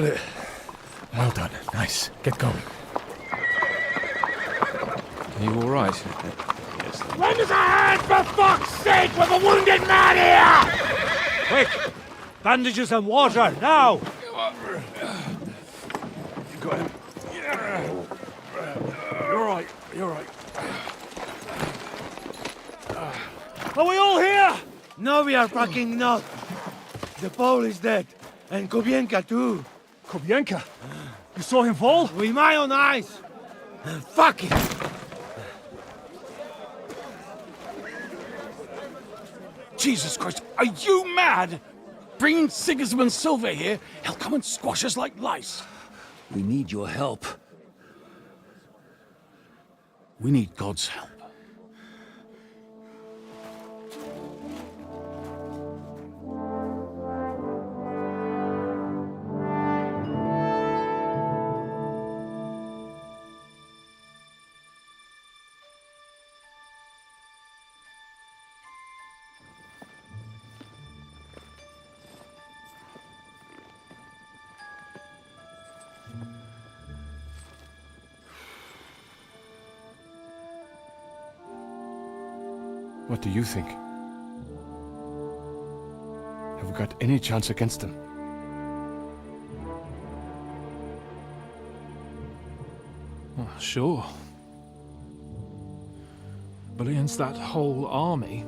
did it. Well done. Nice. Get going. Are you all right? Lend us a hand, for fuck's sake! We've a wounded man here! Quick! Bandages and water, now! Got him. You're right, you're right. Are we all here? No, we are fucking not. The Pole is dead. And Kobienka too. Kobienka? You saw him fall? With my own eyes. Fuck it. Jesus Christ, are you mad? Bringing Sigismund Silva here, he'll come and squash us like lice. We need your help. We need God's help. What do you think? Have we got any chance against them? Oh, sure. But against that whole army...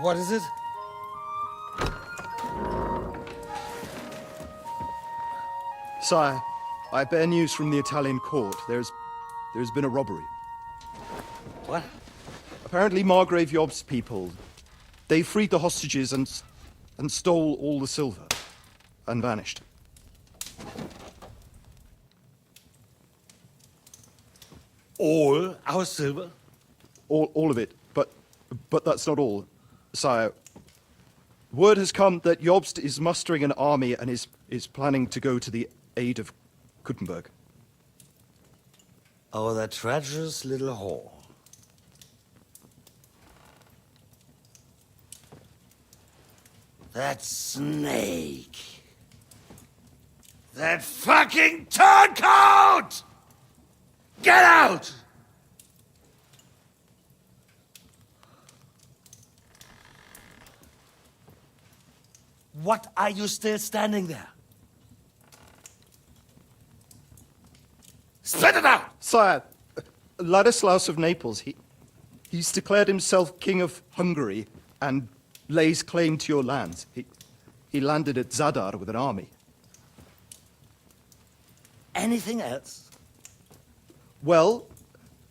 What is it? Sire, I bear news from the Italian court. There's been a robbery. What? Apparently Margrave Yob's people, they freed the hostages and stole all the silver and vanished. All our silver? All of it, but that's not all, sire. Word has come that Jobst is mustering an army and is planning to go to the aid of Kuttenberg. Oh, that treacherous little whore. That snake. That fucking turncoat! Get out! What are you still standing there? Spit it out! Sire, Ladislaus of Naples, he's declared himself King of Hungary and lays claim to your lands. He landed at Zadar with an army. Anything else? Well,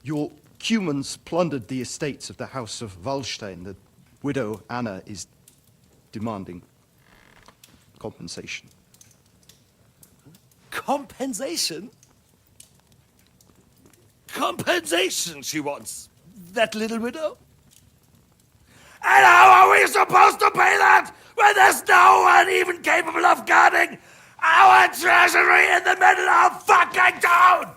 your Cumans plundered the estates of the House of Wallstein. The widow Anna is demanding compensation. Compensation? Compensation she wants, that little widow? And how are we supposed to pay that when there's no one even capable of guarding our treasury in the middle of fucking town?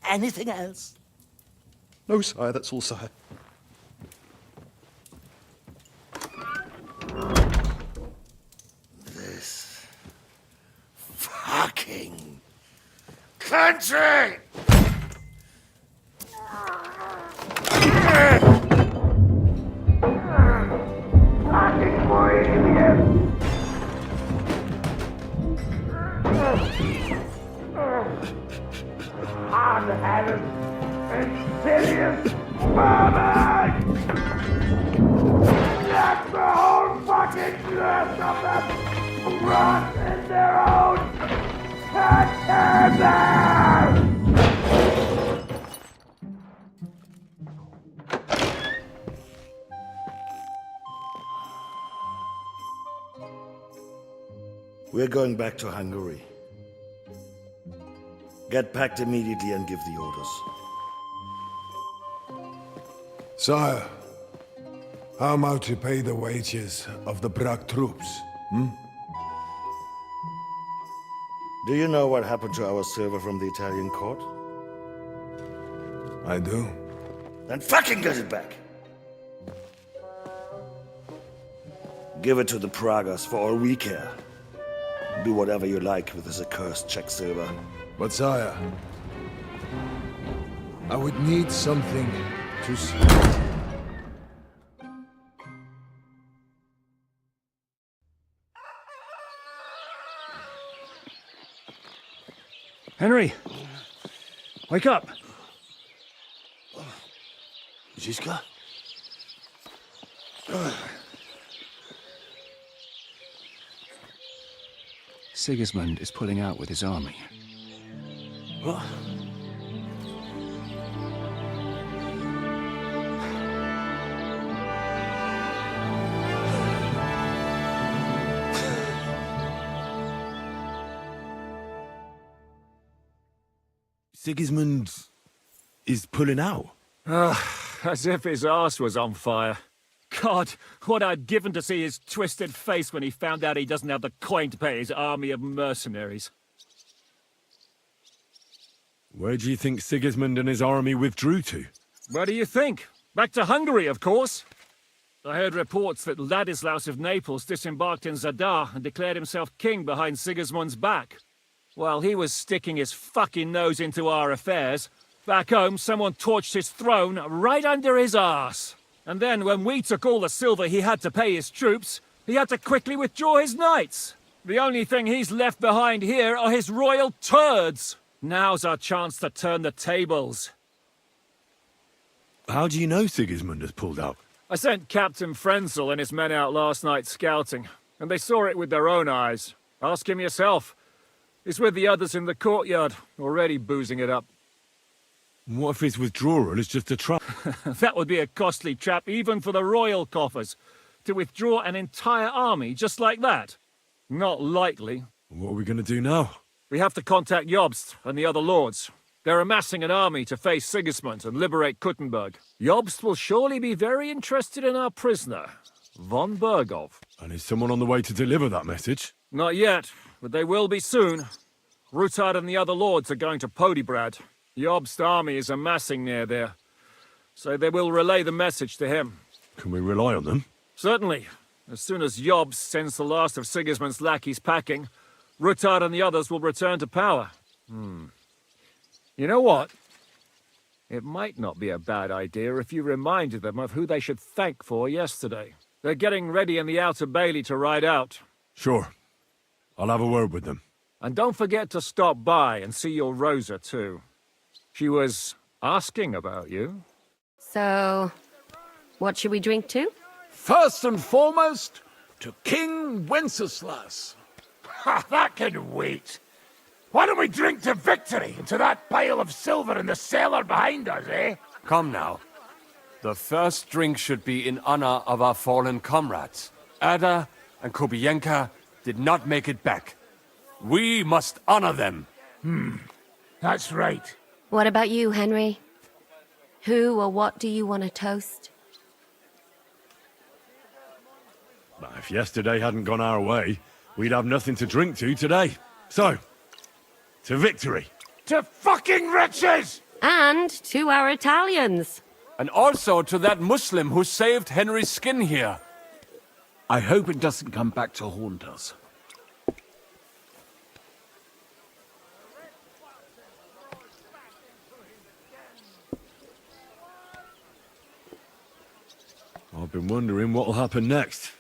Anything else? No, sire, that's all, sire. This fucking country! Fucking Bohemian! Hard-headed, insidious vermin! That's the whole fucking nest of them rot in their own We're going back to Hungary. Get packed immediately and give the orders. Sire, how am I to pay the wages of the Prague troops? Do you know what happened to our silver from the Italian court? I do. Then fucking get it back! Give it to the Pragas for all we care. Do whatever you like with this accursed Czech silver. But sire, I would need something to Henry! Wake up! Jika? Sigismund is pulling out with his army. What? Sigismund is pulling out. As if his arse was on fire. God, what I'd given to see his twisted face when he found out he doesn't have the coin to pay his army of mercenaries. Where do you think Sigismund and his army withdrew to? Where do you think? Back to Hungary, of course. I heard reports that Ladislaus of Naples disembarked in Zadar and declared himself king behind Sigismund's back. While he was sticking his fucking nose into our affairs, back home someone torched his throne right under his arse. And then when we took all the silver he had to pay his troops, he had to quickly withdraw his knights. The only thing he's left behind here are his royal turds. Now's our chance to turn the tables. How do you know Sigismund has pulled out? I sent Captain Frenzel and his men out last night scouting, and they saw it with their own eyes. Ask him yourself. He's with the others in the courtyard, already boozing it up. What if his withdrawal is just a trap? That would be a costly trap even for the royal coffers. To withdraw an entire army just like that? Not likely. What are we going to do now? We have to contact Jobst and the other lords. They're amassing an army to face Sigismund and liberate Kuttenberg. Jobst will surely be very interested in our prisoner, von Bergov. And is someone on the way to deliver that message? Not yet, but they will be soon. Rutard and the other lords are going to Podibrad. Jobst's army is amassing near there, so they will relay the message to him. Can we rely on them? Certainly. As soon as Jobst sends the last of Sigismund's lackeys packing, Rutard and the others will return to power. You know what? It might not be a bad idea if you reminded them of who they should thank for yesterday. They're getting ready in the Outer Bailey to ride out. Sure. I'll have a word with them. And don't forget to stop by and see your Rosa, too. She was asking about you. So, what should we drink to? First and foremost, to King Wenceslas. Ha! That can wait. Why don't we drink to victory and to that pile of silver in the cellar behind us, eh? Come now. The first drink should be in honor of our fallen comrades. Ada and Kubienka did not make it back. We must honor them. That's right. What about you, Henry? Who or what do you want to toast? If yesterday hadn't gone our way, we'd have nothing to drink to today. So, to victory. To fucking riches! And to our Italians. And also to that Muslim who saved Henry's skin here. I hope it doesn't come back to haunt us. I've been wondering what'll happen next.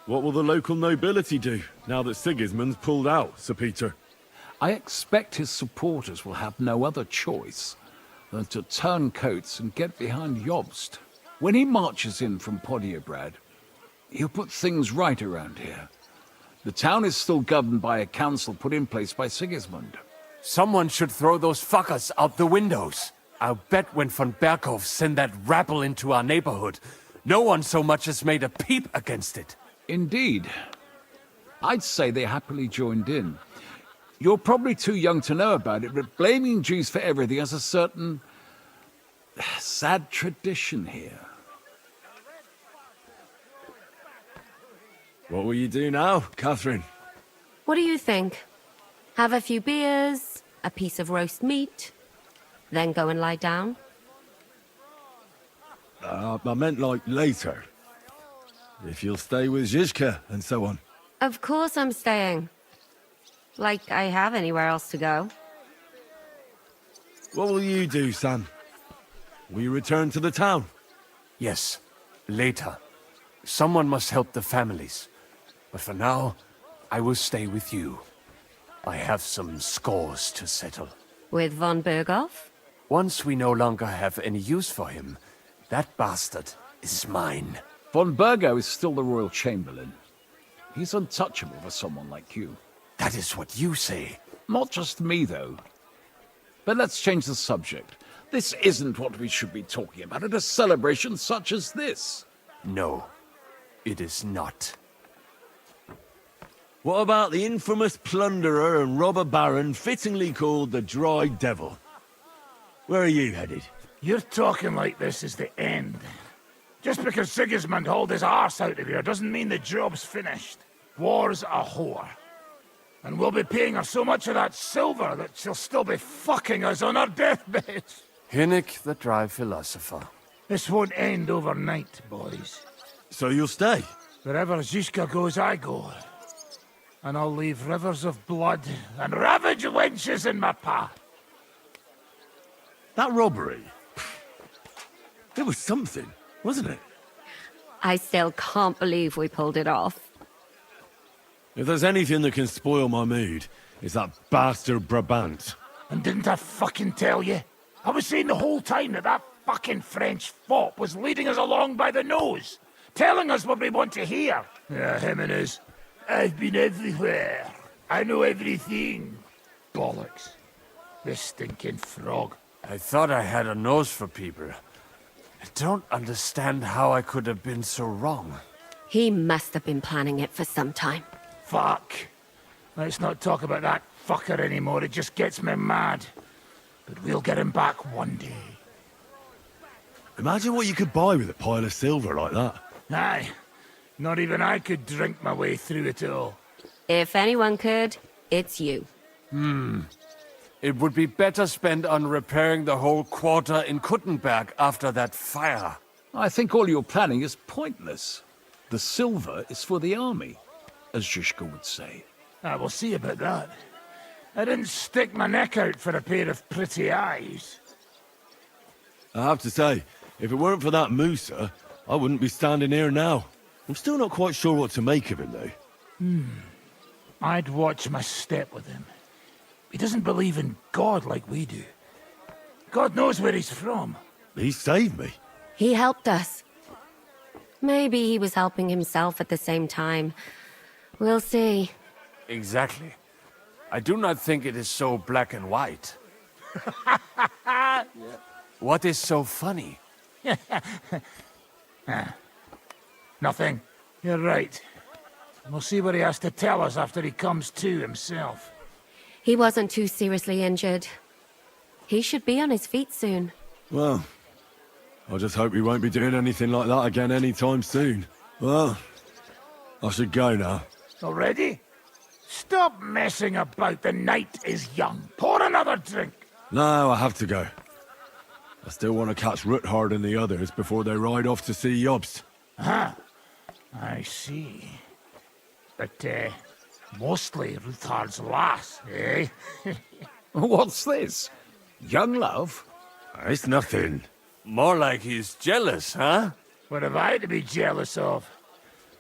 What will the local nobility do now that Sigismund's pulled out, Sir Peter? I expect his supporters will have no other choice than to turn coats and get behind Jobst. When he marches in from Podiebrad, He'll put things right around here. The town is still governed by a council put in place by Sigismund. Someone should throw those fuckers out the windows. I'll bet when von Berkhof sent that rabble into our neighborhood, no one so much as made a peep against it. Indeed. I'd say they happily joined in. You're probably too young to know about it, but blaming Jews for everything has a certain sad tradition here. What will you do now, Catherine? What do you think? Have a few beers, a piece of roast meat, then go and lie down? I meant like later. If you'll stay with Jika and so on. Of course I'm staying. Like I have anywhere else to go. What will you do, Sam? Will you return to the town? Yes, later. Someone must help the families. But for now, I will stay with you. I have some scores to settle. With von Berghoff? Once we no longer have any use for him, that bastard is mine. Von Bergo is still the royal chamberlain. He's untouchable for someone like you. That is what you say. Not just me, though. But let's change the subject. This isn't what we should be talking about at a celebration such as this. No, it is not. What about the infamous plunderer and robber baron fittingly called the Dry Devil? Where are you headed? You're talking like this is the end. Just because Sigismund hauled his arse out of here doesn't mean the job's finished. War's a whore. And we'll be paying her so much of that silver that she'll still be fucking us on her deathbed. Hinnick, the dry philosopher. This won't end overnight, boys. So you'll stay? Wherever Jika goes, I go. And I'll leave rivers of blood and ravaged wenches in my path. That robbery? It was something, wasn't it? I still can't believe we pulled it off. If there's anything that can spoil my mood, it's that bastard Brabant. And didn't I fucking tell you? I was saying the whole time that that fucking French fop was leading us along by the nose, telling us what we want to hear. Yeah, him and his, I've been everywhere. I know everything. Bollocks. This stinking frog. I thought I had a nose for people. I don't understand how I could have been so wrong. He must have been planning it for some time. Fuck. Let's not talk about that fucker anymore. It just gets me mad. But we'll get him back one day. Imagine what you could buy with a pile of silver like that. Aye. Not even I could drink my way through it all. If anyone could, it's you. It would be better spent on repairing the whole quarter in Kuttenberg after that fire. I think all your planning is pointless. The silver is for the army, as Jishka would say. We'll see about that. I didn't stick my neck out for a pair of pretty eyes. I have to say, if it weren't for that Musa, I wouldn't be standing here now. I'm still not quite sure what to make of him, though. I'd watch my step with him. He doesn't believe in God like we do. God knows where he's from. He saved me. He helped us. Maybe he was helping himself at the same time. We'll see. Exactly. I do not think it is so black and white. What is so funny? Nothing. You're right. We'll see what he has to tell us after he comes to himself. He wasn't too seriously injured. He should be on his feet soon. Well, I just hope he won't be doing anything like that again anytime soon. Well, I should go now. Already? Stop messing about. The night is young. Pour another drink. No, I have to go. I still want to catch Ruthard and the others before they ride off to see Jobst. Ah, I see. But, mostly Ruthard's lass, eh? What's this? Young love? It's nothing. More like he's jealous, huh? What have I to be jealous of?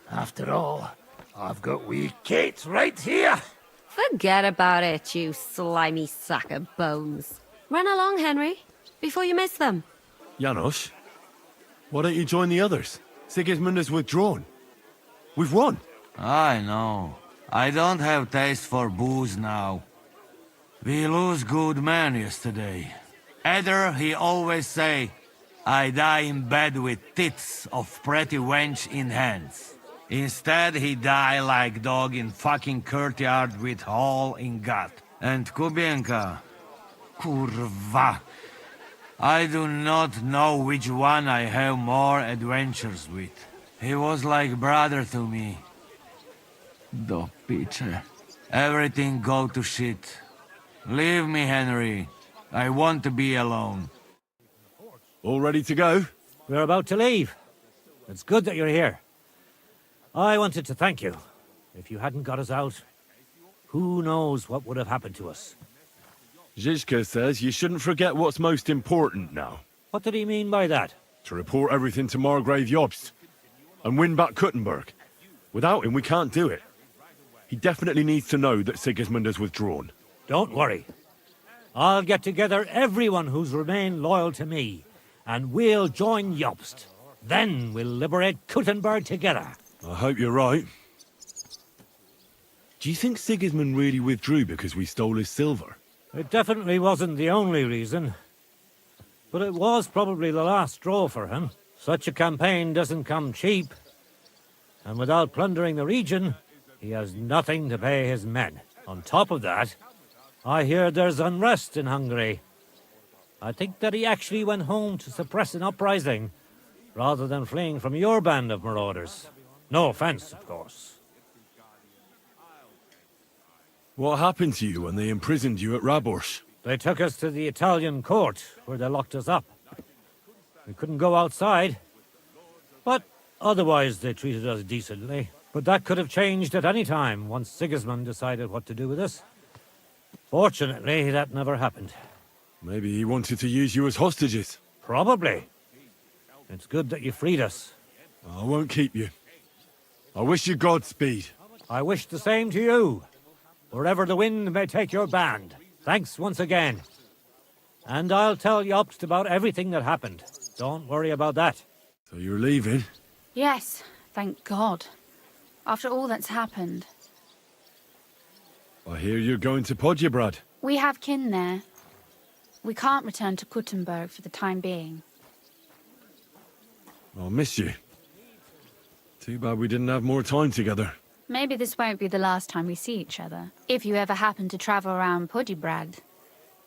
After all, I've got wee Kate right here. Forget about it, you slimy sack of bones. Run along, Henry, before you miss them. Janos, why don't you join the others? Sigismund has withdrawn. We've won. I know. I don't have taste for booze now. We lose good man yesterday. Eder, he always say, I die in bed with tits of pretty wench in hands. Instead, he die like dog in fucking courtyard with hole in gut. And Kubienka, kurwa. I do not know which one I have more adventures with. He was like brother to me. Do picze. Everything go to shit. Leave me, Henry. I want to be alone. All ready to go? We're about to leave. It's good that you're here. I wanted to thank you. If you hadn't got us out, who knows what would have happened to us. Jika says you shouldn't forget what's most important now. What did he mean by that? To report everything to Margrave Jobst. And win back Kuttenberg. Without him, we can't do it. He definitely needs to know that Sigismund has withdrawn. Don't worry. I'll get together everyone who's remained loyal to me, and we'll join Jobst. Then we'll liberate Kuttenberg together. I hope you're right. Do you think Sigismund really withdrew because we stole his silver? It definitely wasn't the only reason. But it was probably the last straw for him. Such a campaign doesn't come cheap. And without plundering the region, he has nothing to pay his men. On top of that, I hear there's unrest in Hungary. I think that he actually went home to suppress an uprising, rather than fleeing from your band of marauders. No offense, of course. What happened to you when they imprisoned you at Raborsch? They took us to the Italian court, where they locked us up. We couldn't go outside, but otherwise they treated us decently. But that could have changed at any time once Sigismund decided what to do with us. Fortunately, that never happened. Maybe he wanted to use you as hostages. Probably. It's good that you freed us. I won't keep you. I wish you Godspeed. I wish the same to you, wherever the wind may take your band. Thanks once again. And I'll tell Jobst about everything that happened. Don't worry about that. So you're leaving? Yes, thank God. After all that's happened. I hear you're going to Podjebrad. We have kin there. We can't return to Kuttenberg for the time being. I'll miss you. Too bad we didn't have more time together. Maybe this won't be the last time we see each other. If you ever happen to travel around Podjebrad,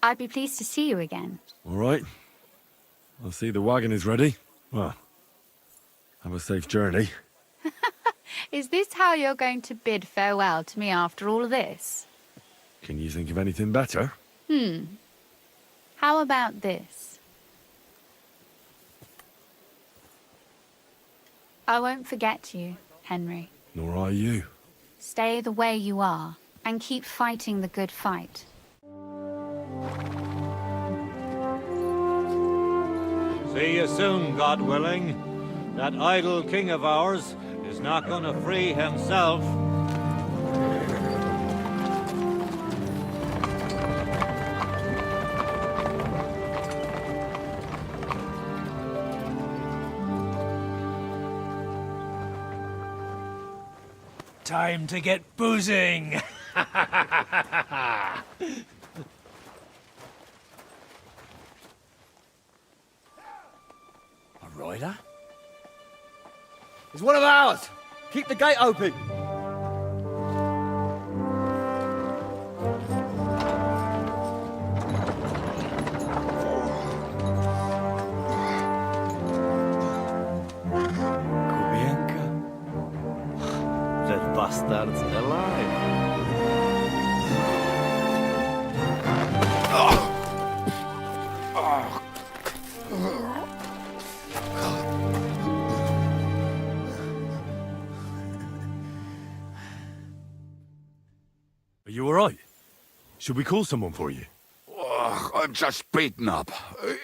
I'd be pleased to see you again. All right. I'll see the wagon is ready. Well, have a safe journey. Is this how you're going to bid farewell to me after all of this? Can you think of anything better? How about this? I won't forget you, Henry. Nor are you. Stay the way you are, and keep fighting the good fight. See you soon, God willing. That idle king of ours is not going to free himself. Time to get boozing! A rider? It's one of ours. Keep the gate open. Kubienka? That bastard's alive. Are you all right? Should we call someone for you? Oh, I'm just beaten up.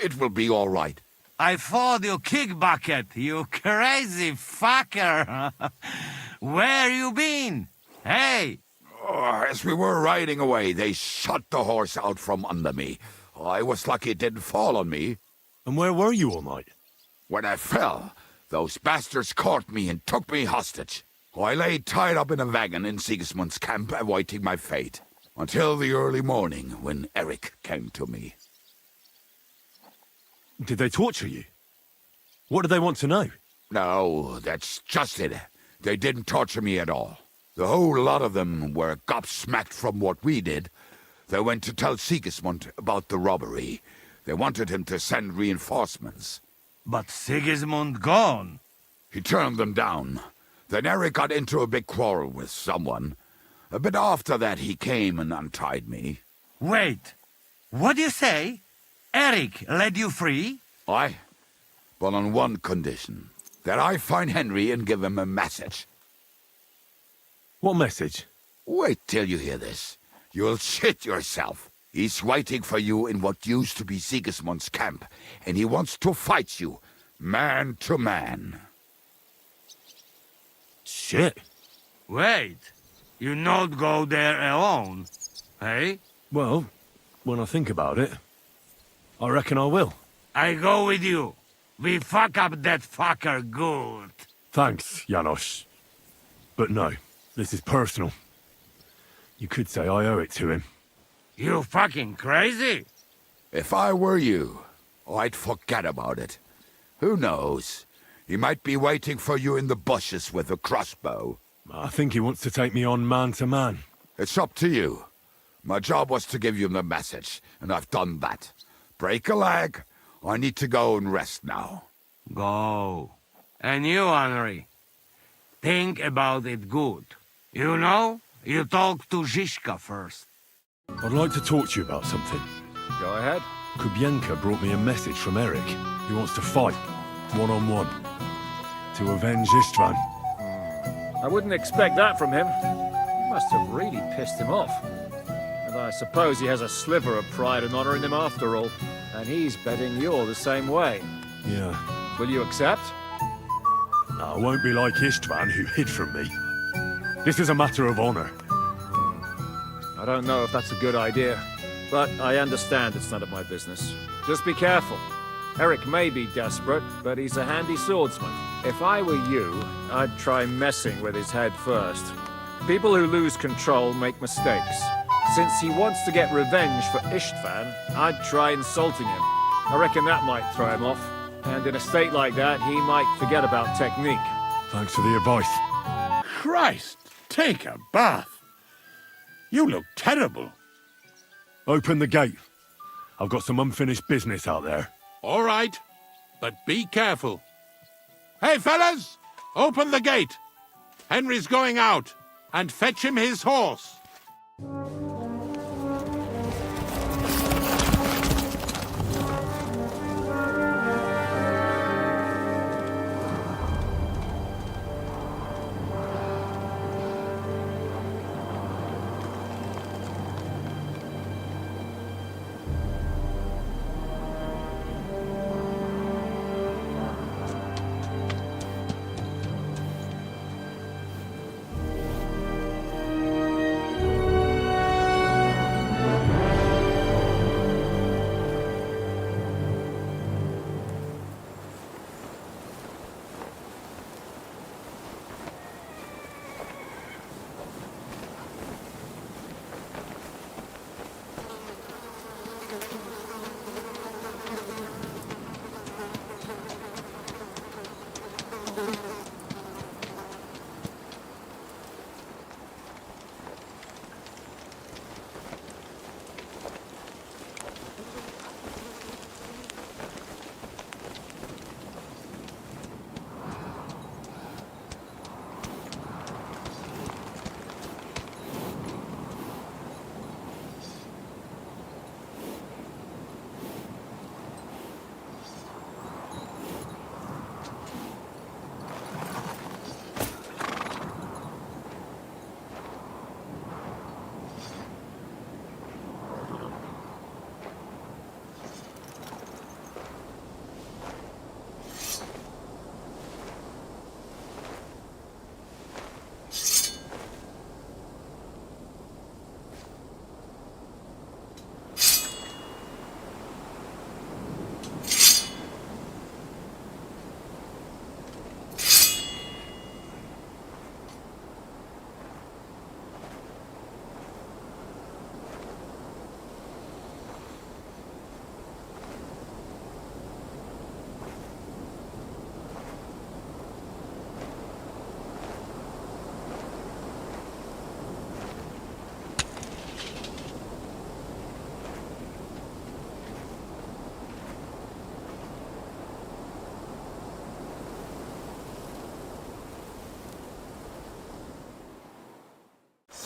It will be all right. I fought you kick bucket, you crazy fucker. Where you been? Hey! Oh, as we were riding away, they shot the horse out from under me. I was lucky it didn't fall on me. And where were you all night? When I fell, those bastards caught me and took me hostage. I lay tied up in a wagon in Sigismund's camp awaiting my fate, until the early morning when Eric came to me. Did they torture you? What do they want to know? No, that's just it. They didn't torture me at all. The whole lot of them were gobsmacked from what we did. They went to tell Sigismund about the robbery. They wanted him to send reinforcements. But Sigismund gone. He turned them down. Then Eric got into a big quarrel with someone. A bit after that, he came and untied me. Wait, what do you say? Eric led you free? Aye, but on one condition. That I find Henry and give him a message. What message? Wait till you hear this. You'll shit yourself. He's waiting for you in what used to be Sigismund's camp, and he wants to fight you, man to man. Shit. Wait, you not go there alone, hey? Well, when I think about it, I reckon I will. I go with you. We fuck up that fucker good. Thanks, Janos. But no, this is personal. You could say I owe it to him. You fucking crazy? If I were you, I'd forget about it. Who knows? He might be waiting for you in the bushes with a crossbow. I think he wants to take me on man to man. It's up to you. My job was to give you the message, and I've done that. Break a leg. I need to go and rest now. Go. And you, Henry, think about it good. You know, you talk to Jika first. I'd like to talk to you about something. Go ahead. Kubienka brought me a message from Eric. He wants to fight, one-on-one, to avenge Istvan. I wouldn't expect that from him. You must have really pissed him off. And I suppose he has a sliver of pride and honor in him after all. And he's betting you're the same way. Yeah. Will you accept? No, I won't be like Istvan, who hid from me. This is a matter of honor. I don't know if that's a good idea, but I understand it's none of my business. Just be careful. Eric may be desperate, but he's a handy swordsman. If I were you, I'd try messing with his head first. People who lose control make mistakes. Since he wants to get revenge for Istvan, I'd try insulting him. I reckon that might throw him off. And in a state like that, he might forget about technique. Thanks for the advice. Christ, take a bath. You look terrible. Open the gate. I've got some unfinished business out there. All right, but be careful. Hey, fellas, open the gate. Henry's going out, and fetch him his horse.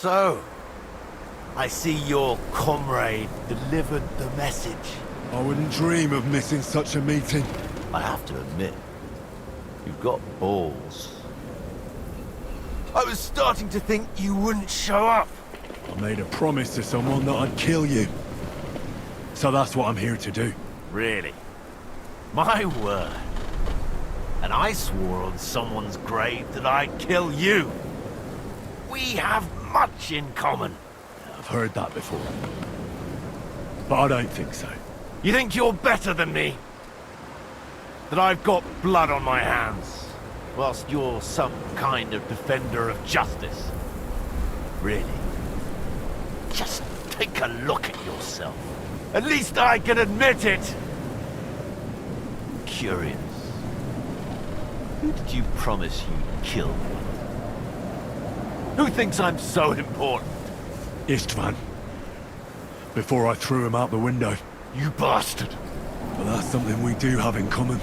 So, I see your comrade delivered the message. I wouldn't dream of missing such a meeting. I have to admit, you've got balls. I was starting to think you wouldn't show up. I made a promise to someone that I'd kill you. So that's what I'm here to do. Really? My word. And I swore on someone's grave that I'd kill you. We have much in common. I've heard that before. But I don't think so. You think you're better than me? That I've got blood on my hands, whilst you're some kind of defender of justice? Really? Just take a look at yourself. At least I can admit it. Curious. Who did you promise you'd kill? Who thinks I'm so important? Istvan. Before I threw him out the window. You bastard! But that's something we do have in common.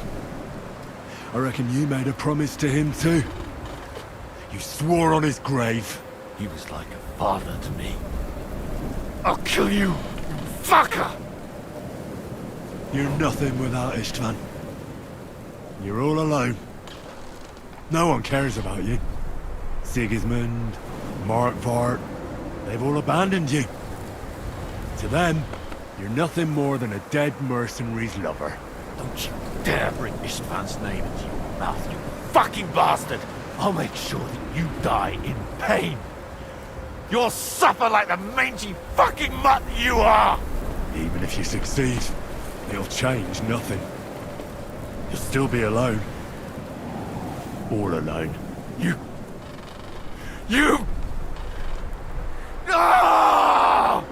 I reckon you made a promise to him too. You swore on his grave. He was like a father to me. I'll kill you, you fucker! You're nothing without Istvan. You're all alone. No one cares about you. Sigismund, Markvart, they've all abandoned you. To them, you're nothing more than a dead mercenary's lover. Don't you dare bring Istvan's name into your mouth, you fucking bastard! I'll make sure that you die in pain. You'll suffer like the mangy fucking mutt you are! Even if you succeed, it'll change nothing. You'll still be alone. All alone. You... Ah!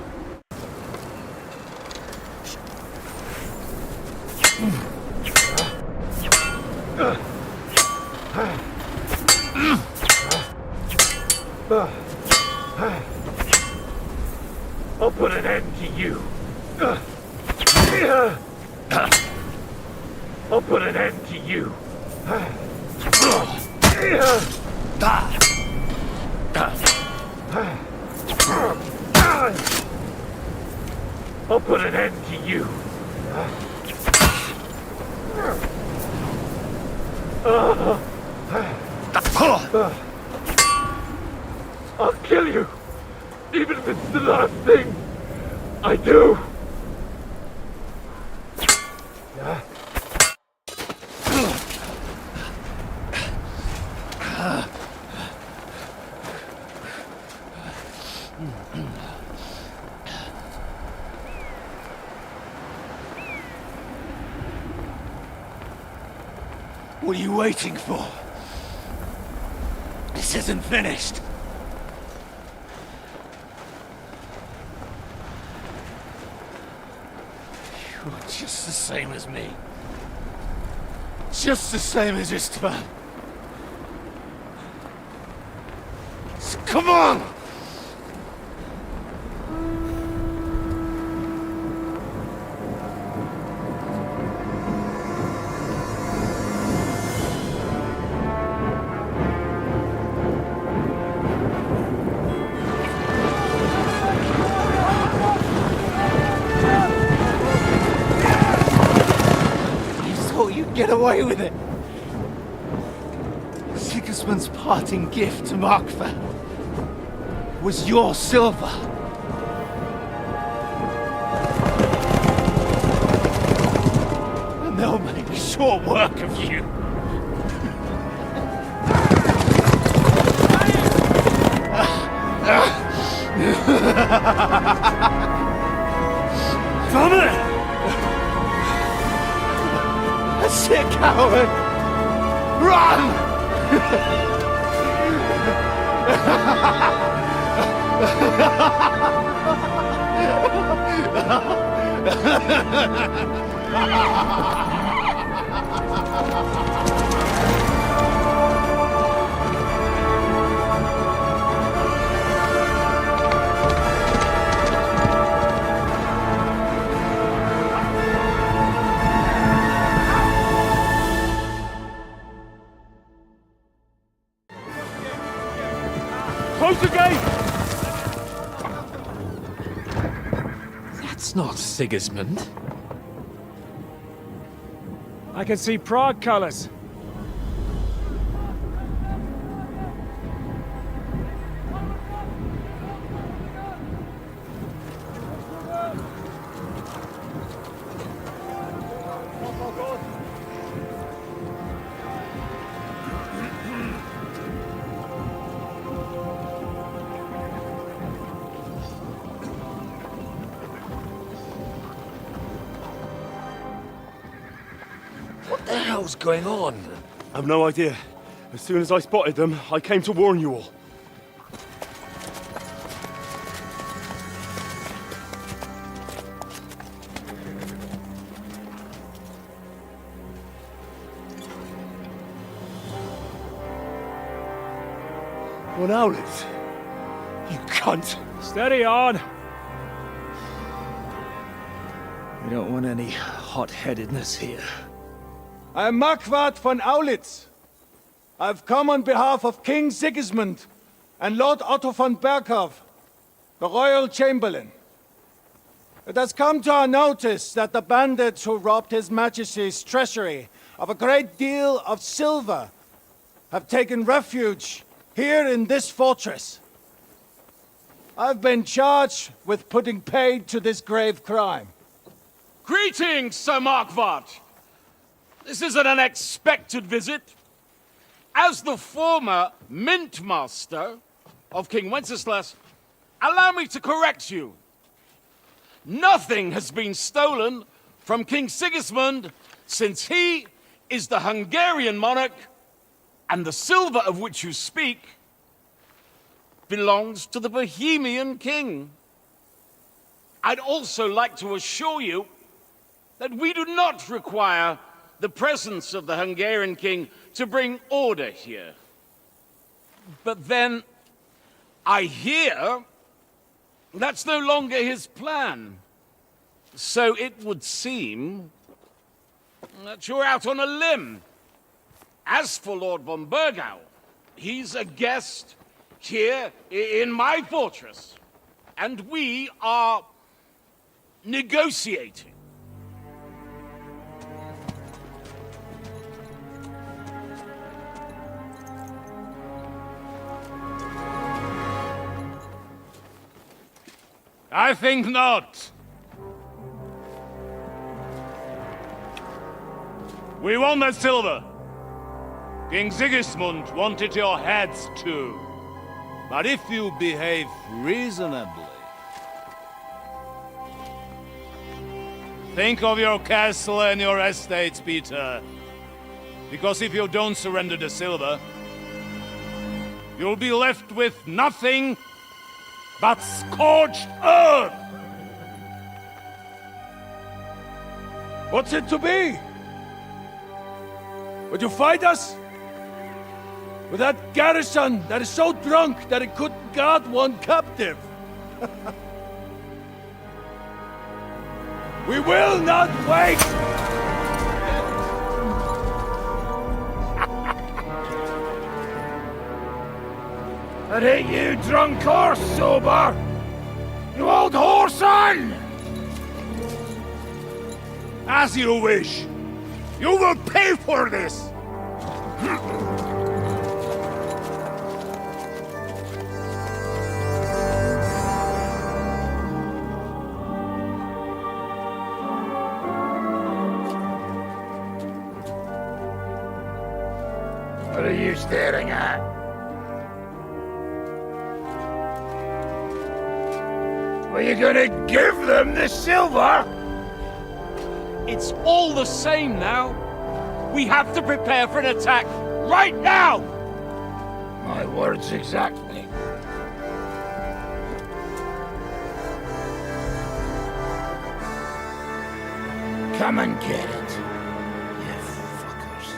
I'll put an end to you. I'll put an end to you. I'll put an end to you. I'll kill you, even if it's the last thing I do. What are you waiting for? This isn't finished. You're just the same as me. Just the same as Istvan. So come on! Get away with it! Sigismund's parting gift to Markvart was your silver. And they'll make short work of you. Dominic! That's it, coward! Run! Close the gate! Sigismund? I can see Prague colors. What the hell's going on? I've no idea. As soon as I spotted them, I came to warn you all. One owlet. You cunt. Steady on. We don't want any hot-headedness here. I am Marquardt von Aulitz. I've come on behalf of King Sigismund and Lord Otto von Berghoff, the Royal Chamberlain. It has come to our notice that the bandits who robbed His Majesty's treasury of a great deal of silver have taken refuge here in this fortress. I've been charged with putting paid to this grave crime. Greetings, Sir Marquardt. This is an unexpected visit. As the former Mint Master of King Wenceslas, allow me to correct you. Nothing has been stolen from King Sigismund since he is the Hungarian monarch, and the silver of which you speak belongs to the Bohemian king. I'd also like to assure you that we do not require the presence of the Hungarian king to bring order here. But then, I hear that's no longer his plan. So it would seem that you're out on a limb. As for Lord von Bergau, he's a guest here in my fortress, and we are negotiating. I think not. We want that silver. King Sigismund wanted your heads too. But if you behave reasonably, think of your castle and your estates, Peter. Because if you don't surrender the silver, you'll be left with nothing but scorched earth! What's it to be? Would you fight us? With that garrison that is so drunk that it couldn't guard one captive? We will not wait! That ain't you drunk or sober, you old whoreson! As you wish. You will pay for this! What are you staring at? Are you gonna give them the silver? It's all the same now. We have to prepare for an attack right now! My words exactly. Come and get it, you fuckers.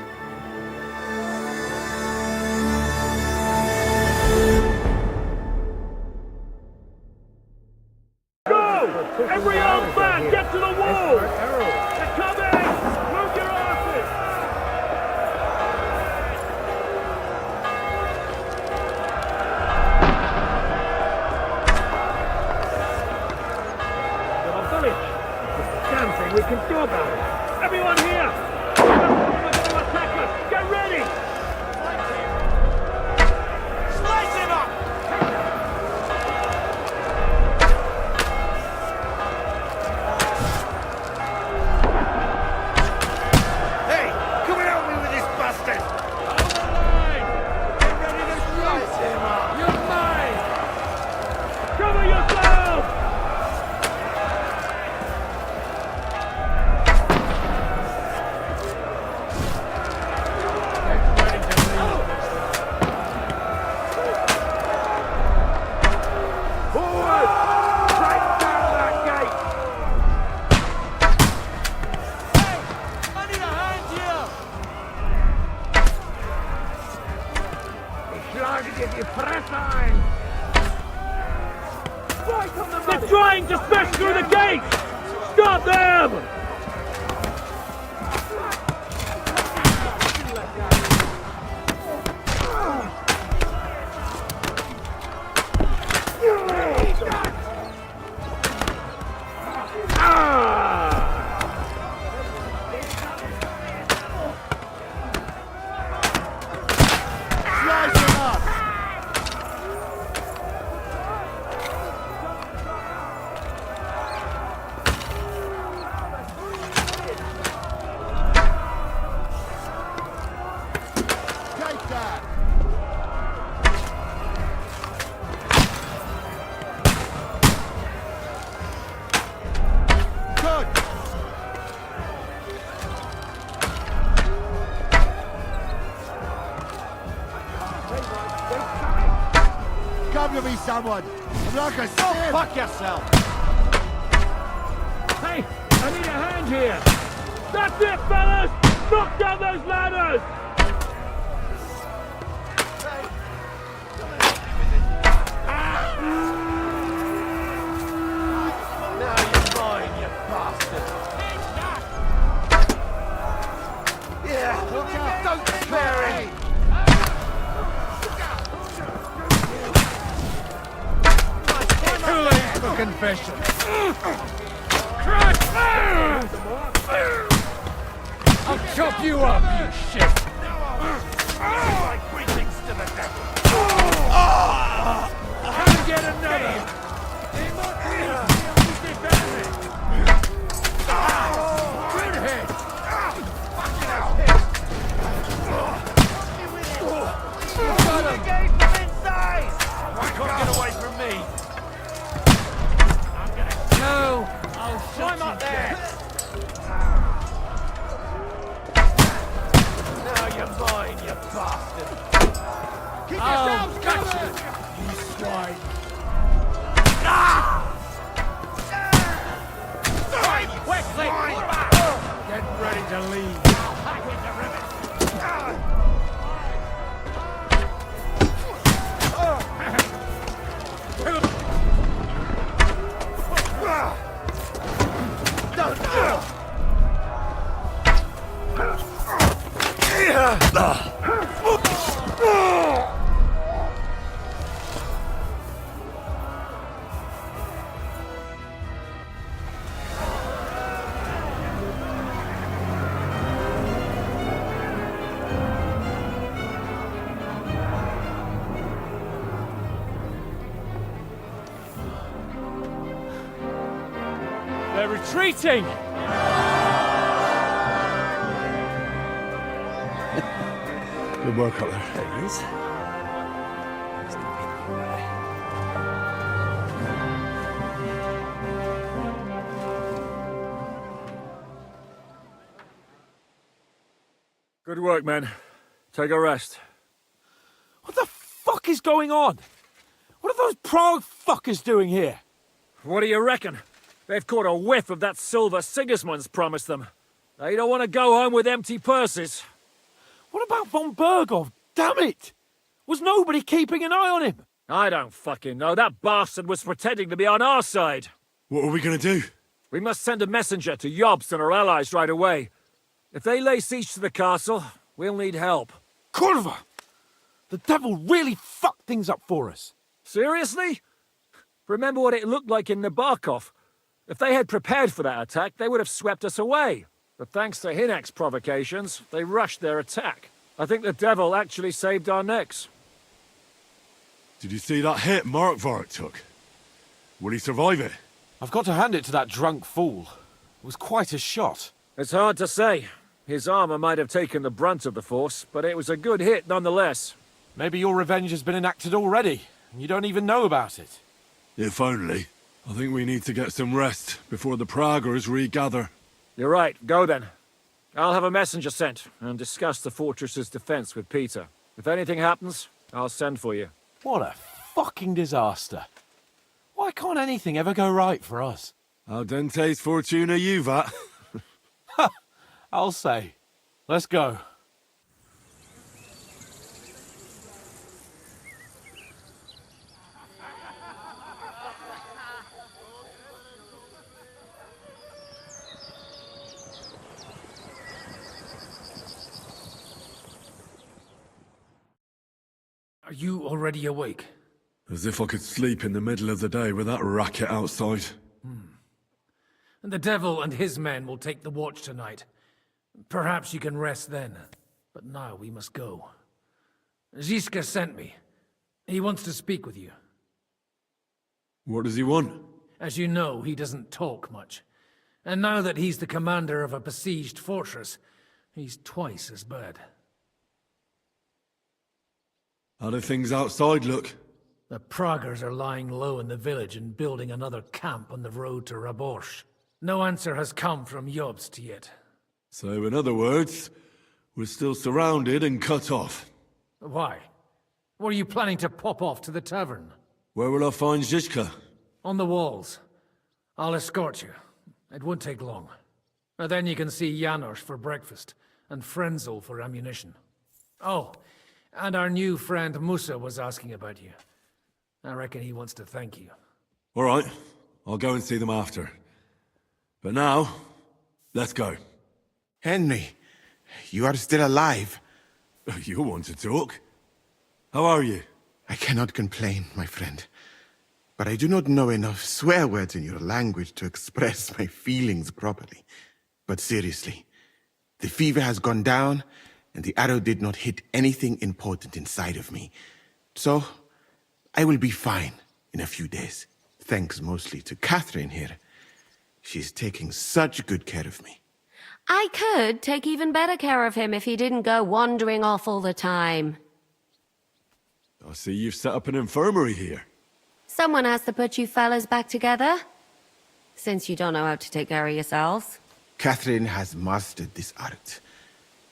Go! Every armed man, get to the wall! They're coming! Move your asses! The village! nothing we can do about it. Everyone here! We're going to attack us! Get ready! Slice him up! Hey, come and help me with this bastard! Hold the line! Get ready to Slice him up! You're mine! Cover yourself! Forward! Break down that gate! Hey! I need a hand here! Ich schlage dir die Fresse ein! Right on the They're trying to smash through the gate! Stop them! Slice him up! Take that! Good! Come to me, someone! I'm like a sieve! Fuck yourself! Hey, I need a hand here! That's it, fellas! Knock down those ladders! Now you're mine, you bastard! Yeah, look out! Don't spare him! Too late for confession! I'll chop you up, you shit! My greetings to the devil! Come get another! Good hit! Got him! Engage from inside! Can't get away from me! No! I'll shut Climb up there! Now you're mine, you bastard! Keep yourselves covered! You swine! Quickly! Get ready to leave! They're retreating! Good work up there. There he is. Good work, men. Take a rest. What the fuck is going on? What are those Prague fuckers doing here? What do you reckon? They've caught a whiff of that silver Sigismund's promised them. They don't want to go home with empty purses. What about von Bergov? Damn it! Was nobody keeping an eye on him? I don't fucking know. That bastard was pretending to be on our side. What are we gonna do? We must send a messenger to Jobst and our allies right away. If they lay siege to the castle, we'll need help. Kurva! The devil really fucked things up for us. Seriously? Remember what it looked like in Nabokov? If they had prepared for that attack, they would have swept us away. But thanks to Hinek's provocations, they rushed their attack. I think the devil actually saved our necks. Did you see that hit Markvart took? Will he survive it? I've got to hand it to that drunk fool. It was quite a shot. It's hard to say. His armor might have taken the brunt of the force, but it was a good hit nonetheless. Maybe your revenge has been enacted already, and you don't even know about it. If only. I think we need to get some rest before the Praggers regather. You're right. Go then. I'll have a messenger sent and discuss the fortress's defense with Peter. If anything happens, I'll send for you. What a fucking disaster. Why can't anything ever go right for us? Al dente's fortuna juvat. I'll say. Let's go. Are you already awake? As if I could sleep in the middle of the day with that racket outside. And the devil and his men will take the watch tonight. Perhaps you can rest then. But now we must go. Jika sent me. He wants to speak with you. What does he want? As you know, he doesn't talk much. And now that he's the commander of a besieged fortress, he's twice as bad. How do things outside look? The Praggers are lying low in the village and building another camp on the road to Raborsh. No answer has come from Jobst yet. So, in other words, we're still surrounded and cut off. Why? Were you planning to pop off to the tavern? Where will I find Jika? On the walls. I'll escort you. It won't take long. And then you can see Janos for breakfast, and Frenzel for ammunition. Oh, and our new friend Musa was asking about you. I reckon he wants to thank you. All right, I'll go and see them after. But now, let's go. Henry, you are still alive. You want to talk? How are you? I cannot complain, my friend. But I do not know enough swear words in your language to express my feelings properly. But seriously, the fever has gone down, and the arrow did not hit anything important inside of me. So, I will be fine in a few days. Thanks mostly to Catherine here. She's taking such good care of me. I could take even better care of him if he didn't go wandering off all the time. I see you've set up an infirmary here. Someone has to put you fellas back together. Since you don't know how to take care of yourselves. Catherine has mastered this art.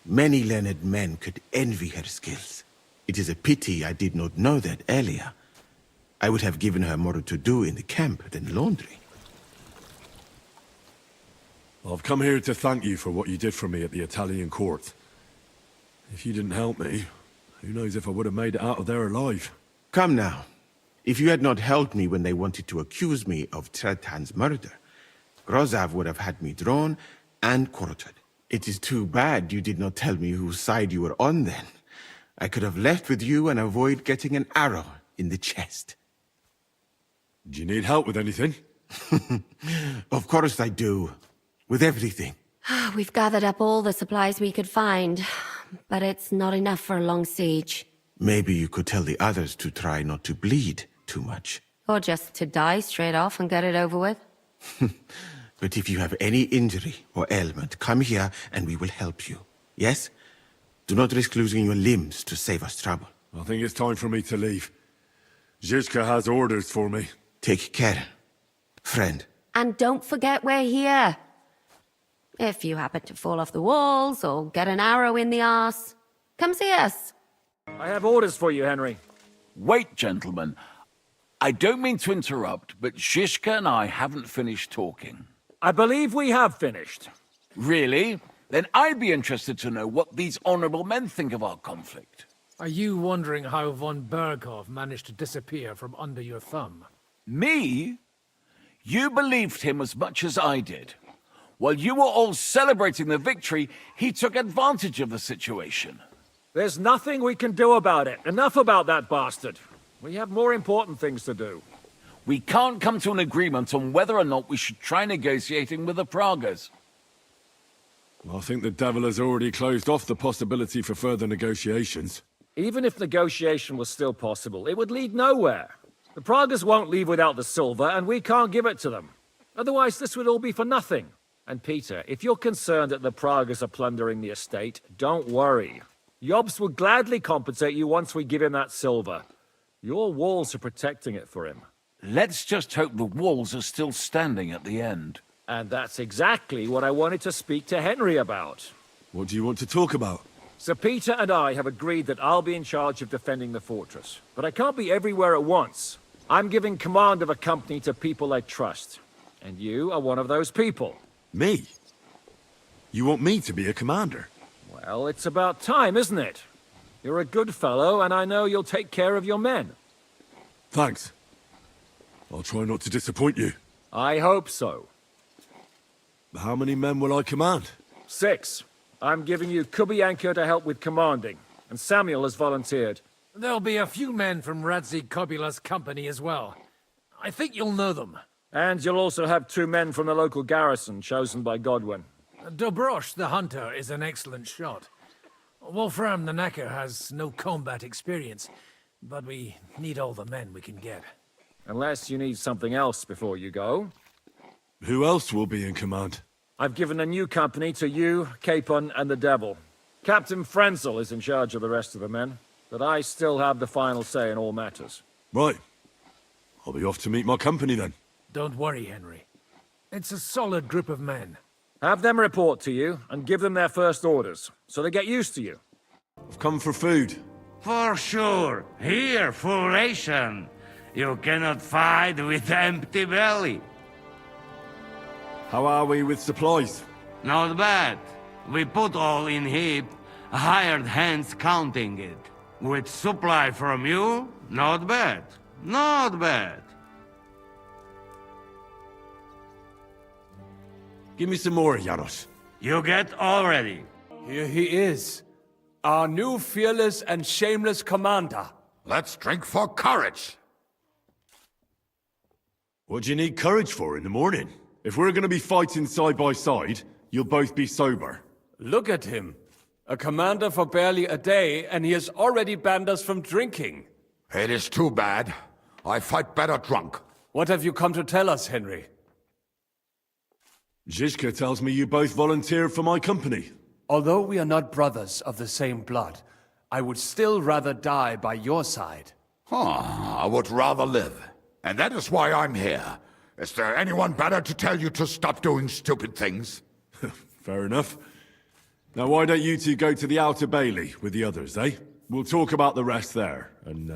Many learned men could envy her skills. It is a pity I did not know that earlier. I would have given her more to do in the camp than laundry. I've come here to thank you for what you did for me at the Italian court. If you didn't help me, who knows if I would have made it out of there alive. Come now. If you had not helped me when they wanted to accuse me of Tretan's murder, Grozav would have had me drawn and quartered. It is too bad you did not tell me whose side you were on then. I could have left with you and avoid getting an arrow in the chest. Do you need help with anything? Of course I do. With everything. We've gathered up all the supplies we could find, but it's not enough for a long siege. Maybe you could tell the others to try not to bleed too much. Or just to die straight off and get it over with. But if you have any injury or ailment, come here and we will help you. Yes? Do not risk losing your limbs to save us trouble. I think it's time for me to leave. Jika has orders for me. Take care, friend. And don't forget we're here. If you happen to fall off the walls or get an arrow in the arse, come see us. I have orders for you, Henry. Wait, gentlemen. I don't mean to interrupt, but Shishka and I haven't finished talking. I believe we have finished. Really? Then I'd be interested to know what these honorable men think of our conflict. Are you wondering how von Berghoff managed to disappear from under your thumb? Me? You believed him as much as I did. While you were all celebrating the victory, he took advantage of the situation. There's nothing we can do about it. Enough about that bastard. We have more important things to do. We can't come to an agreement on whether or not we should try negotiating with the Pragas. I think the devil has already closed off the possibility for further negotiations. Even if negotiation was still possible, it would lead nowhere. The Pragas won't leave without the silver, and we can't give it to them. Otherwise, this would all be for nothing. And Peter, if you're concerned that the Pragas are plundering the estate, don't worry. Jobst will gladly compensate you once we give him that silver. Your walls are protecting it for him. Let's just hope the walls are still standing at the end. And that's exactly what I wanted to speak to Henry about. What do you want to talk about? Sir Peter and I have agreed that I'll be in charge of defending the fortress. But I can't be everywhere at once. I'm giving command of a company to people I trust. And you are one of those people. Me? You want me to be a commander? Well, it's about time, isn't it? You're a good fellow, and I know you'll take care of your men. Thanks. I'll try not to disappoint you. I hope so. How many men will I command? 6. I'm giving you Kubianka to help with commanding, and Samuel has volunteered. There'll be a few men from Radzi Kobula's company as well. I think you'll know them. And you'll also have 2 men from the local garrison, chosen by Godwin. Dobrosh, the hunter, is an excellent shot. Wolfram the Knacker has no combat experience, but we need all the men we can get. Unless you need something else before you go. Who else will be in command? I've given a new company to you, Capon, and the Devil. Captain Frenzel is in charge of the rest of the men, but I still have the final say in all matters. Right. I'll be off to meet my company then. Don't worry, Henry. It's a solid group of men. Have them report to you, and give them their first orders, so they get used to you. I've come for food. For sure. Here, full ration. You cannot fight with empty belly. How are we with supplies? Not bad. We put all in heap, hired hands counting it. With supply from you, not bad. Not bad. Give me some more, Janos. You get already. Here he is, our new fearless and shameless commander. Let's drink for courage. What do you need courage for in the morning? If we're going to be fighting side by side, you'll both be sober. Look at him. A commander for barely a day, and he has already banned us from drinking. It is too bad. I fight better drunk. What have you come to tell us, Henry? Jika tells me you both volunteered for my company. Although we are not brothers of the same blood, I would still rather die by your side. I would rather live. And that is why I'm here. Is there anyone better to tell you to stop doing stupid things? Fair enough. Now why don't you two go to the Outer Bailey with the others, eh? We'll talk about the rest there, and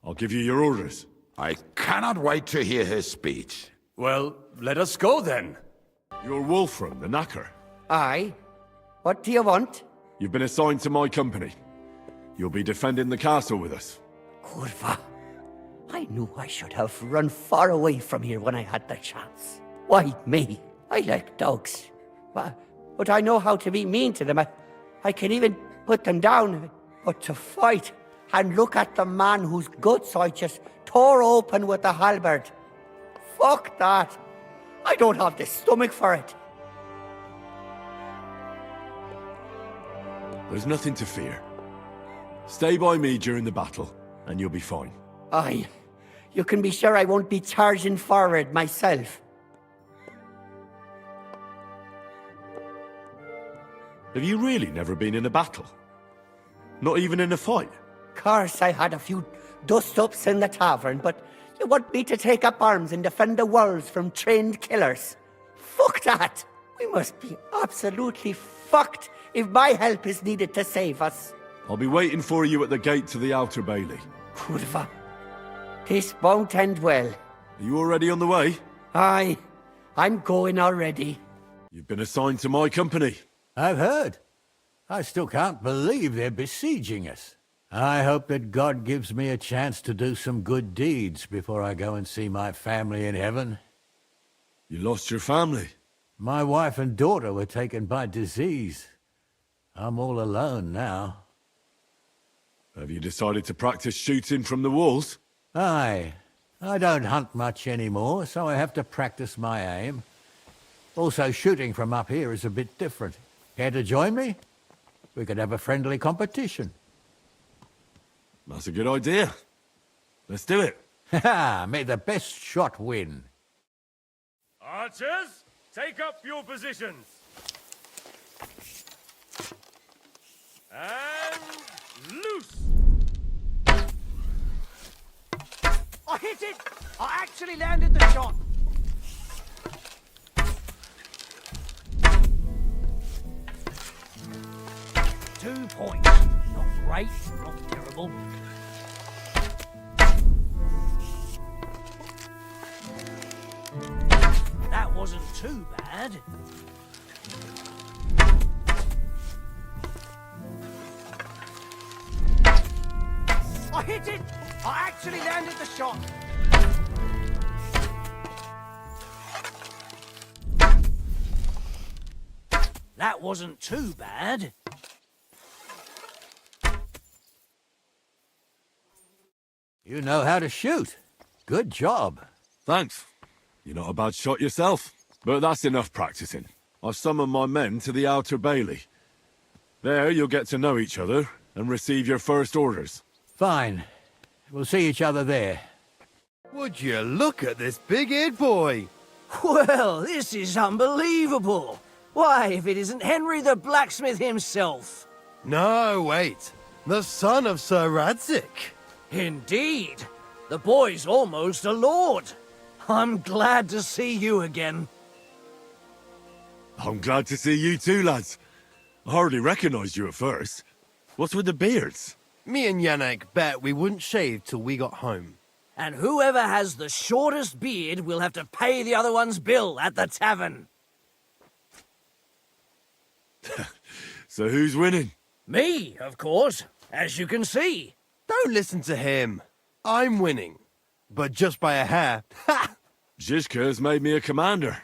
I'll give you your orders. I cannot wait to hear his speech. Well, let us go then. You're Wolfram, the Knacker. Aye. What do you want? You've been assigned to my company. You'll be defending the castle with us. Kurva. I knew I should have run far away from here when I had the chance. Why me? I like dogs. But I know how to be mean to them. I can even put them down. But to fight and look at the man whose guts I just tore open with the halberd. Fuck that. I don't have the stomach for it. There's nothing to fear. Stay by me during the battle, and you'll be fine. Aye. You can be sure I won't be charging forward myself. Have you really never been in a battle? Not even in a fight? Course, I had a few dust-ups in the tavern, but you want me to take up arms and defend the walls from trained killers? Fuck that! We must be absolutely fucked if my help is needed to save us. I'll be waiting for you at the gate to the Outer Bailey. Kurva. This won't end well. Are you already on the way? Aye. I'm going already. You've been assigned to my company. I've heard. I still can't believe they're besieging us. I hope that God gives me a chance to do some good deeds before I go and see my family in heaven. You lost your family? My wife and daughter were taken by disease. I'm all alone now. Have you decided to practice shooting from the walls? Aye. I don't hunt much anymore, so I have to practice my aim. Also, shooting from up here is a bit different. Care to join me? We could have a friendly competition. That's a good idea. Let's do it. Ha! May the best shot win. Archers, take up your positions. And loose! I hit it! I actually landed the shot! 2 points. Not great, not terrible. That wasn't too bad. I hit it! I actually landed the shot! That wasn't too bad. You know how to shoot. Good job. Thanks. You're not a bad shot yourself. But that's enough practicing. I've summoned my men to the Outer Bailey. There you'll get to know each other and receive your first orders. Fine. We'll see each other there. Would you look at this big-eared boy? Well, this is unbelievable. Why, if it isn't Henry the blacksmith himself. No, wait. The son of Sir Radzik. Indeed. The boy's almost a lord. I'm glad to see you again. I'm glad to see you too, lads. I hardly recognised you at first. What's with the beards? Me and Yannick bet we wouldn't shave till we got home. And whoever has the shortest beard will have to pay the other one's bill at the tavern. So who's winning? Me, of course, as you can see. Don't listen to him. I'm winning. But just by a hair. Ha! Jika has made me a commander.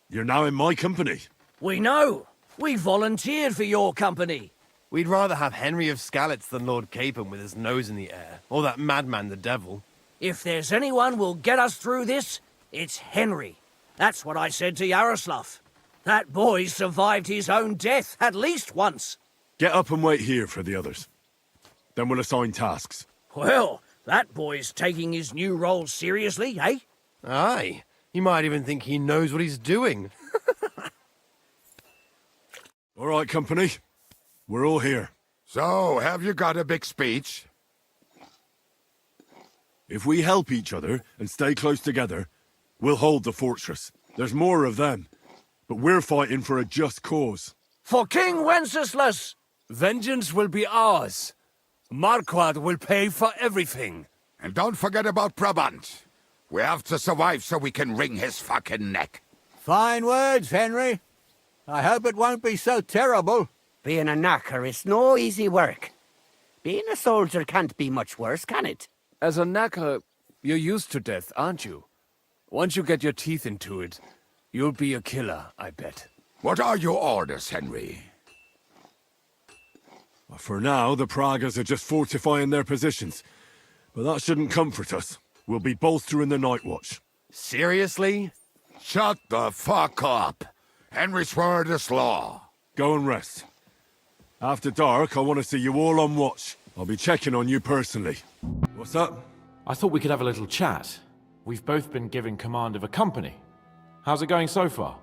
You're now in my company. We know. We volunteered for your company. We'd rather have Henry of Skalitz than Lord Capon with his nose in the air. Or that madman, the devil. If there's anyone will get us through this, it's Henry. That's what I said to Yaroslav. That boy survived his own death at least once. Get up and wait here for the others. Then we'll assign tasks. Well, that boy's taking his new role seriously, eh? Aye. You might even think he knows what he's doing. All right, company. We're all here. So, have you got a big speech? If we help each other and stay close together, we'll hold the fortress. There's more of them. But we're fighting for a just cause. For King Wenceslas! Vengeance will be ours. Marquard will pay for everything. And don't forget about Brabant. We have to survive so we can wring his fucking neck. Fine words, Henry. I hope it won't be so terrible. Being a knacker is no easy work. Being a soldier can't be much worse, can it? As a knacker, you're used to death, aren't you? Once you get your teeth into it, you'll be a killer, I bet. What are your orders, Henry? Well, for now, the Pragas are just fortifying their positions. But that shouldn't comfort us. We'll be bolstering the night watch. Seriously? Shut the fuck up. Henry's word is law. Go and rest. After dark, I want to see you all on watch. I'll be checking on you personally. What's up? I thought we could have a little chat. We've both been given command of a company. How's it going so far?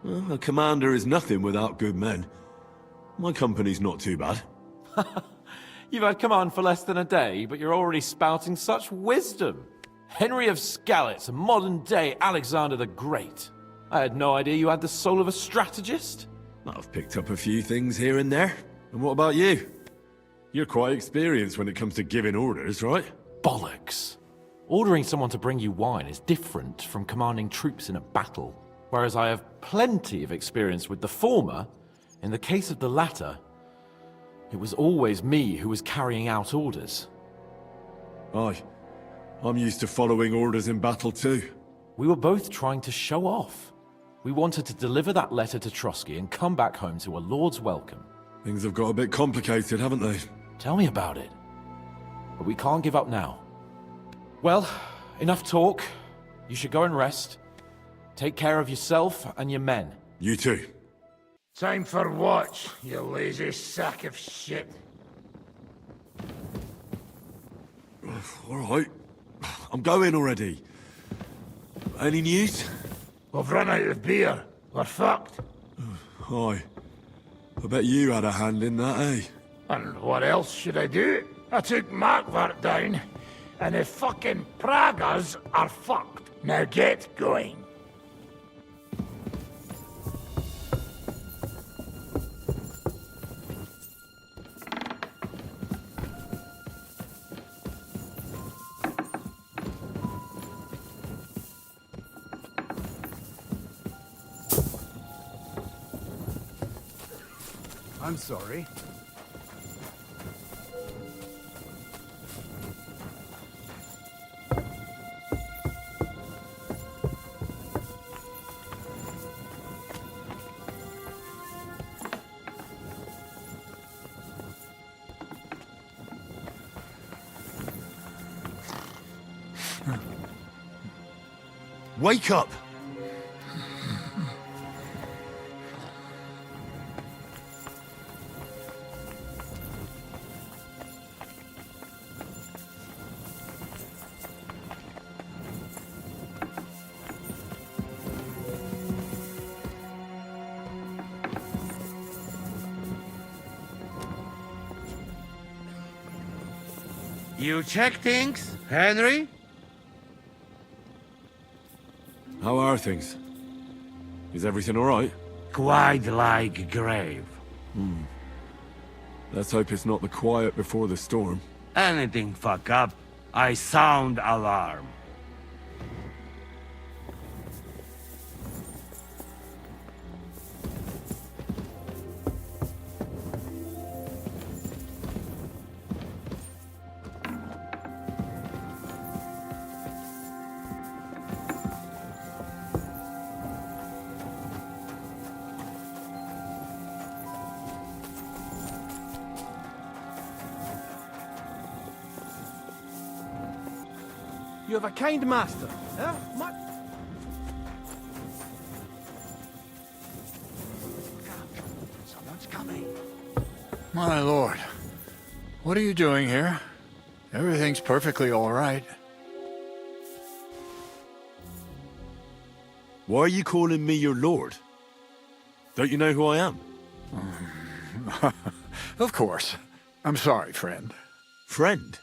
Well, a commander is nothing without good men. My company's not too bad. You've had command for less than a day, but you're already spouting such wisdom. Henry of Skalitz, a modern-day Alexander the Great. I had no idea you had the soul of a strategist. I've picked up a few things here and there. And what about you? You're quite experienced when it comes to giving orders, right? Bollocks. Ordering someone to bring you wine is different from commanding troops in a battle. Whereas I have plenty of experience with the former, in the case of the latter, it was always me who was carrying out orders. Aye. I'm used to following orders in battle too. We were both trying to show off. We wanted to deliver that letter to Trotsky and come back home to a lord's welcome. Things have got a bit complicated, haven't they? Tell me about it. But we can't give up now. Well, enough talk. You should go and rest. Take care of yourself and your men. You too. Time for watch, you lazy sack of shit. All right. I'm going already. Any news? We've run out of beer. We're fucked. Aye. I bet you had a hand in that, eh? And what else should I do? I took Markvart down, and the fucking Pragas are fucked. Now get going. I'm sorry. Wake up! You check things, Henry? How are things? Is everything all right? Quite like a grave. Let's hope it's not the quiet before the storm. Anything fuck up, I sound alarm. You have a kind master, eh? Someone's coming. My lord, what are you doing here? Everything's perfectly all right. Why are you calling me your lord? Don't you know who I am? Of course. I'm sorry, friend. Friend?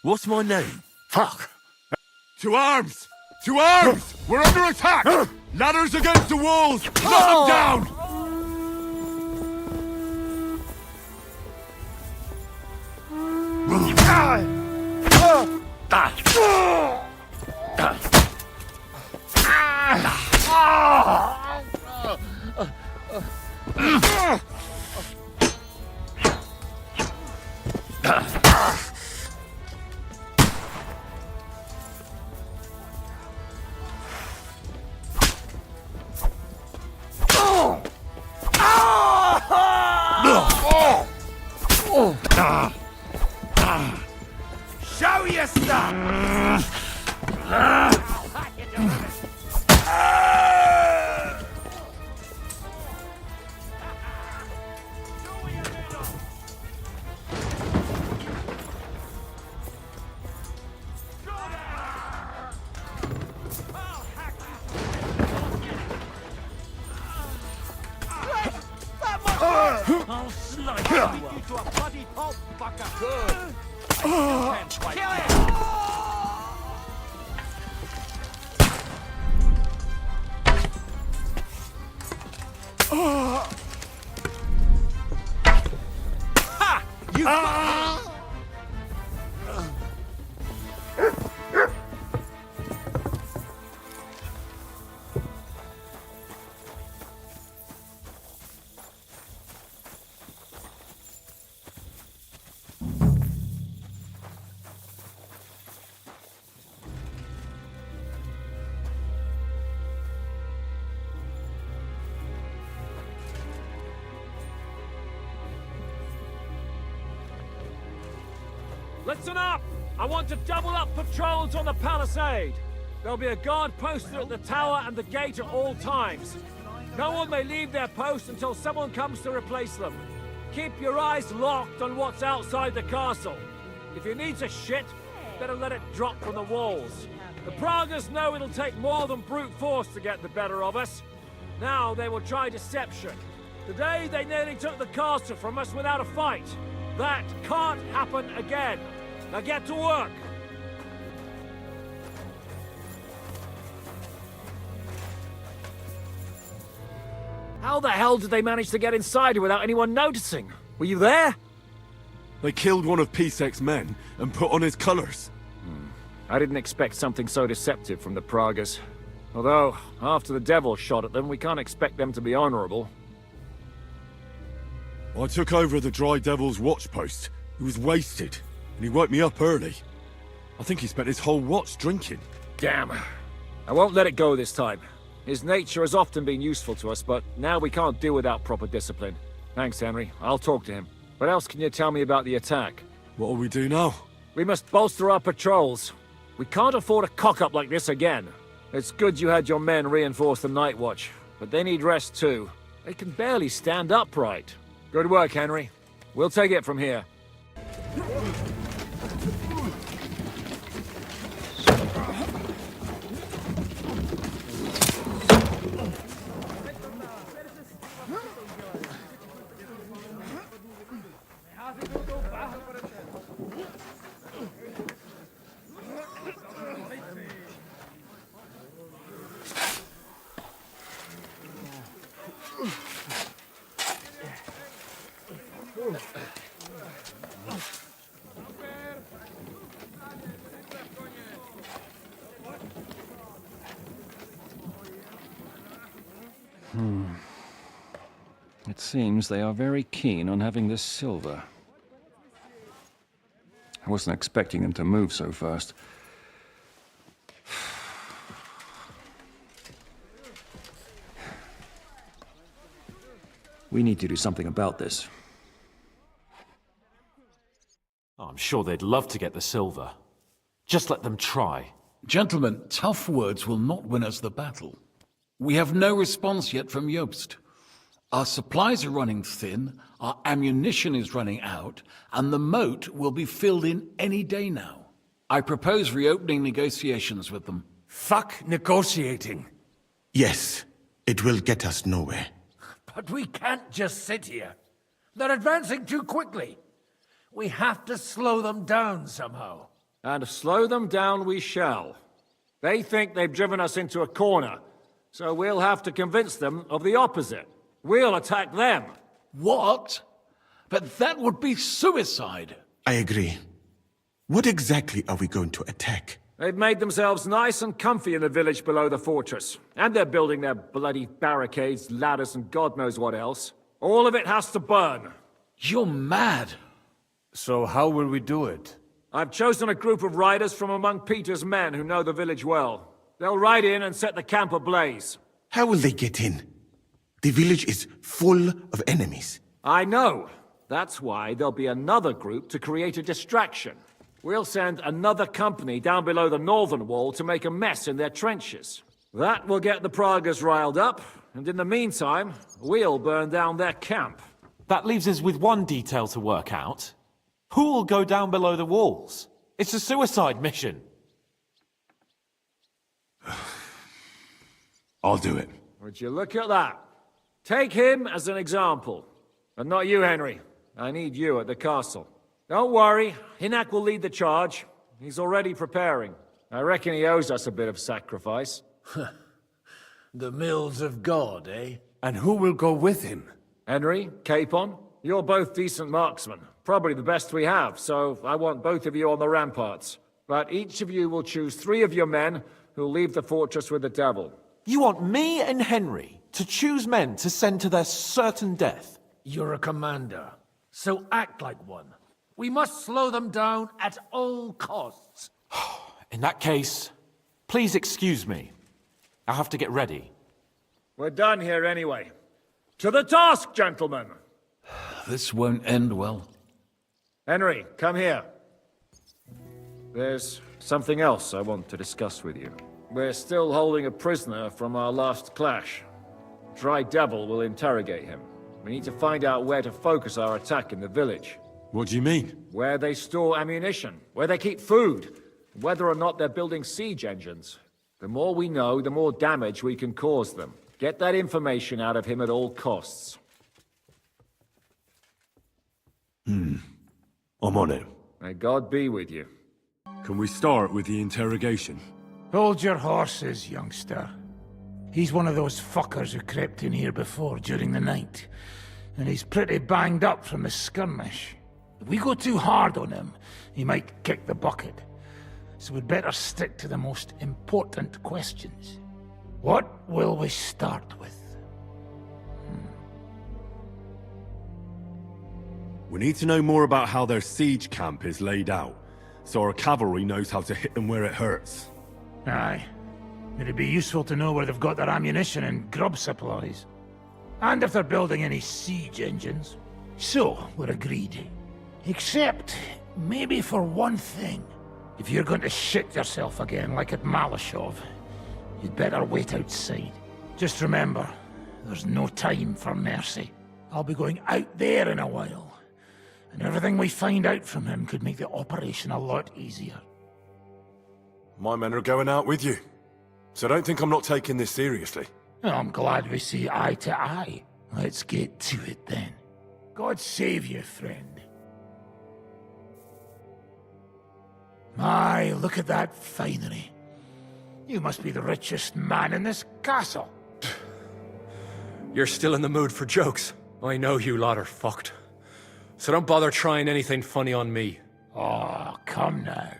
What's my name? Fuck! To arms! To arms! We're under attack! Ladders against the walls! Knock them down! Show your stuff! I'll slice you up to a bloody pulp, fucker! Kill it! Ha! You Listen up! I want to double up patrols on the palisade. There'll be a guard posted at the tower and the gate at all times. No one may leave their post until someone comes to replace them. Keep your eyes locked on what's outside the castle. If you need to shit, better let it drop from the walls. The Pragas know it'll take more than brute force to get the better of us. Now they will try deception. Today they nearly took the castle from us without a fight. That can't happen again. Now get to work. How the hell did they manage to get inside without anyone noticing? Were you there? They killed one of Pisek's men and put on his colours. I didn't expect something so deceptive from the Pragas. Although, after the devil shot at them, we can't expect them to be honourable. I took over the Dry Devil's watch post. He was wasted, and he woke me up early. I think he spent his whole watch drinking. Damn. I won't let it go this time. His nature has often been useful to us, but now we can't do without proper discipline. Thanks, Henry. I'll talk to him. What else can you tell me about the attack? What'll we do now? We must bolster our patrols. We can't afford a cock-up like this again. It's good you had your men reinforce the night watch, but they need rest too. They can barely stand upright. Good work, Henry. We'll take it from here. It seems they are very keen on having this silver. I wasn't expecting them to move so fast. We need to do something about this. I'm sure they'd love to get the silver. Just let them try. Gentlemen, tough words will not win us the battle. We have no response yet from Jobst. Our supplies are running thin, our ammunition is running out, and the moat will be filled in any day now. I propose reopening negotiations with them. Fuck negotiating. Yes, it will get us nowhere. But we can't just sit here. They're advancing too quickly. We have to slow them down somehow. And slow them down we shall. They think they've driven us into a corner, so we'll have to convince them of the opposite. We'll attack them. What? But that would be suicide. I agree. What exactly are we going to attack? They've made themselves nice and comfy in the village below the fortress. And they're building their bloody barricades, ladders, and God knows what else. All of it has to burn. You're mad. So how will we do it? I've chosen a group of riders from among Peter's men who know the village well. They'll ride in and set the camp ablaze. How will they get in? The village is full of enemies. I know. That's why there'll be another group to create a distraction. We'll send another company down below the northern wall to make a mess in their trenches. That will get the Pragas riled up, and in the meantime, we'll burn down their camp. That leaves us with one detail to work out. Who will go down below the walls? It's a suicide mission. I'll do it. Would you look at that? Take him as an example. But not you, Henry. I need you at the castle. Don't worry, Hinak will lead the charge. He's already preparing. I reckon he owes us a bit of sacrifice. The mills of God, eh? And who will go with him? Henry, Capon, you're both decent marksmen. Probably the best we have, so I want both of you on the ramparts. But each of you will choose 3 of your men who'll leave the fortress with the devil. You want me and Henry to choose men to send to their certain death? You're a commander, so act like one. We must slow them down at all costs. In that case, please excuse me. I'll have to get ready. We're done here anyway. To the task, gentlemen! This won't end well. Henry, come here. There's something else I want to discuss with you. We're still holding a prisoner from our last clash. Dry Devil will interrogate him. We need to find out where to focus our attack in the village. What do you mean? Where they store ammunition, where they keep food, whether or not they're building siege engines. The more we know, the more damage we can cause them. Get that information out of him at all costs. I'm on it. May God be with you. Can we start with the interrogation? Hold your horses, youngster. He's one of those fuckers who crept in here before during the night. And he's pretty banged up from the skirmish. If we go too hard on him, he might kick the bucket. So we'd better stick to the most important questions. What will we start with? We need to know more about how their siege camp is laid out, so our cavalry knows how to hit them where it hurts. Aye. It'd be useful to know where they've got their ammunition and grub supplies. And if they're building any siege engines. So, we're agreed. Except, maybe for one thing. If you're going to shit yourself again like at Malashov, you'd better wait outside. Just remember, there's no time for mercy. I'll be going out there in a while. And everything we find out from him could make the operation a lot easier. My men are going out with you, so don't think I'm not taking this seriously. I'm glad we see eye to eye. Let's get to it then. God save you, friend. My, look at that finery. You must be the richest man in this castle. You're still in the mood for jokes. I know you lot are fucked. So don't bother trying anything funny on me. Oh, come now.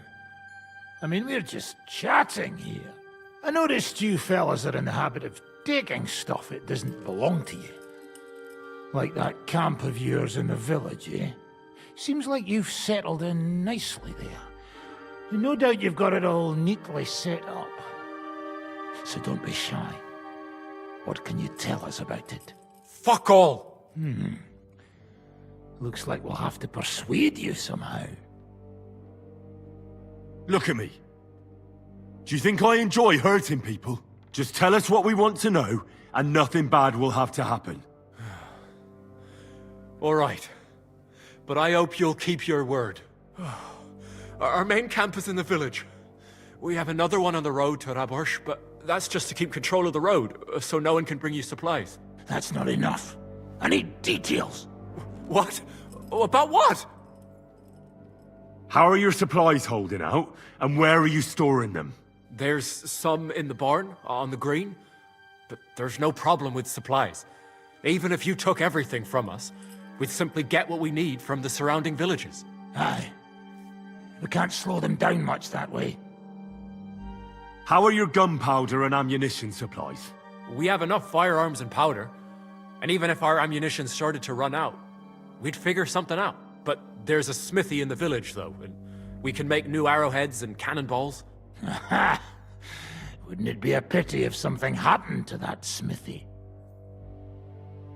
I mean, we're just chatting here. I noticed you fellas are in the habit of taking stuff that doesn't belong to you. Like that camp of yours in the village, eh? Seems like you've settled in nicely there. And no doubt you've got it all neatly set up. So don't be shy. What can you tell us about it? Fuck all! Looks like we'll have to persuade you somehow. Look at me. Do you think I enjoy hurting people? Just tell us what we want to know, and nothing bad will have to happen. All right. But I hope you'll keep your word. Our main camp is in the village. We have another one on the road to Raborsh, but that's just to keep control of the road, so no one can bring you supplies. That's not enough. I need details. What? About what? How are your supplies holding out, and where are you storing them? There's some in the barn, on the green, but there's no problem with supplies. Even if you took everything from us, we'd simply get what we need from the surrounding villages. Aye. We can't slow them down much that way. How are your gunpowder and ammunition supplies? We have enough firearms and powder, and even if our ammunition started to run out, we'd figure something out. But there's a smithy in the village, though, and we can make new arrowheads and cannonballs. Aha! Wouldn't it be a pity if something happened to that smithy?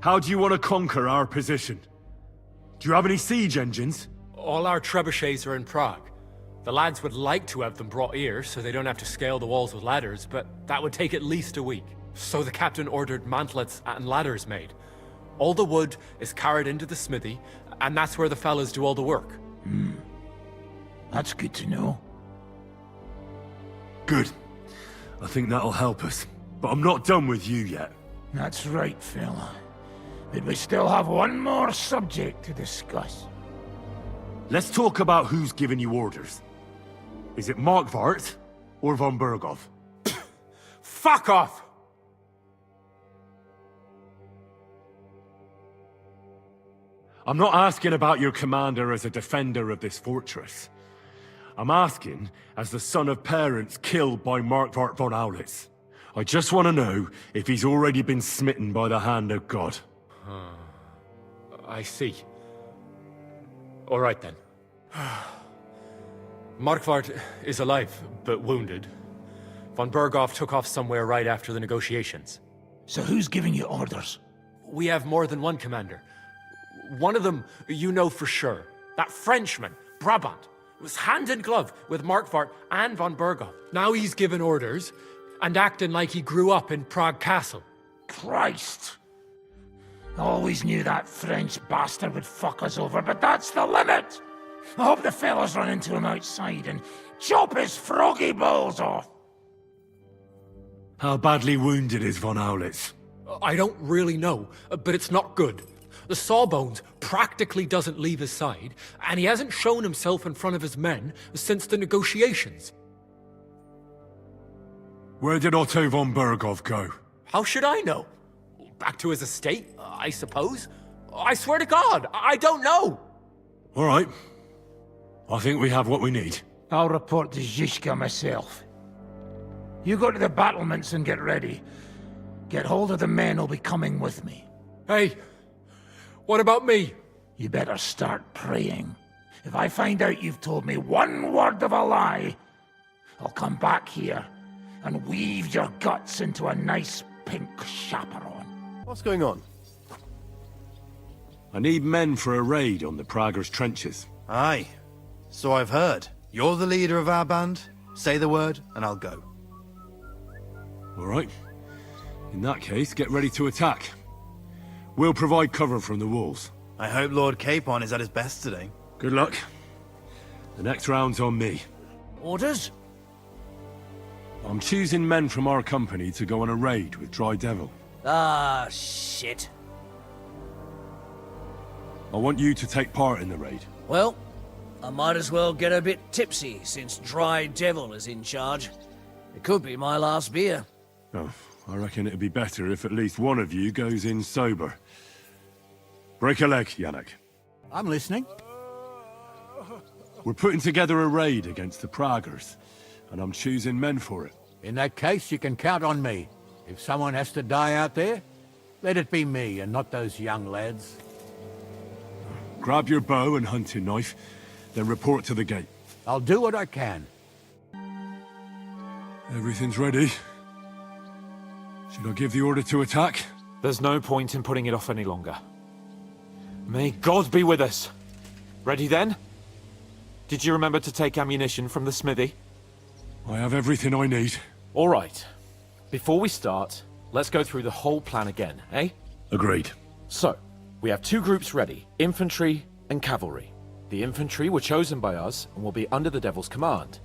How do you want to conquer our position? Do you have any siege engines? All our trebuchets are in Prague. The lads would like to have them brought here, so they don't have to scale the walls with ladders, but that would take at least a week. So the captain ordered mantlets and ladders made. All the wood is carried into the smithy, and that's where the fellas do all the work. That's good to know. Good. I think that'll help us. But I'm not done with you yet. That's right, fella. But we still have one more subject to discuss. Let's talk about who's giving you orders. Is it Markvart or von Berghoff? Fuck off! I'm not asking about your commander as a defender of this fortress. I'm asking as the son of parents killed by Markvart von Aulitz. I just want to know if he's already been smitten by the hand of God. I see. All right then. Markvart is alive, but wounded. Von Berghoff took off somewhere right after the negotiations. So who's giving you orders? We have more than one commander. One of them you know for sure. That Frenchman, Brabant. Was hand in glove with Markvart and von Berghoff. Now he's giving orders and acting like he grew up in Prague Castle. Christ! Always knew that French bastard would fuck us over, but that's the limit! I hope the fellas run into him outside and chop his froggy balls off! How badly wounded is von Aulitz? I don't really know, but it's not good. The sawbones practically doesn't leave his side, and he hasn't shown himself in front of his men since the negotiations. Where did Otto von Berghoff go? How should I know? Back to his estate, I suppose? I swear to God, I don't know! All right. I think we have what we need. I'll report to Jika myself. You go to the battlements and get ready. Get hold of the men who'll be coming with me. Hey, what about me? You better start praying. If I find out you've told me one word of a lie, I'll come back here and weave your guts into a nice pink chaperon. What's going on? I need men for a raid on the Praguers' trenches. Aye. So I've heard. You're the leader of our band. Say the word, and I'll go. All right. In that case, get ready to attack. We'll provide cover from the walls. I hope Lord Capon is at his best today. Good luck. The next round's on me. Orders? I'm choosing men from our company to go on a raid with Dry Devil. Ah, shit. I want you to take part in the raid. Well, I might as well get a bit tipsy since Dry Devil is in charge. It could be my last beer. Oh, I reckon it'd be better if at least one of you goes in sober. Break a leg, Yannick. I'm listening. We're putting together a raid against the Praguers, and I'm choosing men for it. In that case, you can count on me. If someone has to die out there, let it be me and not those young lads. Grab your bow and hunting knife, then report to the gate. I'll do what I can. Everything's ready. Should I give the order to attack? There's no point in putting it off any longer. May God be with us. Ready then? Did you remember to take ammunition from the smithy? I have everything I need. All right. Before we start, let's go through the whole plan again, eh? Agreed. So, we have two groups ready, infantry and cavalry. The infantry were chosen by us and will be under the Devil's command.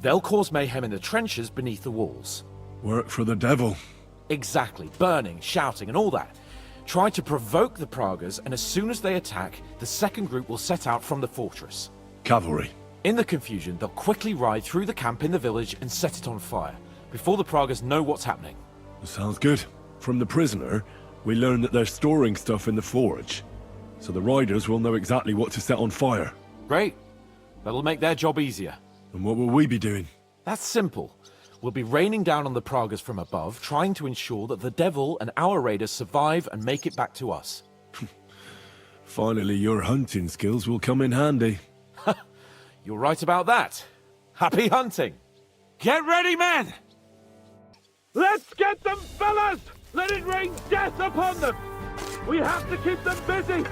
They'll cause mayhem in the trenches beneath the walls. Work for the Devil. Exactly, burning, shouting and all that. Try to provoke the Praguers, and as soon as they attack, the second group will set out from the fortress. Cavalry. In the confusion, they'll quickly ride through the camp in the village and set it on fire, before the Praguers know what's happening. Sounds good. From the prisoner, we learned that they're storing stuff in the forge, so the riders will know exactly what to set on fire. Great. That'll make their job easier. And what will we be doing? That's simple. We'll be raining down on the Praguers from above, trying to ensure that the Devil and our raiders survive and make it back to us. Finally, your hunting skills will come in handy. You're right about that. Happy hunting! Get ready, men! Let's get them, fellas! Let it rain death upon them! We have to keep them busy!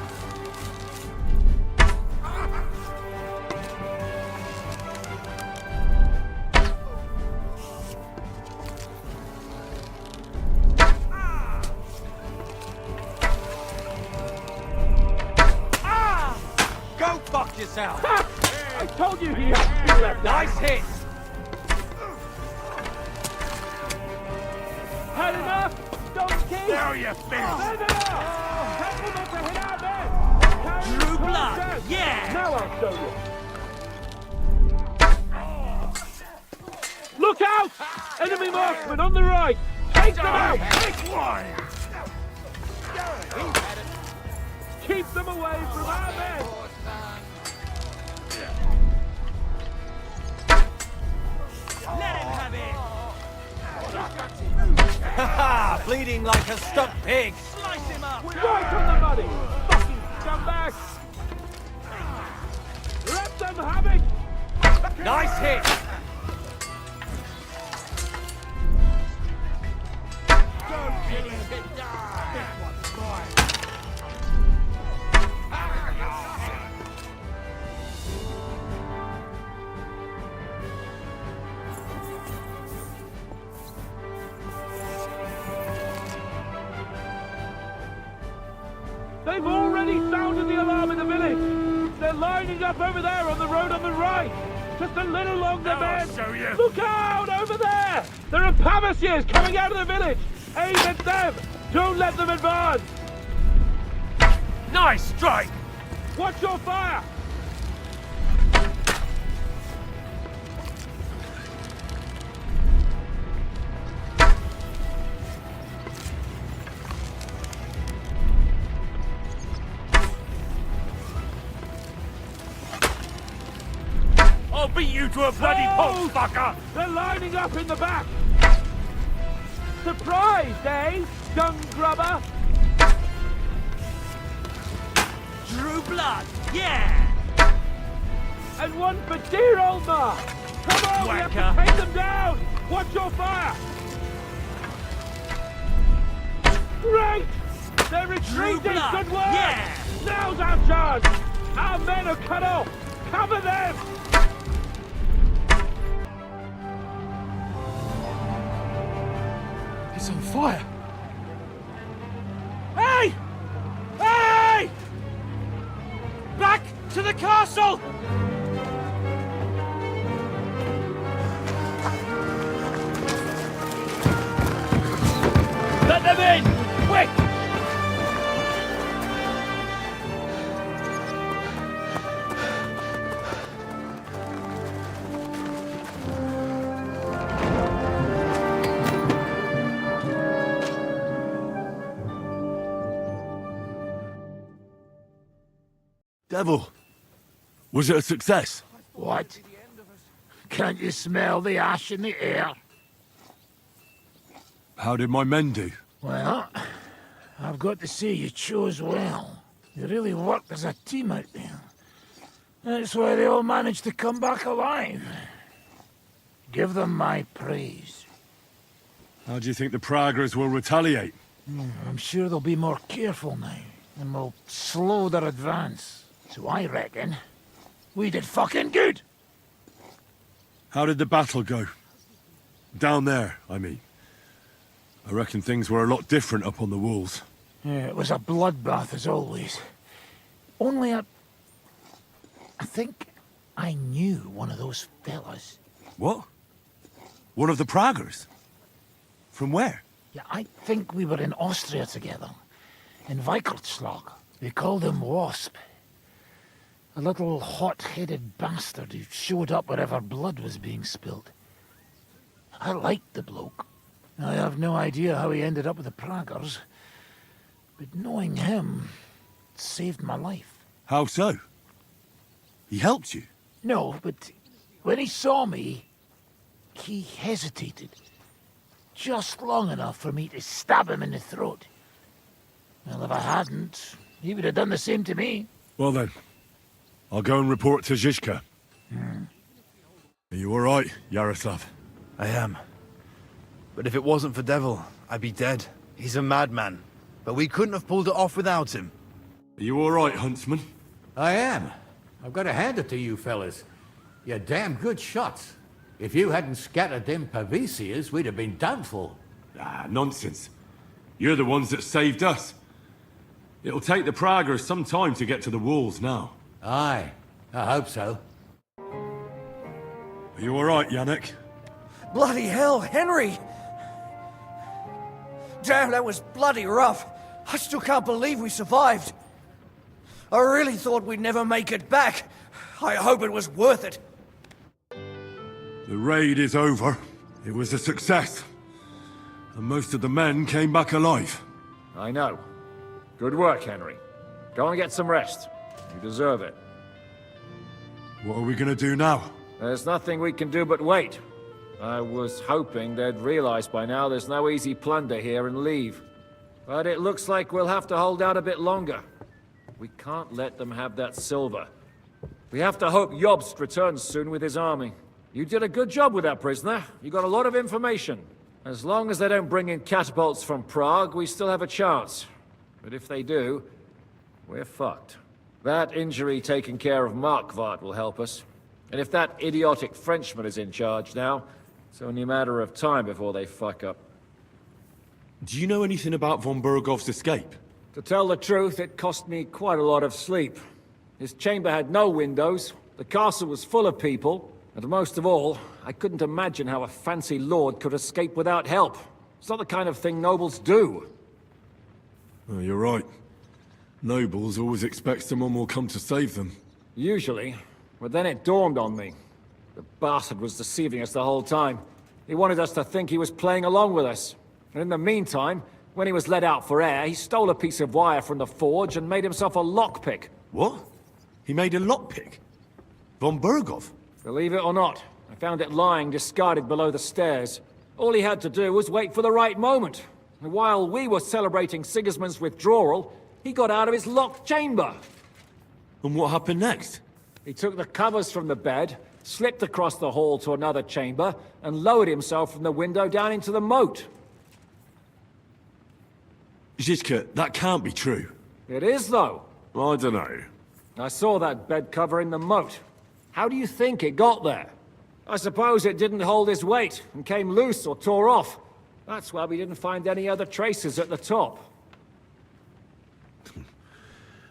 Go fuck yourself! I told you he had to be left. Nice hit! Had enough? Donkey! There you finish! Send it up! Help them up to hit our men! Carry Drew them blood! down. Yeah! Now I'll show you. Look out! Enemy marksman on the right! Take them out! Take one! Keep them away from our men! Let him have it! Ha! Bleeding like a stuck pig! Slice him up! Right on the money! Fucking scumbag! Let them have it! Nice hit! Don't kill him! This one's mine! They've already sounded the alarm in the village! They're lining up over there on the road on the right! Just a little longer, men! show you. Look out, over there! There are Pavasiers coming out of the village! Aim at them! Don't let them advance! Nice strike! Watch your fire! I'll beat you to a bloody pulp, fucker! They're lining up in the back! Surprised, eh, dung grubber? Drew blood, yeah! And one for dear old Mark! Come on, we have to take them down! Watch your fire! Great! They're retreating! blood, Good work! yeah! Now's our chance! Our men are cut off! Cover them! It's on fire! Hey! Hey! Back to the castle! Let them in! Quick! Devil, was it a success? What? Can't you smell the ash in the air? How did my men do? Well, I've got to say you chose well. You really worked as a team out there. That's why they all managed to come back alive. Give them my praise. How do you think the Praggers will retaliate? I'm sure they'll be more careful now, and will slow their advance. So I reckon we did fucking good. How did the battle go? Down there, I mean. I reckon things were a lot different up on the walls. Yeah, it was a bloodbath as always. Only I think I knew one of those fellas. What? One of the Praggers? From where? Yeah, I think we were in Austria together. In Weikertschlag. They called him Wasp. A little hot-headed bastard who showed up wherever blood was being spilled. I liked the bloke. I have no idea how he ended up with the Praggers, but knowing him saved my life. How so? He helped you? No, but when he saw me, he hesitated. Just long enough for me to stab him in the throat. Well, if I hadn't, he would have done the same to me. Well then, I'll go and report to Jika. Are you all right, Yaroslav? I am. But if it wasn't for Devil, I'd be dead. He's a madman. But we couldn't have pulled it off without him. Are you all right, Huntsman? I am. I've got to hand it to you fellas. You're damn good shots. If you hadn't scattered them Pavasiers, we'd have been done for. Ah, nonsense. You're the ones that saved us. It'll take the Praggers some time to get to the walls now. Aye, I hope so. Are you all right, Yannick? Bloody hell, Henry! Damn, that was bloody rough. I still can't believe we survived. I really thought we'd never make it back. I hope it was worth it. The raid is over. It was a success. And most of the men came back alive. I know. Good work, Henry. Go and get some rest. You deserve it. What are we gonna do now? There's nothing we can do but wait. I was hoping they'd realize by now there's no easy plunder here and leave. But it looks like we'll have to hold out a bit longer. We can't let them have that silver. We have to hope Jobst returns soon with his army. You did a good job with that prisoner. You got a lot of information. As long as they don't bring in catapults from Prague, we still have a chance. But if they do, we're fucked. That injury taking care of Markvart will help us. And if that idiotic Frenchman is in charge now, it's only a matter of time before they fuck up. Do you know anything about von Burgov's escape? To tell the truth, it cost me quite a lot of sleep. His chamber had no windows, the castle was full of people, and most of all, I couldn't imagine how a fancy lord could escape without help. It's not the kind of thing nobles do. Oh, you're right. Nobles always expect someone will come to save them. Usually, but then it dawned on me. The bastard was deceiving us the whole time. He wanted us to think he was playing along with us. And in the meantime, when he was let out for air, he stole a piece of wire from the forge and made himself a lockpick. What? He made a lockpick? Von Berghoff? Believe it or not, I found it lying discarded below the stairs. All he had to do was wait for the right moment. And while we were celebrating Sigismund's withdrawal, he got out of his locked chamber. And what happened next? He took the covers from the bed, slipped across the hall to another chamber, and lowered himself from the window down into the moat. Jika, that can't be true. It is, though. I don't know. I saw that bed cover in the moat. How do you think it got there? I suppose it didn't hold his weight and came loose or tore off. That's why we didn't find any other traces at the top.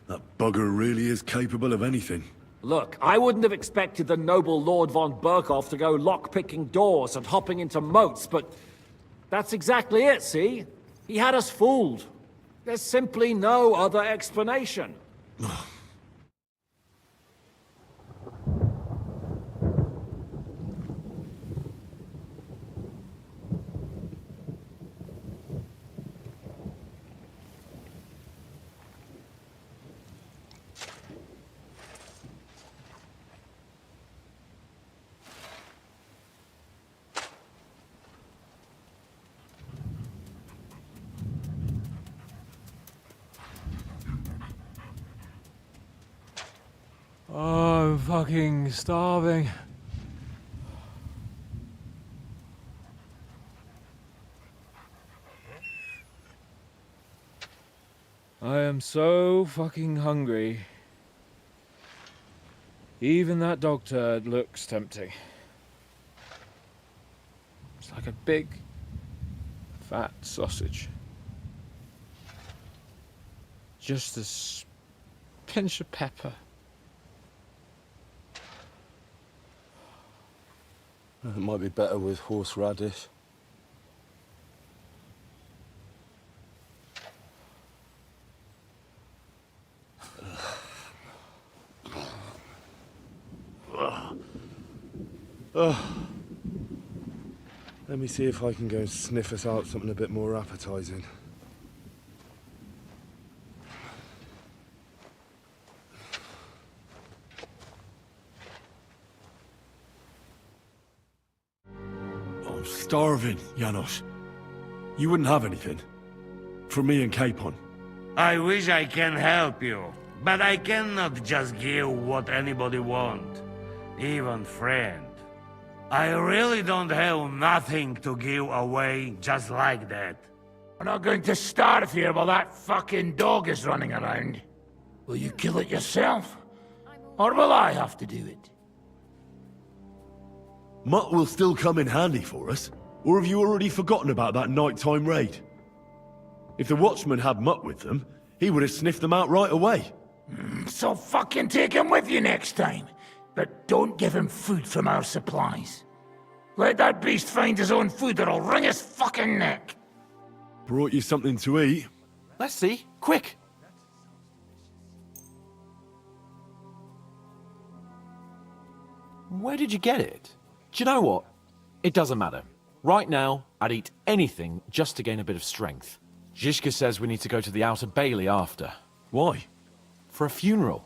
That bugger really is capable of anything. Look, I wouldn't have expected the noble Lord von Berkhoff to go lock-picking doors and hopping into moats, but that's exactly it, see? He had us fooled. There's simply no other explanation. Oh, I'm fucking starving. I am so fucking hungry. Even that dog turd looks tempting. It's like a big, fat sausage. Just a pinch of pepper. It might be better with horseradish. Let me see if I can go and sniff us out something a bit more appetizing. I'm starving, Janos. You wouldn't have anything? For me and Capon. I wish I can help you, but I cannot just give what anybody want, even friend. I really don't have nothing to give away just like that. We're not going to starve here while that fucking dog is running around. Will you kill it yourself? Or will I have to do it? Mutt will still come in handy for us. Or have you already forgotten about that nighttime raid? If the watchman had Mutt with them, he would have sniffed them out right away. So fucking take him with you next time. But don't give him food from our supplies. Let that beast find his own food or I'll wring his fucking neck. Brought you something to eat? Let's see. Quick! Where did you get it? Do you know what? It doesn't matter. Right now, I'd eat anything just to gain a bit of strength. Jika says we need to go to the Outer Bailey after. Why? For a funeral.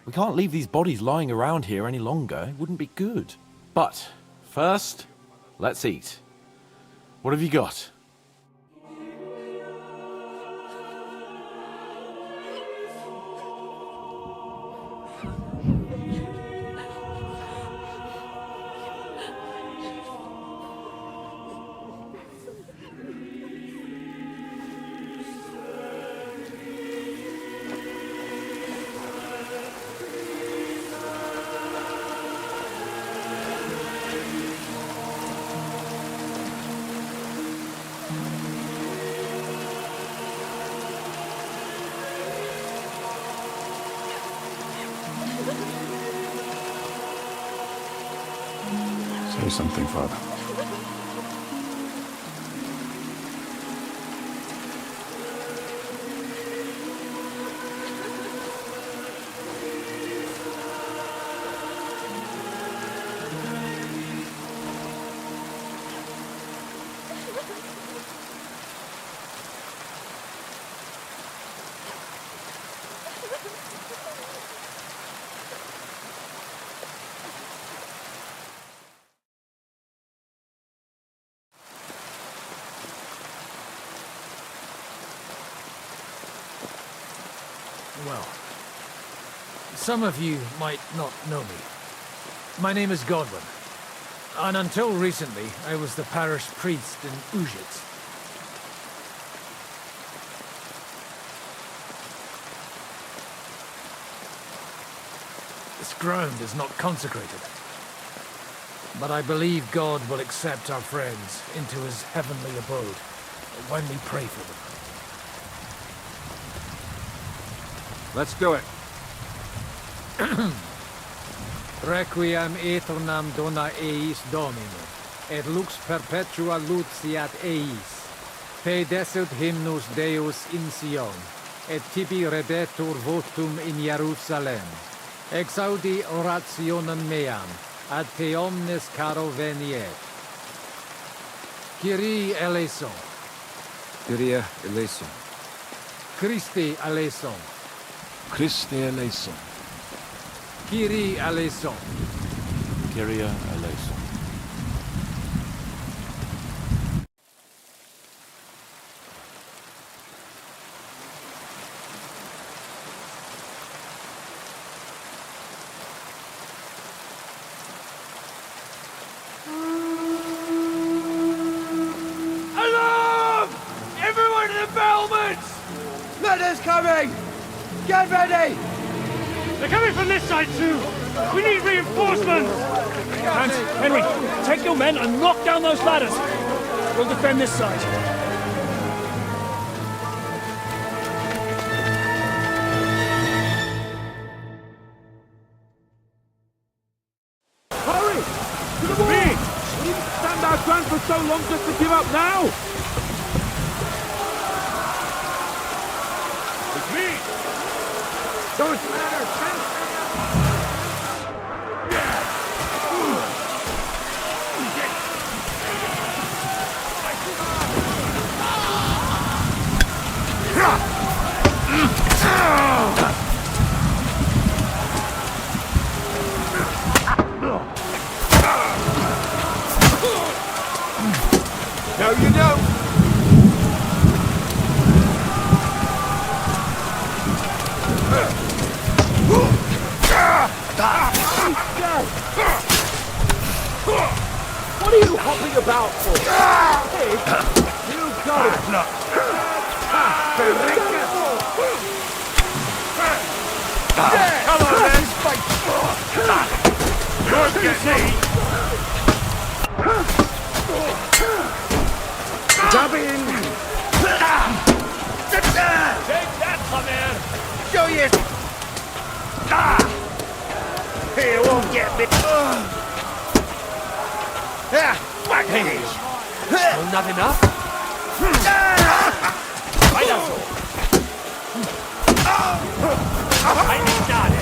We can't leave these bodies lying around here any longer. It wouldn't be good. But, first, let's eat. What have you got? Say something, Father. Well, some of you might not know me. My name is Godwin, and until recently, I was the parish priest in Ujit. This ground is not consecrated, but I believe God will accept our friends into his heavenly abode when we pray for them. Let's do it. Requiem aeternam dona eis Domine, et lux perpetua luciat eis. Pedesut hymnus Deus in Sion, et tibi redetur votum in Jerusalem. Exaudi orationem meam, ad te omnes caro veniet. Kyrie eleison. Kyrie eleison. Christi eleison. Christe eleison. Kyrie eleison. Kyrie eleison. Alarm! Everyone to the battlements! Ladder's coming! Get ready! They're coming from this side too! We need reinforcements! Hans, Henry, take your men and knock down those ladders! We'll defend this side. Hurry! To the wall! We didn't stand our ground for so long just to give up now! It's me! Those ladders! No, you don't! What are you hopping about for? Hey, you got it! Come on, man! Yours get me! Jump in! Take that, Javier! Show you! Here, won't get me! Whack me! Still not enough? Right up! I got it!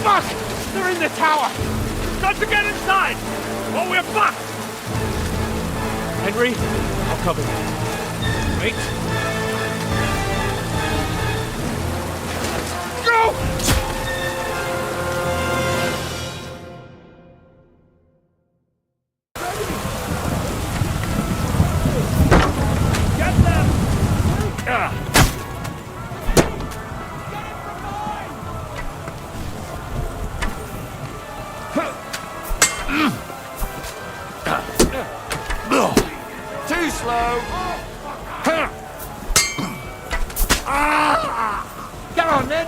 Fuck! They're in the tower! Got to get inside! Or we're fucked! Henry, I'll cover you. Wait. Go! Get them! Too slow! Get on, then.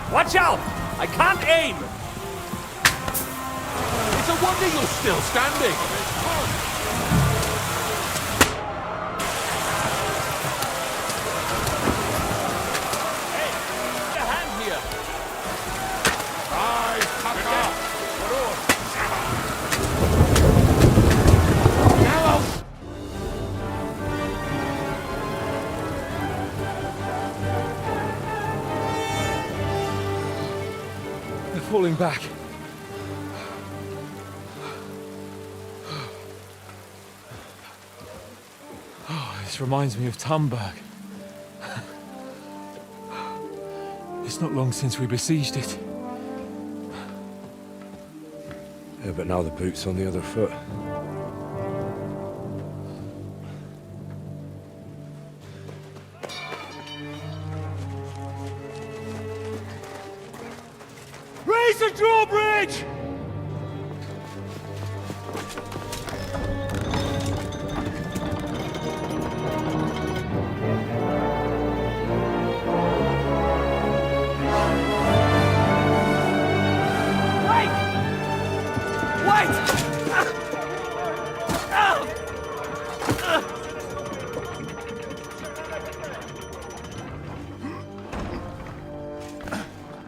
Watch out! I can't aim! It's a wonder you're still standing. Hey, a hand here! They're falling back. Oh, this reminds me of Tamberg. It's not long since we besieged it. Yeah, but now the boot's on the other foot. Raise the drawbridge!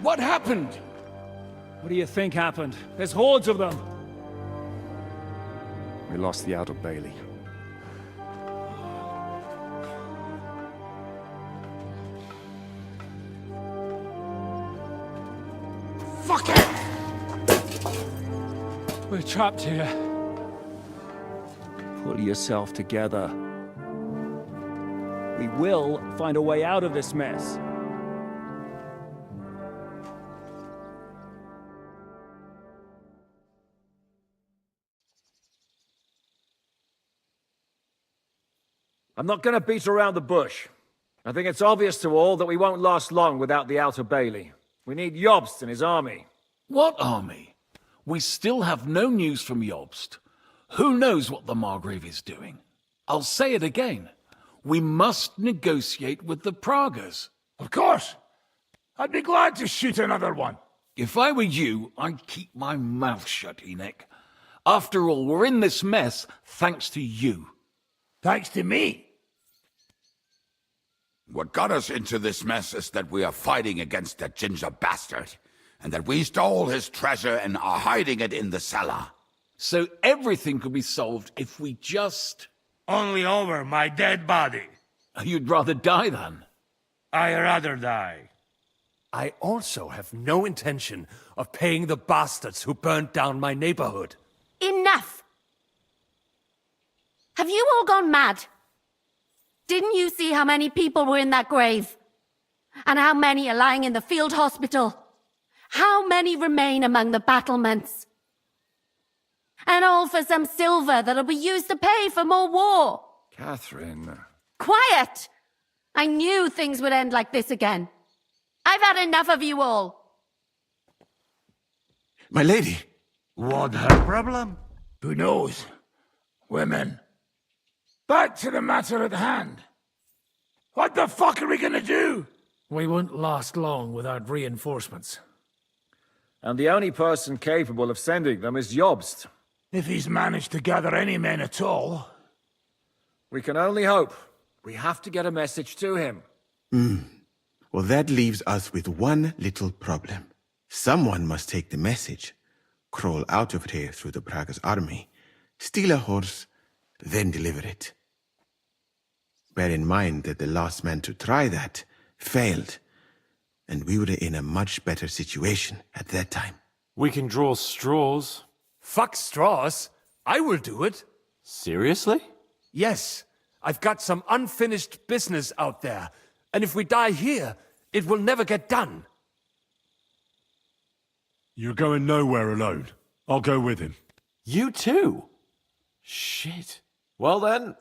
What happened? What do you think happened? There's hordes of them! We lost the outer bailey. Fuck it! We're trapped here. Pull yourself together. We will find a way out of this mess. I'm not going to beat around the bush. I think it's obvious to all that we won't last long without the outer bailey. We need Jobst and his army. What army? We still have no news from Jobst. Who knows what the Margrave is doing? I'll say it again. We must negotiate with the Pragas. Of course. I'd be glad to shoot another one. If I were you, I'd keep my mouth shut, Enoch. After all, we're in this mess thanks to you. Thanks to me? What got us into this mess is that we are fighting against that ginger bastard, and that we stole his treasure and are hiding it in the cellar. So everything could be solved if we just... Only over my dead body. You'd rather die then? I rather die. I also have no intention of paying the bastards who burnt down my neighborhood. Enough! Have you all gone mad? Didn't you see how many people were in that grave? And how many are lying in the field hospital? How many remain among the battlements? And all for some silver that'll be used to pay for more war. Catherine. Quiet! I knew things would end like this again. I've had enough of you all. My lady. What her problem? Who knows? Women. Back to the matter at hand. What the fuck are we gonna do? We won't last long without reinforcements. And the only person capable of sending them is Jobst. If he's managed to gather any men at all. We can only hope. We have to get a message to him. Well, that leaves us with one little problem. Someone must take the message, crawl out of here through the Pragas army, steal a horse, then deliver it. Bear in mind that the last man to try that failed, and we were in a much better situation at that time. We can draw straws. Fuck straws. I will do it. Seriously? Yes. I've got some unfinished business out there, and if we die here, it will never get done. You're going nowhere alone. I'll go with him. You too? Shit. Well then,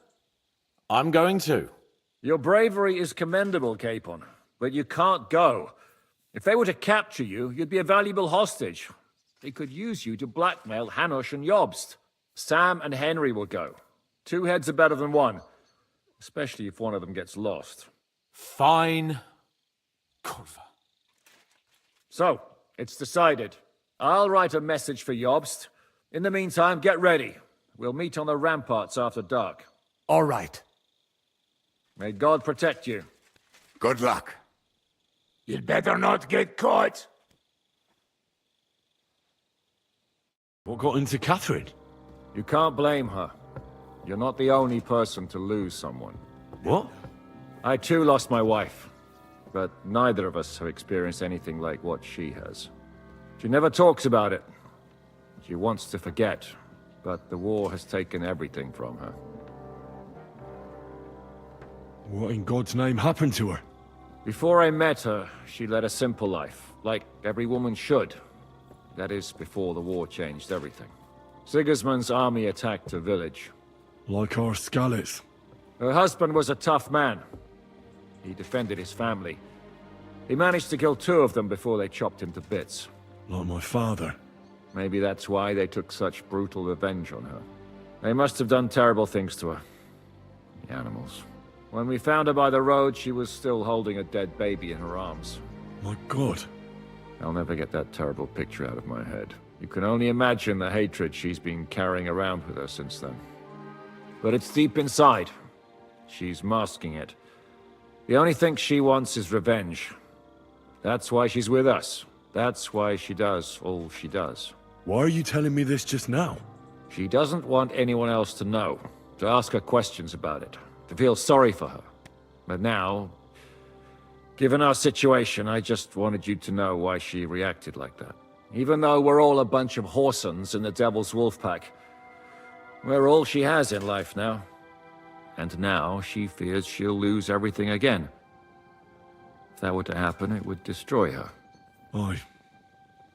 I'm going too. Your bravery is commendable, Capon, but you can't go. If they were to capture you, you'd be a valuable hostage. They could use you to blackmail Hanush and Jobst. Sam and Henry will go. 2 heads are better than 1, especially if one of them gets lost. Fine. Kurva. So, it's decided. I'll write a message for Jobst. In the meantime, get ready. We'll meet on the ramparts after dark. All right. May God protect you. Good luck. You'd better not get caught. What got into Catherine? You can't blame her. You're not the only person to lose someone. What? I too lost my wife, but neither of us have experienced anything like what she has. She never talks about it. She wants to forget, but the war has taken everything from her. What in God's name happened to her? Before I met her, she led a simple life, like every woman should. That is, before the war changed everything. Sigismund's army attacked her village. Like our Skalitz. Her husband was a tough man. He defended his family. He managed to kill 2 of them before they chopped him to bits. Like my father. Maybe that's why they took such brutal revenge on her. They must have done terrible things to her. The animals. When we found her by the road, she was still holding a dead baby in her arms. My God. I'll never get that terrible picture out of my head. You can only imagine the hatred she's been carrying around with her since then. But it's deep inside. She's masking it. The only thing she wants is revenge. That's why she's with us. That's why she does all she does. Why are you telling me this just now? She doesn't want anyone else to know, to ask her questions about it, to feel sorry for her. But now, given our situation, I just wanted you to know why she reacted like that. Even though we're all a bunch of whoresons in the Devil's Wolf Pack, we're all she has in life now. And now she fears she'll lose everything again. If that were to happen, it would destroy her. Aye,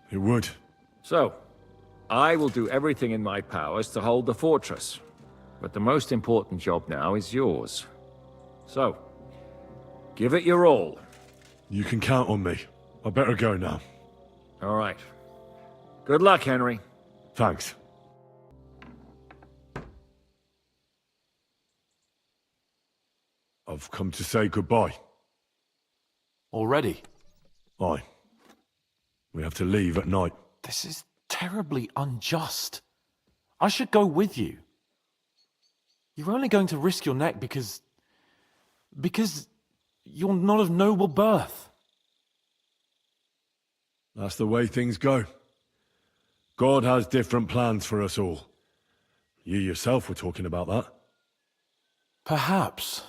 it would. So, I will do everything in my powers to hold the fortress. But the most important job now is yours. So, give it your all. You can count on me. I better go now. All right. Good luck, Henry. Thanks. I've come to say goodbye. Already? Aye. We have to leave at night. This is terribly unjust. I should go with you. You're only going to risk your neck because you're not of noble birth. That's the way things go. God has different plans for us all. You yourself were talking about that. Perhaps.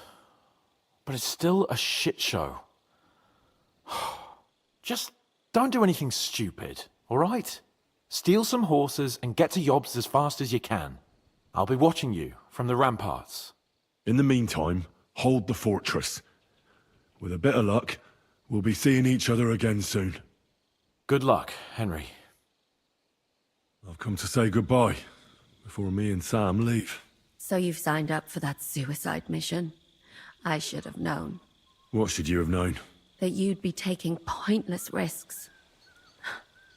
But it's still a shit show. Just don't do anything stupid, all right? Steal some horses and get to Jobst as fast as you can. I'll be watching you from the ramparts. In the meantime, hold the fortress. With a bit of luck, we'll be seeing each other again soon. Good luck, Henry. I've come to say goodbye before me and Sam leave. So you've signed up for that suicide mission? I should have known. What should you have known? That you'd be taking pointless risks.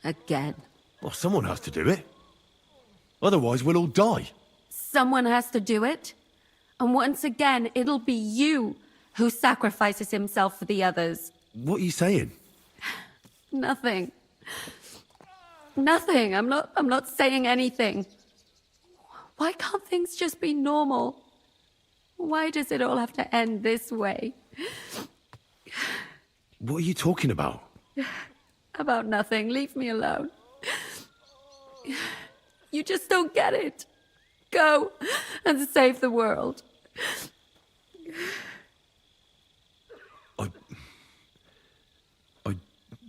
Again. Well, someone has to do it. Otherwise, we'll all die. Someone has to do it. And once again, it'll be you who sacrifices himself for the others. What are you saying? Nothing. Nothing. I'm not saying anything. Why can't things just be normal? Why does it all have to end this way? What are you talking about? About nothing. Leave me alone. You just don't get it. Go and save the world. I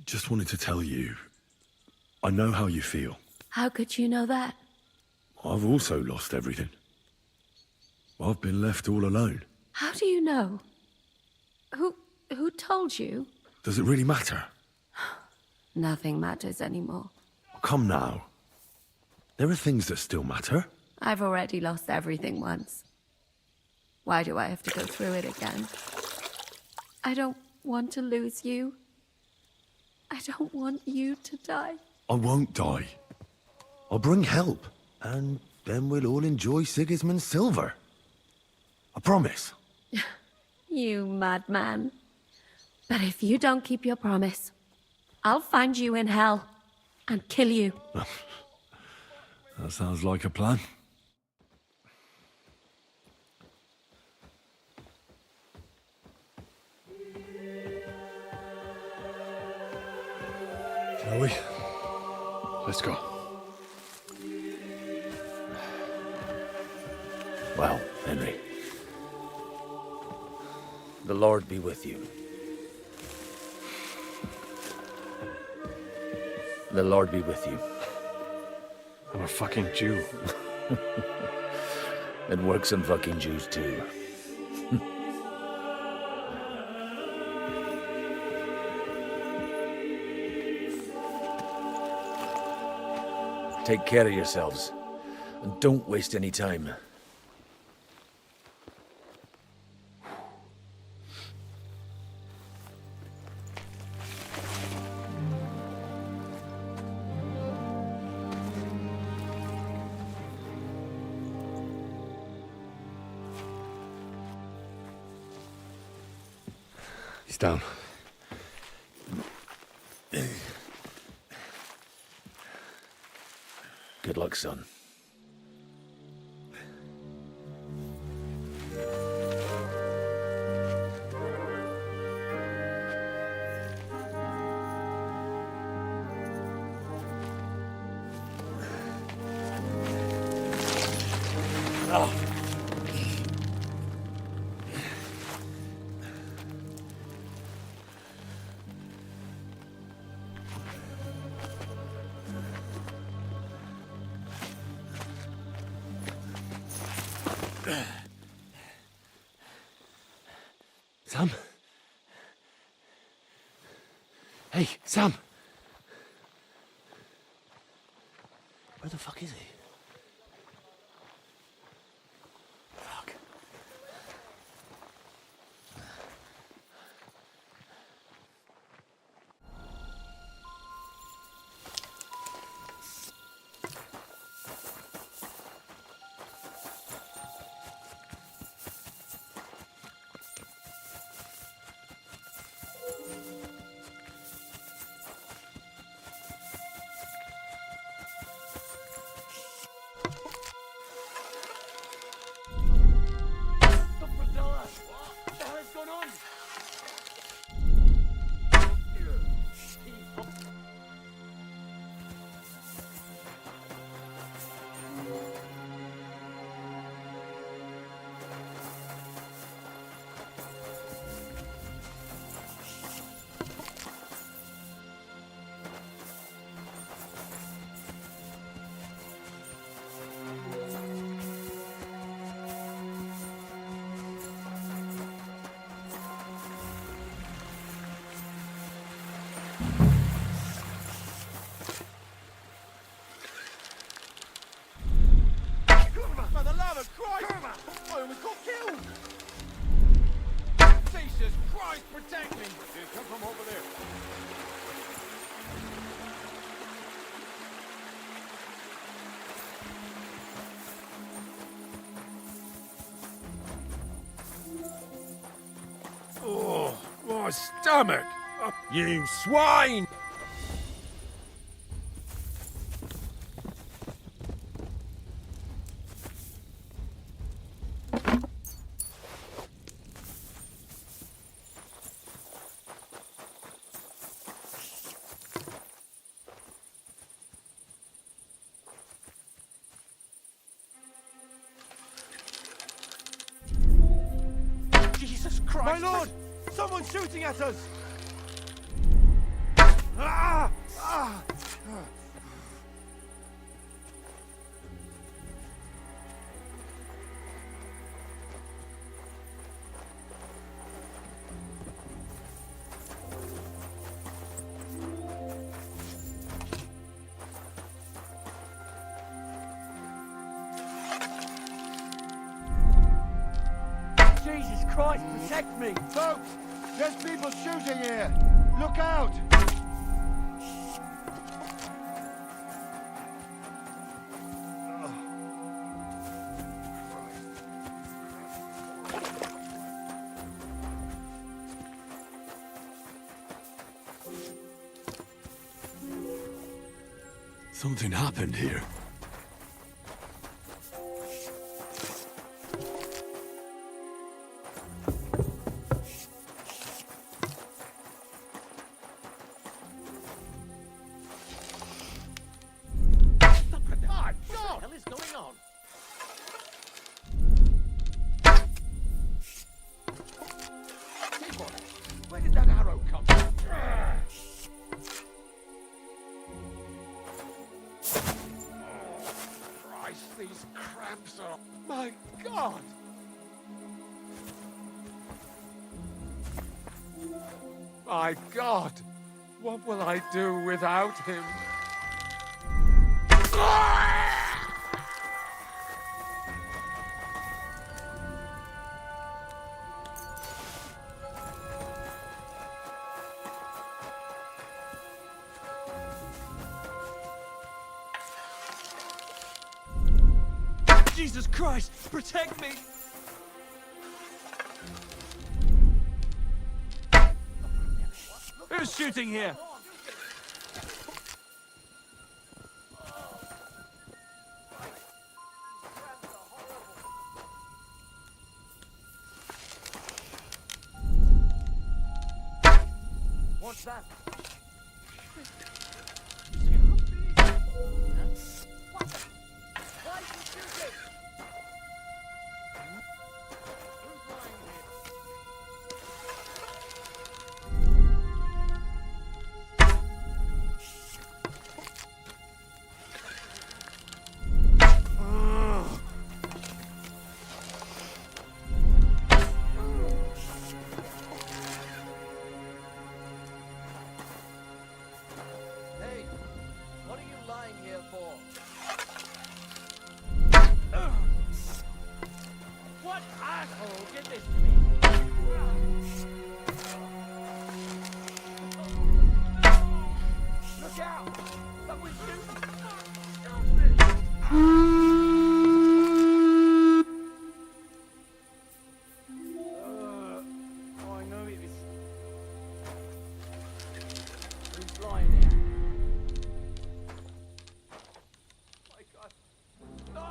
just wanted to tell you, I know how you feel. How could you know that? I've also lost everything. I've been left all alone. How do you know? Who told you? Does it really matter? Nothing matters anymore. Come now. There are things that still matter. I've already lost everything once. Why do I have to go through it again? I don't want to lose you. I don't want you to die. I won't die. I'll bring help, and then we'll all enjoy Sigismund's silver. I promise. You madman. But if you don't keep your promise, I'll find you in hell and kill you. That sounds like a plan. Shall we? Let's go. Well, Henry. The Lord be with you. The Lord be with you. I'm a fucking Jew. It works on fucking Jews too. Take care of yourselves, and don't waste any time. He's down. Good luck, son. Sam? Hey, Sam! Where the fuck is he? Fuck. For the love of Christ! I almost got killed! Jesus Christ, protect me! They come from over there. Oh, my stomach! You swine! Jesus Christ! My lord! Someone's shooting at us! Christ, protect me! Folks, there's people shooting here. Look out! Something happened here. What the hell is going on? Where did that arrow come from? Christ, these cramps are... My God! My God! What will I do without him? Jesus Christ, protect me! Who's shooting here? What's that? Why is he shooting? Hey, what are you lying here for? What asshole did this to me? Look out! Someone's shooting! Stop this! Oh, I know it was... Who's lying here? My God. No!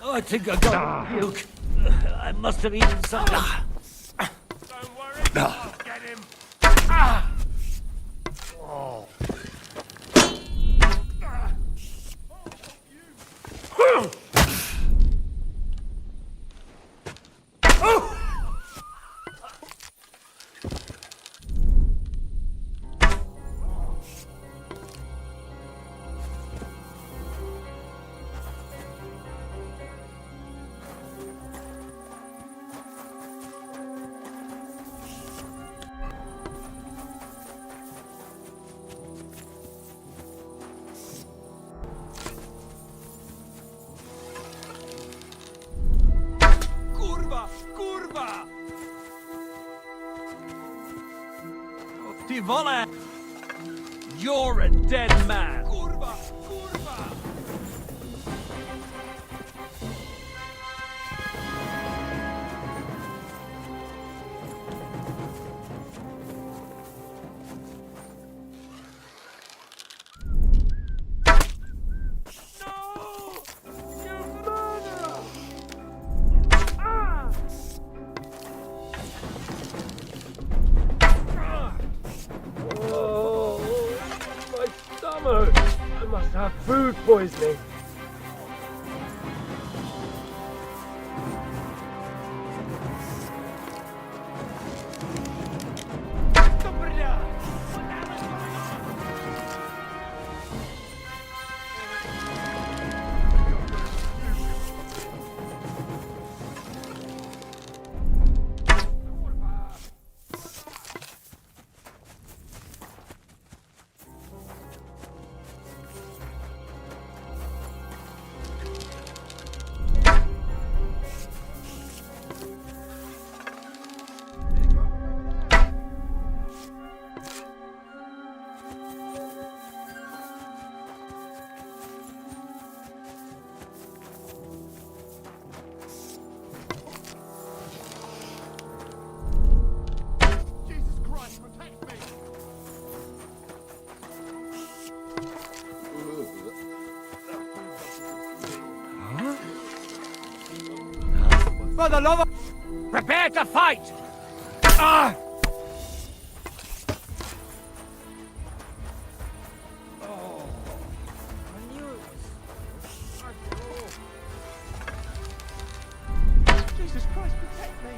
I think I got it. Look, I must have eaten something. Don't worry, I'll get him. Oh. ti vole! You're a dead man! I must have food poisoning. For the love of... Prepare to fight! Ah! Jesus Christ, protect me!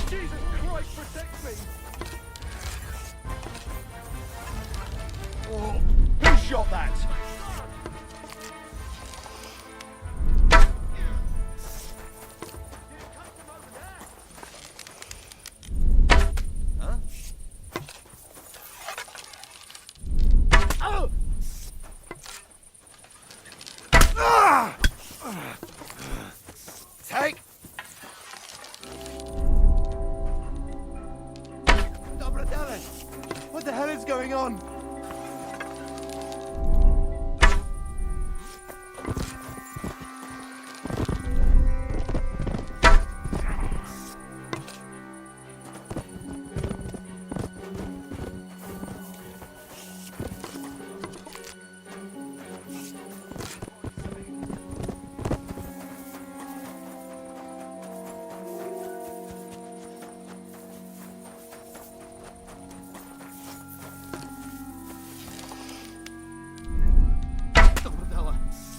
Jesus Christ, protect me! Oh, who shot that? Take! What the hell is going on?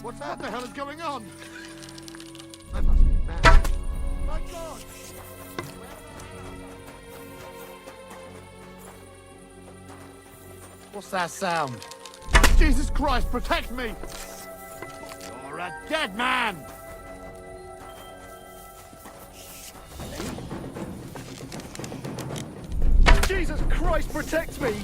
What the hell is going on? I must be mad. My God! What's that sound? Jesus Christ, protect me! You're a dead man! Jesus Christ, protect me!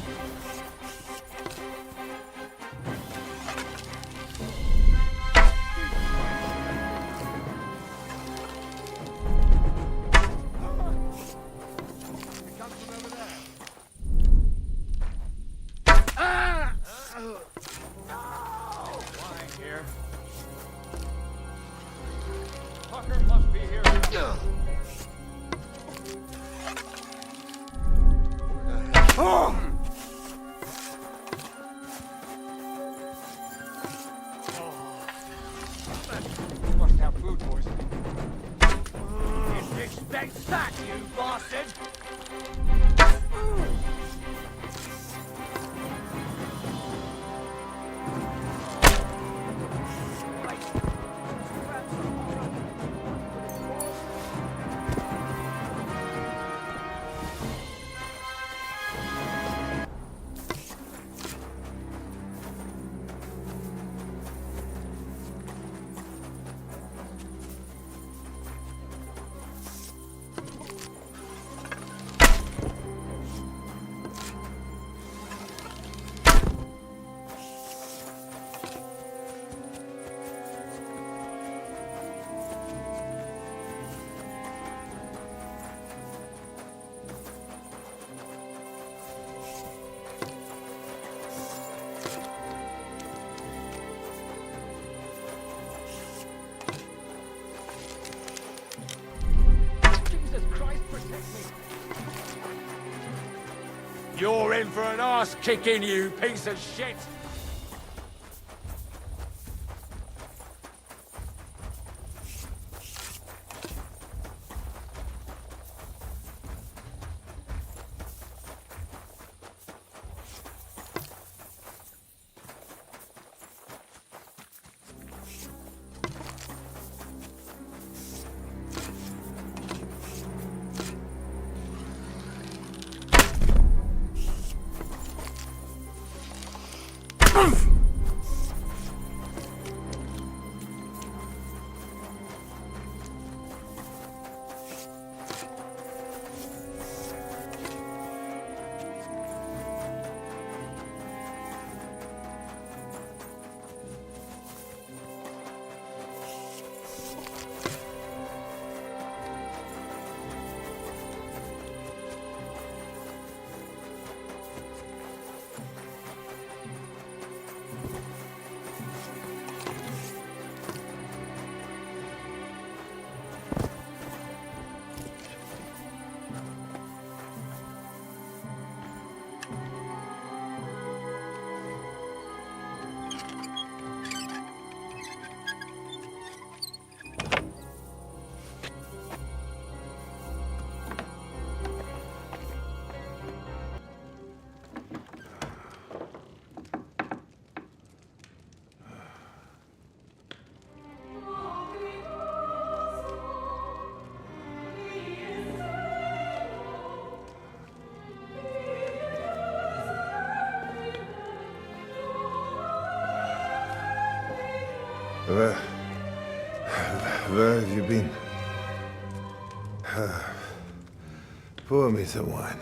Must have food poisoning. Didn't expect that, you bastard! ass kicking, you piece of shit! Where have you been? Pour me some wine.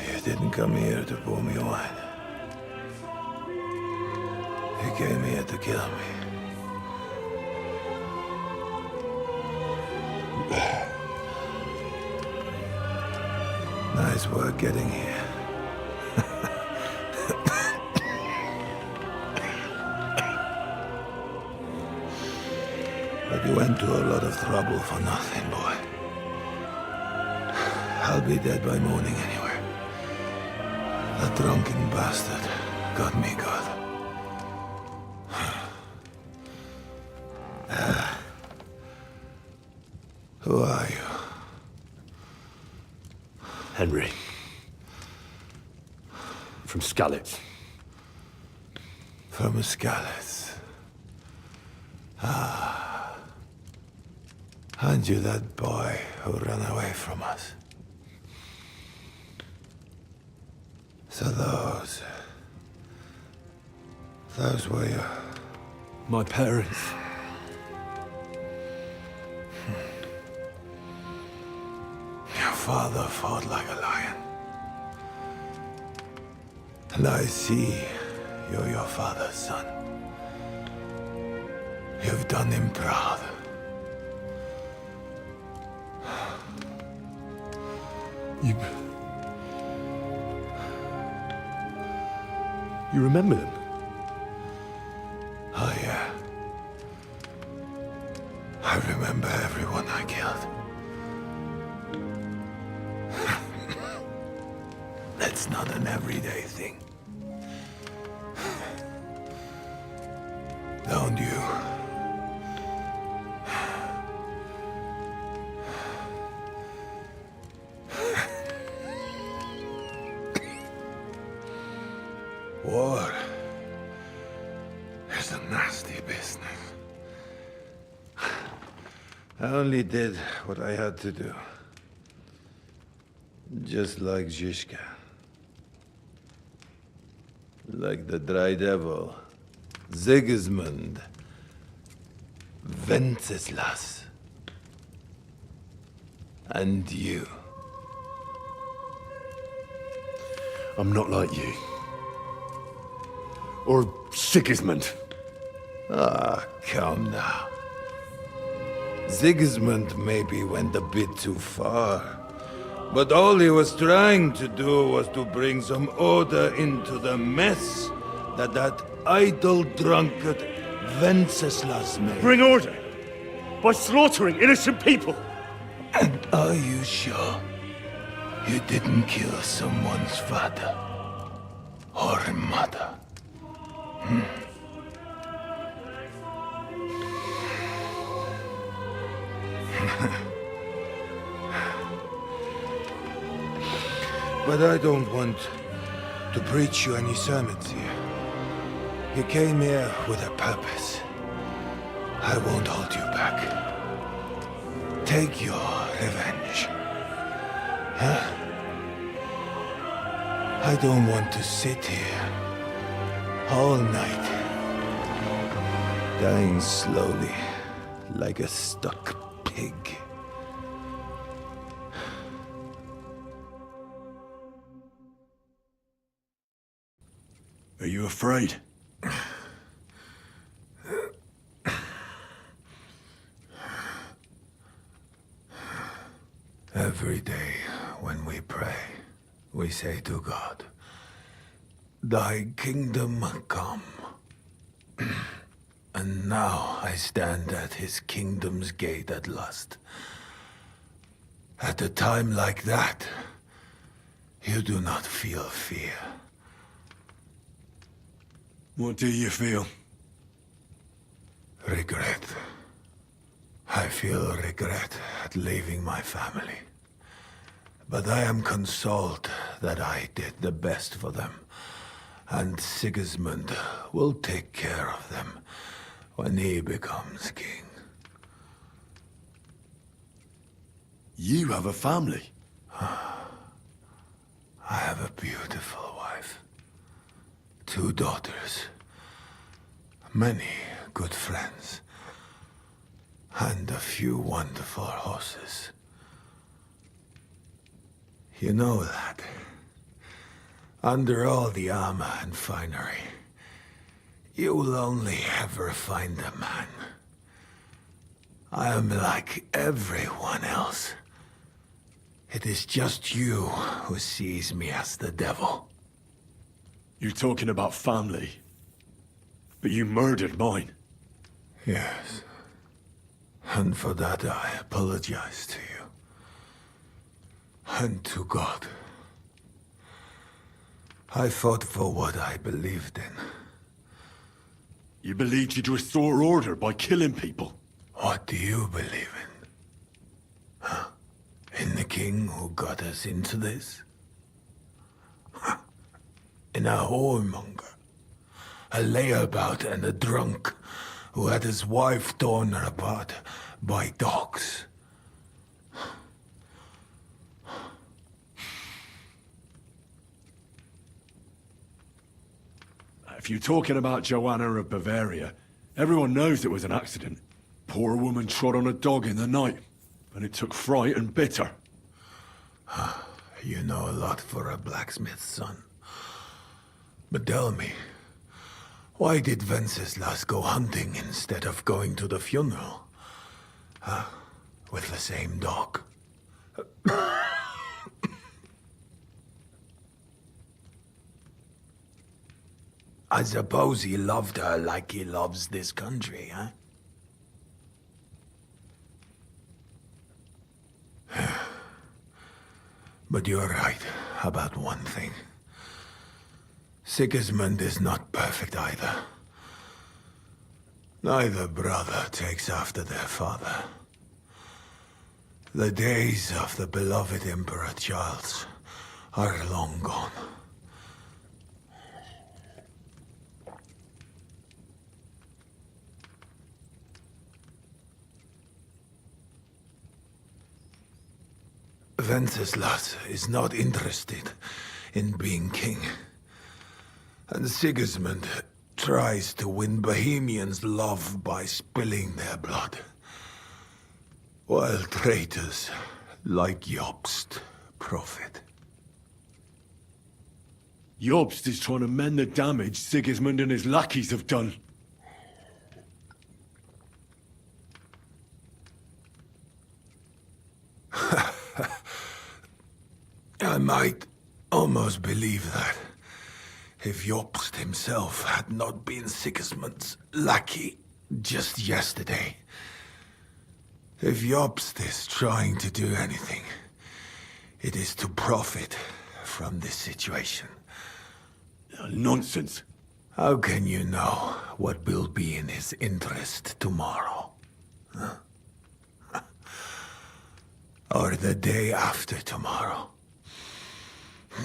You didn't come here to pour me wine. You came here to kill me. Nice work getting here. But you went to a lot of trouble for nothing, boy. I'll be dead by morning anyway. That drunken bastard got me good. Who are you? Henry. From Skalitz. From Skalitz. Ah. Aren't you that boy who ran away from us? So those were my parents. Your father fought like a lion. And I see you're your father's son. You've done him proud. You remember them? Oh, yeah. I remember everyone I killed. That's not an everyday thing. Don't you? War is a nasty business. I only did what I had to do. Just like Jika. Like the Dry Devil. Sigismund. Wenceslas. And you? I'm not like you. Or Sigismund. Ah, come now. Sigismund maybe went a bit too far. But all he was trying to do was to bring some order into the mess that idle drunkard Venceslas made. Bring order? By slaughtering innocent people? And are you sure you didn't kill someone's father or mother? But I don't want to preach you any sermons here. You came here with a purpose. I won't hold you back. Take your revenge. Huh? I don't want to sit here all night, dying slowly like a stuck pig. Are you afraid? Every day when we pray, we say to God, "Thy kingdom come." And now I stand at his kingdom's gate at last. At a time like that, you do not feel fear. What do you feel? Regret. I feel regret at leaving my family. But I am consoled that I did the best for them. And Sigismund will take care of them when he becomes king. You have a family? I have a beautiful wife. 2 daughters. Many good friends. And a few wonderful horses. You know that. Under all the armor and finery, you will only ever find a man. I am like everyone else. It is just you who sees me as the devil. You're talking about family. But you murdered mine. Yes. And for that I apologize to you. And to God. I fought for what I believed in. You believed you'd restore order by killing people? What do you believe in? Huh? In the king who got us into this? Huh? In a whoremonger? A layabout and a drunk who had his wife torn apart by dogs? If you're talking about Joanna of Bavaria, everyone knows it was an accident. Poor woman trod on a dog in the night, and it took fright and bitter. You know a lot for a blacksmith's son. But tell me, why did Venceslas go hunting instead of going to the funeral? With the same dog? I suppose he loved her like he loves this country, huh? But you're right about one thing. Sigismund is not perfect either. Neither brother takes after their father. The days of the beloved Emperor Charles are long gone. Venceslas is not interested in being king. And Sigismund tries to win Bohemians' love by spilling their blood. While traitors Like Jobst, prophet. Jobst is trying to mend the damage Sigismund and his lackeys have done. I might almost believe that, if Jobst himself had not been Sigismund's lackey just yesterday. If Jobst is trying to do anything, it is to profit from this situation. Nonsense. How can you know what will be in his interest tomorrow? Huh? Or the day after tomorrow?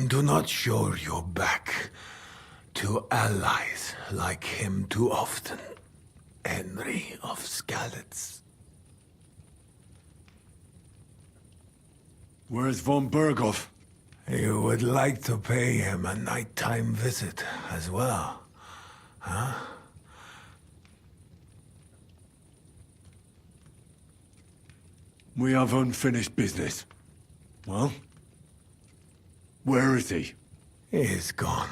Do not show your back to allies like him too often, Henry of Skalitz. Where's von Berghoff? You would like to pay him a nighttime visit as well, huh? We have unfinished business. Well? Where is he? He is gone.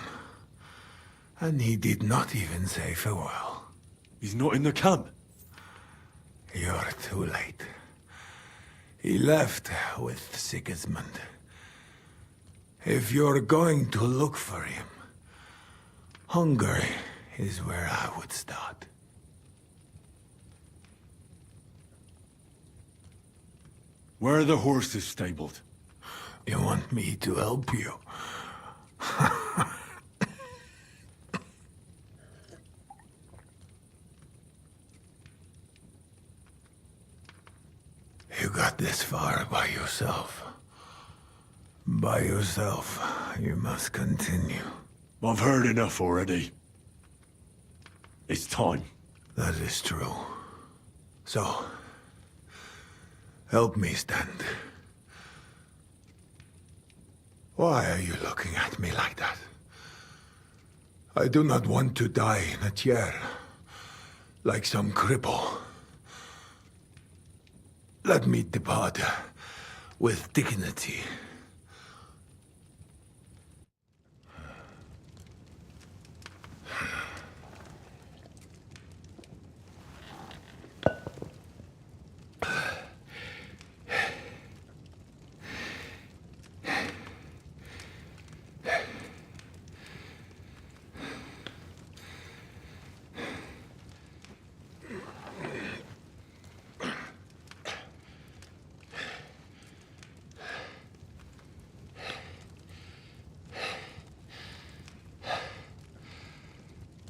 And he did not even say farewell. He's not in the camp? You're too late. He left with Sigismund. If you're going to look for him, Hungary is where I would start. Where are the horses stabled? You want me to help you? You got this far by yourself. By yourself, you must continue. I've heard enough already. It's time. That is true. So, help me stand. Why are you looking at me like that? I do not want to die in a chair, like some cripple. Let me depart with dignity.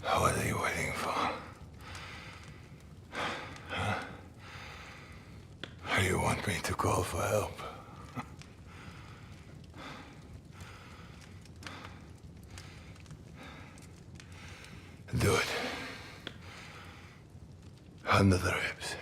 What are you waiting for? Huh? Or you want me to call for help? Do it. Under the ribs.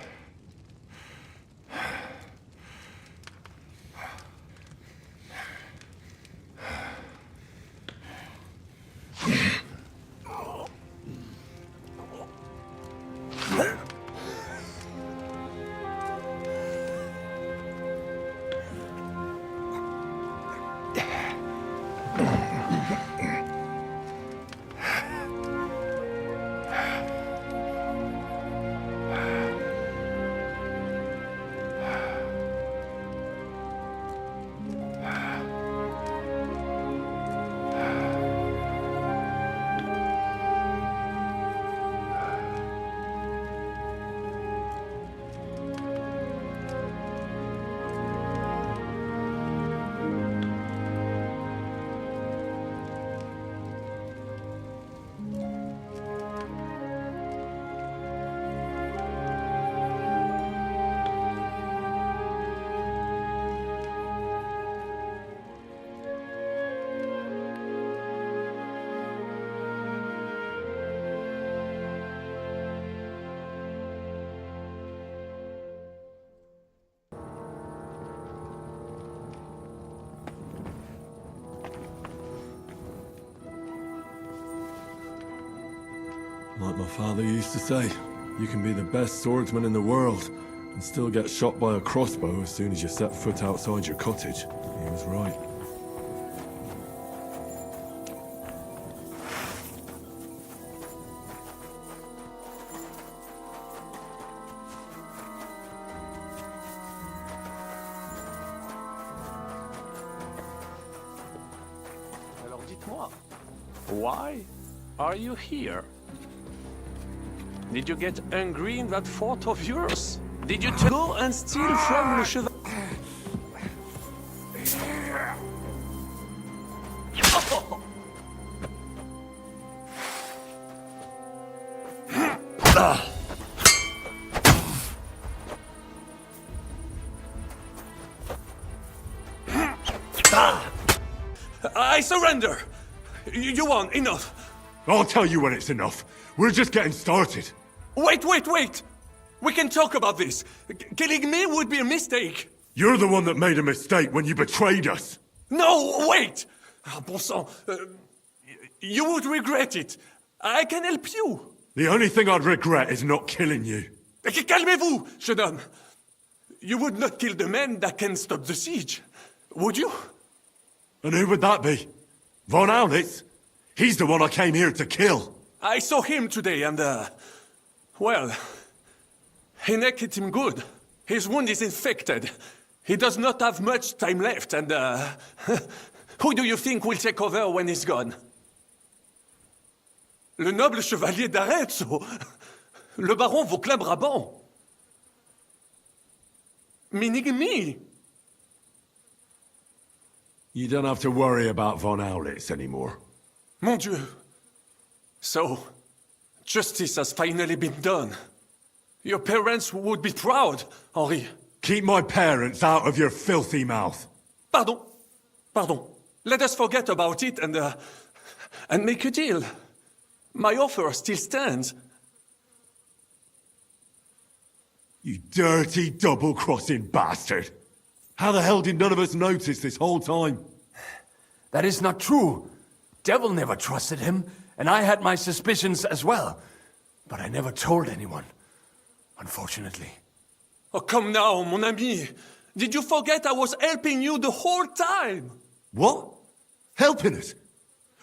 Like my father used to say, you can be the best swordsman in the world, And still get shot by a crossbow as soon as you set foot outside your cottage. He was right. Alors dites-moi, why are you here? Did you get angry in that fort of yours? Did you go and steal from Le Cheval? I surrender! You won, enough! I'll tell you when it's enough. We're just getting started. Wait! We can talk about this. Killing me would be a mistake. You're the one that made a mistake when you betrayed us. No, wait! Ah, bon sang. You would regret it. I can help you. The only thing I'd regret is not killing you. Calmez-vous, jeune homme. You would not kill the man that can stop the siege, would you? And who would that be? Von Aulitz? He's the one I came here to kill. I saw him today and, well, he necked him good. His wound is infected. He does not have much time left and, who do you think will take over when he's gone? Le noble chevalier d'Arezzo. Le baron Vauclin-Brabant. Meaning me. You don't have to worry about Von Aulitz anymore. Mon Dieu. So, justice has finally been done. Your parents would be proud, Henri. Keep my parents out of your filthy mouth. Pardon. Let us forget about it and make a deal. My offer still stands. You dirty, double-crossing bastard. How the hell did none of us notice this whole time? That is not true. Devil never trusted him, and I had my suspicions as well. But I never told anyone, unfortunately. Oh, come now, mon ami. Did you forget I was helping you the whole time? What? Helping us?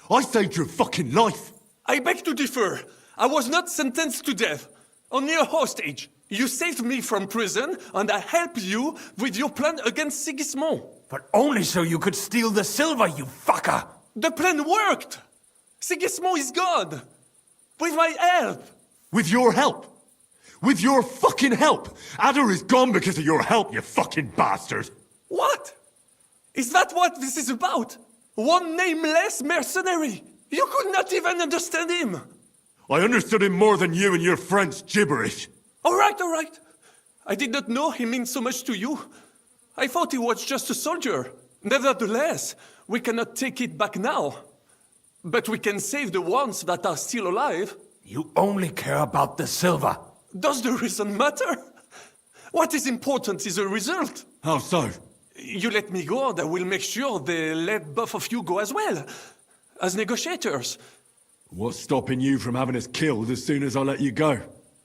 I saved your fucking life. I beg to differ. I was not sentenced to death. Only a hostage. You saved me from prison, and I helped you with your plan against Sigismund. But only so you could steal the silver, you fucker! The plan worked! Sigismund is gone! With my help! With your help? With your fucking help! Adder is gone because of your help, you fucking bastard! What? Is that what this is about? One nameless mercenary? You could not even understand him! I understood him more than you and your French gibberish. All right. I did not know he meant so much to you. I thought he was just a soldier. Nevertheless, we cannot take it back now. But we can save the ones that are still alive. You only care about the silver. Does the reason matter? What is important is the result. How so? You let me go, and I will make sure they let both of you go as well. As negotiators. What's stopping you from having us killed as soon as I let you go?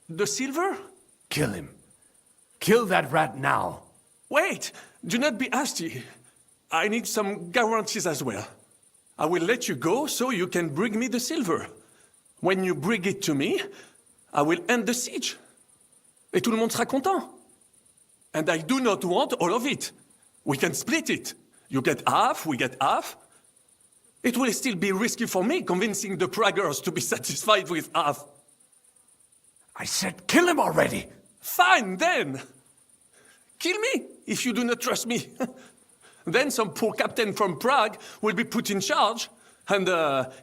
The silver? Kill him. Kill that rat now. Wait! Do not be hasty. I need some guarantees as well. I will let you go so you can bring me the silver. When you bring it to me, I will end the siege. Et tout le monde sera content. And I do not want all of it. We can split it. You get half, we get half. It will still be risky for me convincing the Praggers to be satisfied with half. I said kill him already! Fine, then! Kill me, if you do not trust me. Then some poor captain from Prague will be put in charge, and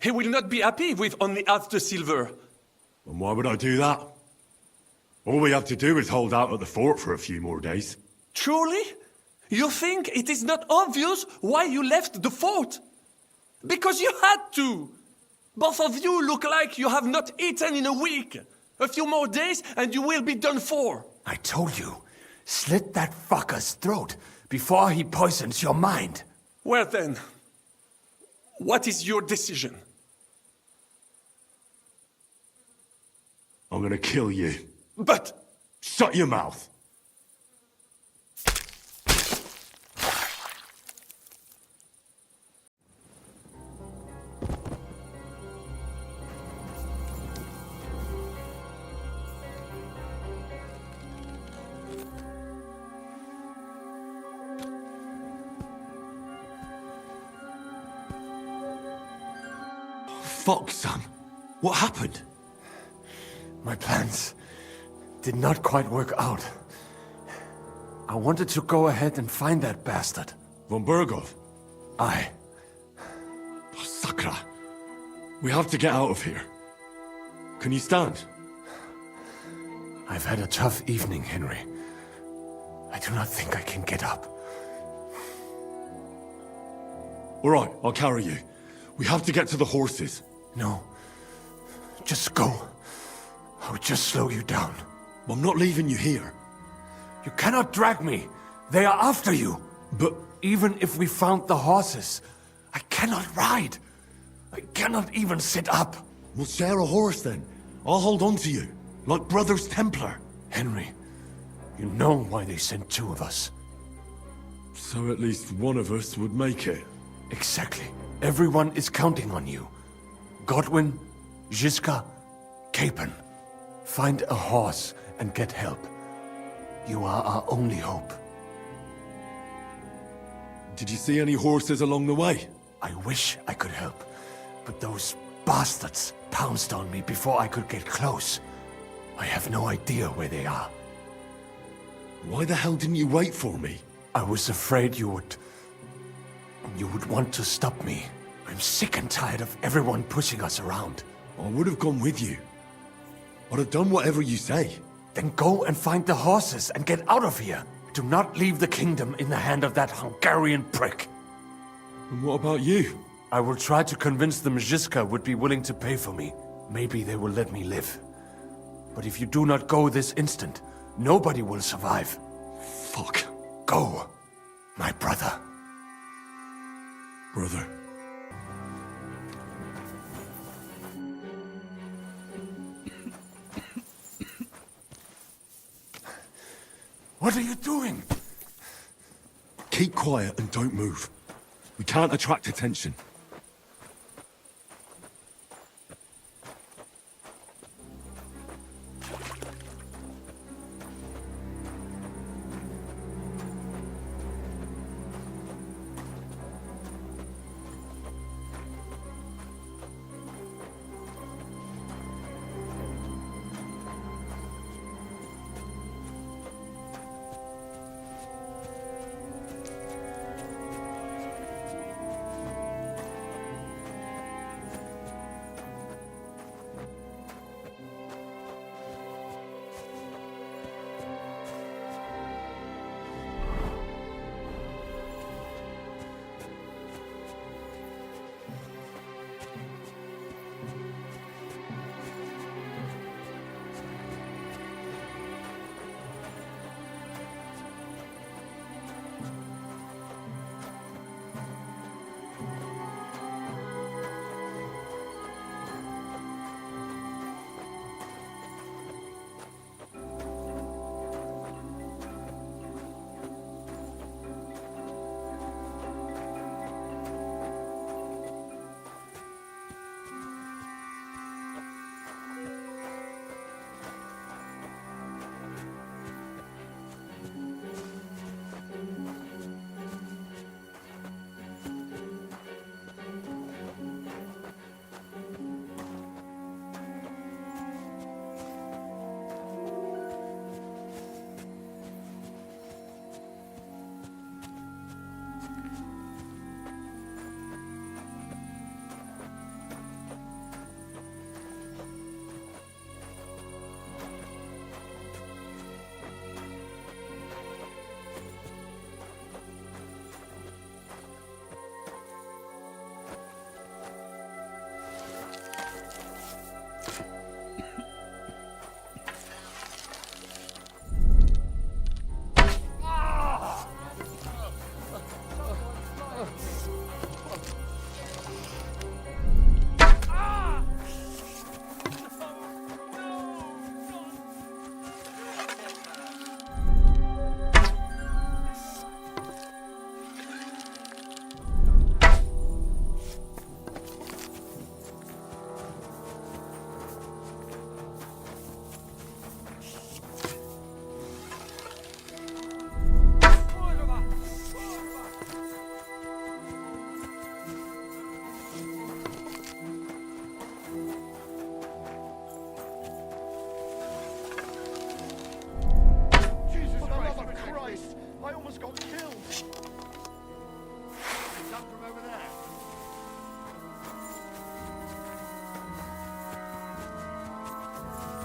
he will not be happy with only half the silver. And why would I do that? All we have to do is hold out at the fort for a few more days. Truly? You think it is not obvious why you left the fort? Because you had to! Both of you look like you have not eaten in a week. A few more days and you will be done for. I told you, slit that fucker's throat before he poisons your mind. Well then, what is your decision? I'm gonna kill you. But... Shut your mouth. fuck, son? What happened? My plans did not quite work out. I wanted to go ahead and find that bastard. Von Burgov? Aye. Oh, Sakra. We have to get out of here. Can you stand? I've had a tough evening, Henry. I do not think I can get up. All right, I'll carry you. We have to get to the horses. No. Just go. I would just slow you down. I'm not leaving you here. You cannot drag me. They are after you. But even if we found the horses, I cannot ride. I cannot even sit up. We'll share a horse then. I'll hold on to you, like Brothers Templar. Henry, you know why they sent two of us. So at least one of us would make it. Exactly. Everyone is counting on you. Godwin, Jika, Capon. Find a horse and get help. You are our only hope. Did you see any horses along the way? I wish I could help, but those bastards pounced on me before I could get close. I have no idea where they are. Why the hell didn't you wait for me? I was afraid you would want to stop me. I'm sick and tired of everyone pushing us around. I would have gone with you. I'd have done whatever you say. Then go and find the horses and get out of here. Do not leave the kingdom in the hand of that Hungarian prick. And what about you? I will try to convince them Jika would be willing to pay for me. Maybe they will let me live. But if you do not go this instant, nobody will survive. Fuck. Go, my brother. Brother. What are you doing? Keep quiet and don't move. We can't attract attention.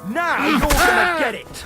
Now you're gonna get it!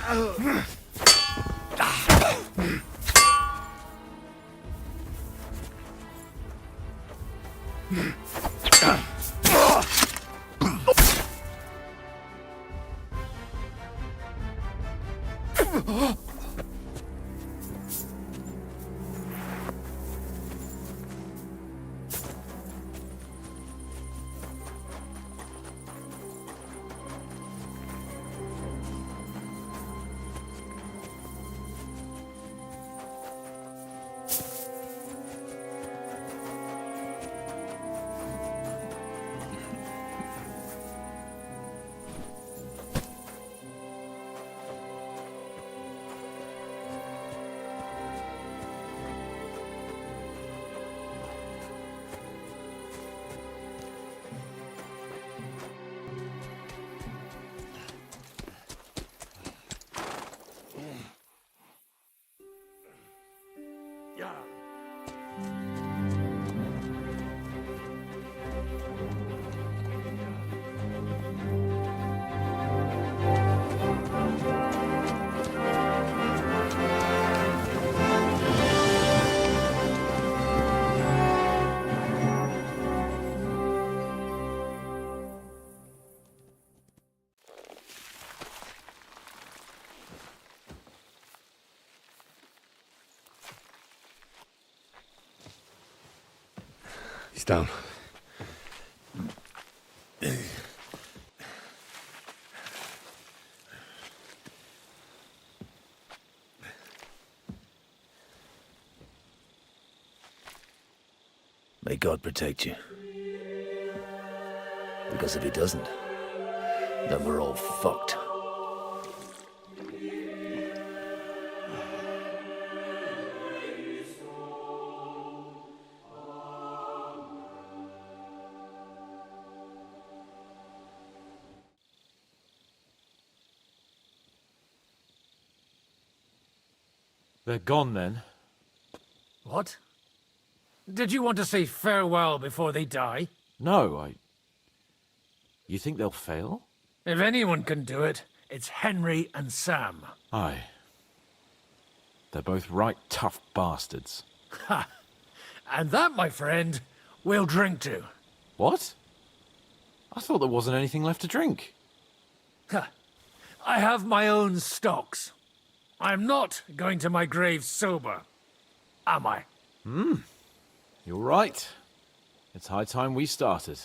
He's down. May God protect you. Because if he doesn't, then we're all fucked. They're gone then? What? Did you want to say farewell before they die? No, You think they'll fail? If anyone can do it, it's Henry and Sam. Aye. They're both right tough bastards. Ha! And that, my friend, we'll drink to. What? I thought there wasn't anything left to drink. Ha! I have my own stocks. I'm not going to my grave sober, am I? You're right. It's high time we started.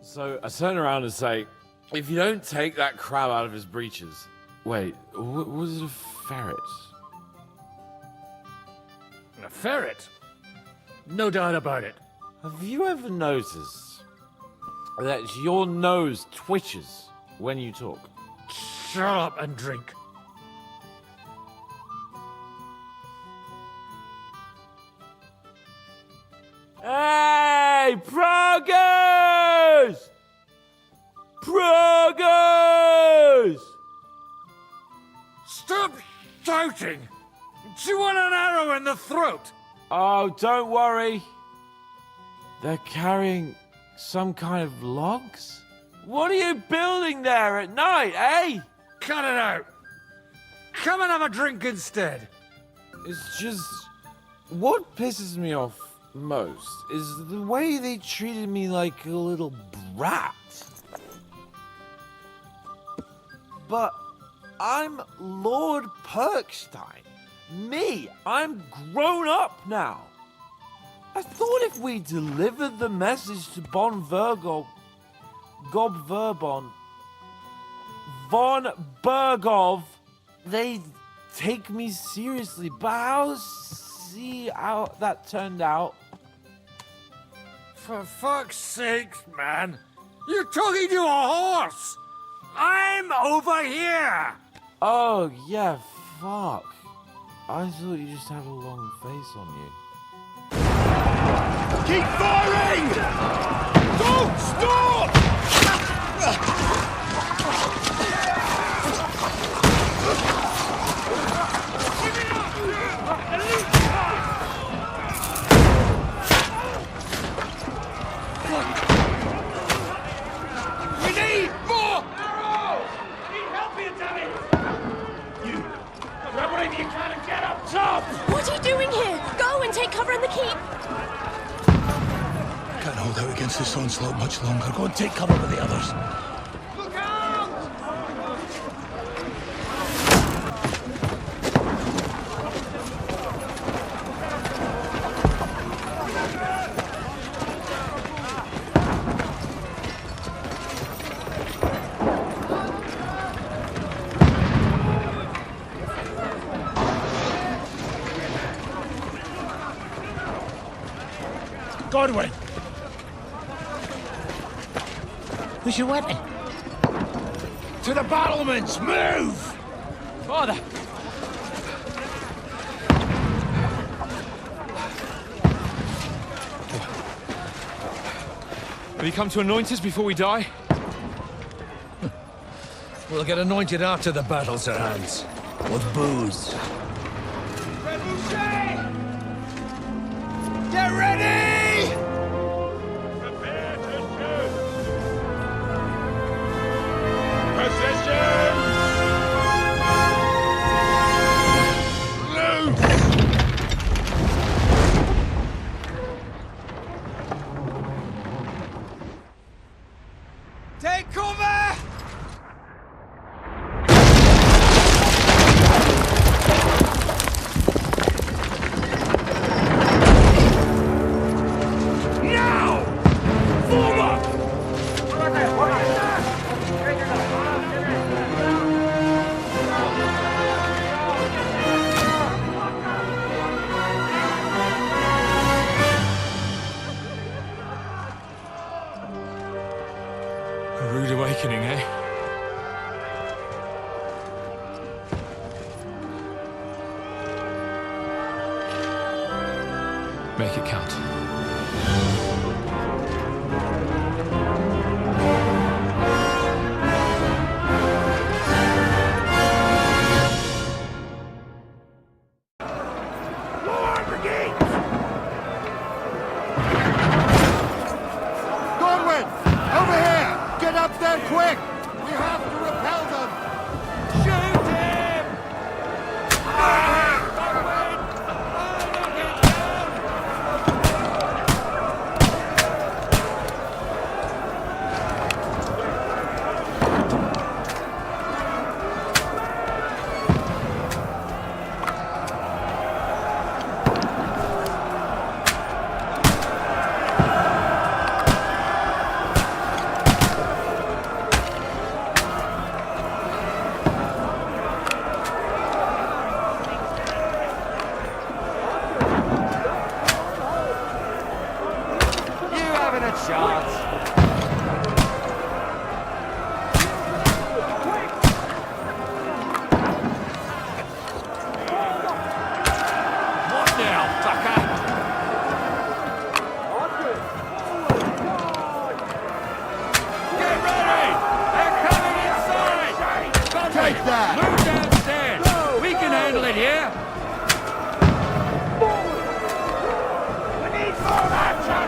So I turn around and say, if you don't take that crab out of his breeches... Wait, was it a ferret? A ferret? No doubt about it. Have you ever noticed that your nose twitches when you talk? Shut up and drink. Hey, progress! Progress! Stop shouting! Do you want an arrow in the throat? Oh, don't worry. They're carrying some kind of logs? What are you building there at night, eh? Cut it out! Come and have a drink instead! It's just... What pisses me off most is the way they treated me like a little brat. But I'm Lord Perkstein. Me, I'm grown up now. I thought if we delivered the message to Von Vergov, Gob Verbon, Von Bergov, they'd take me seriously. But I'll see how that turned out. For fuck's sake, man! You're talking to a horse! I'm over here! Oh, yeah, fuck. I thought you just had a long face on you. Keep firing! Don't stop! We need more can't hold out against this onslaught much longer. Go and take cover with the others. Godwin! Who's your weapon? To the battlements! Move! Father! Have you come to anoint us before we die? We'll get anointed after the battle's at hand. With booze. Get ready! Take cover! Now! Form up! A rude awakening, eh? Make it count. Godwin! Over here! Get up there quick! We have to repel them! Shoot him! You haven't a chance. What now, fucker? Get ready! They're coming inside! Take that! Move downstairs! We can handle it here! We need more action!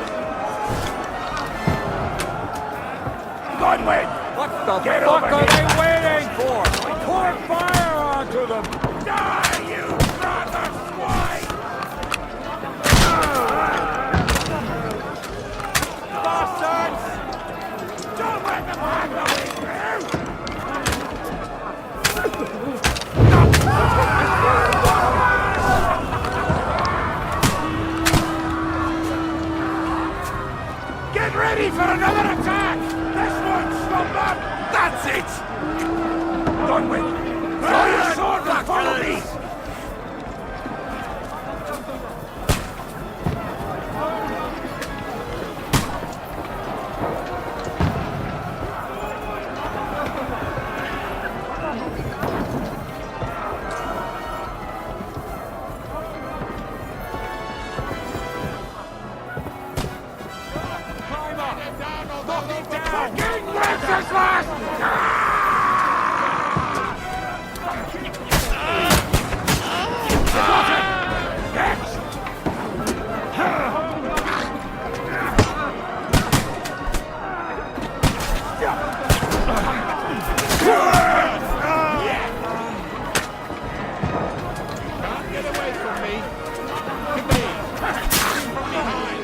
Godwin! What the Get fuck over are here. they waiting for? Pour fire onto them! Die, you mother swine! Bastards! Don't let them have the way Get ready for another attack! This one's from them! That's it! Godwin, draw your sword and follow me! Fucking Wenceslas! Get away from me! From behind!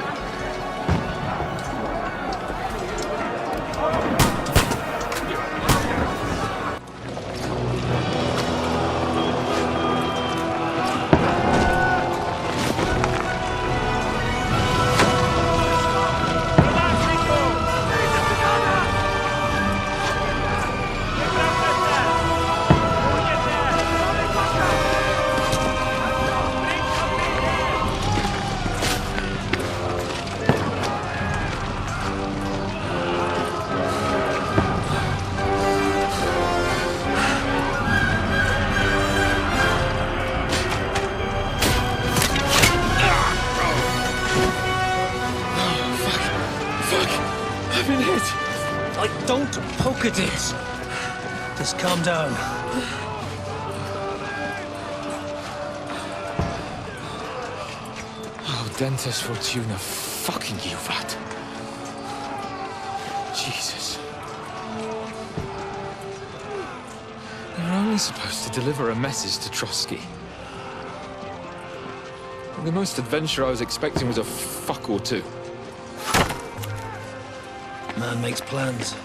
I've been hit. Don't poke at it. Just calm down. Oh, Dentes Fortuna, fucking you, Vat. Jesus. You're only supposed to deliver a message to Trotsky. The most adventure I was expecting was a fuck or two. Man makes plans,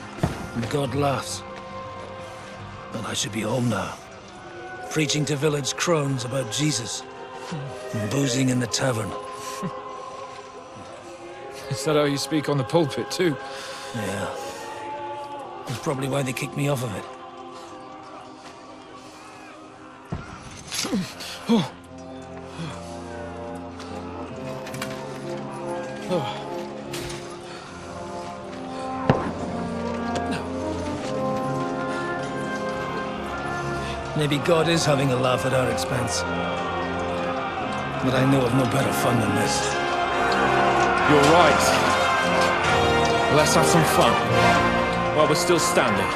and God laughs. But I should be home now. Preaching to village crones about Jesus. And boozing in the tavern. Is that how you speak on the pulpit, too? Yeah. That's probably why they kicked me off of it. Oh. Oh. Maybe God is having a laugh at our expense. But I know of no better fun than this. You're right. Let's have some fun. While we're still standing.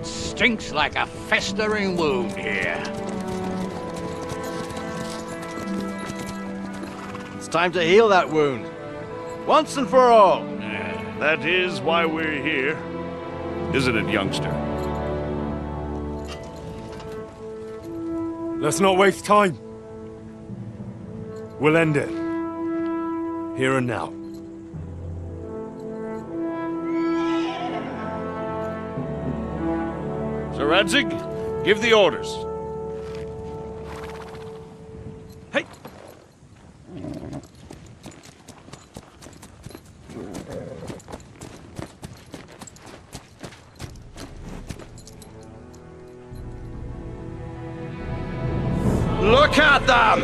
Stinks like a festering wound here. It's time to heal that wound. Once and for all. That is why we're here. Isn't it, youngster? Let's not waste time. We'll end it. Here and now. Sir Radzig, give the orders. Hey! Look at them!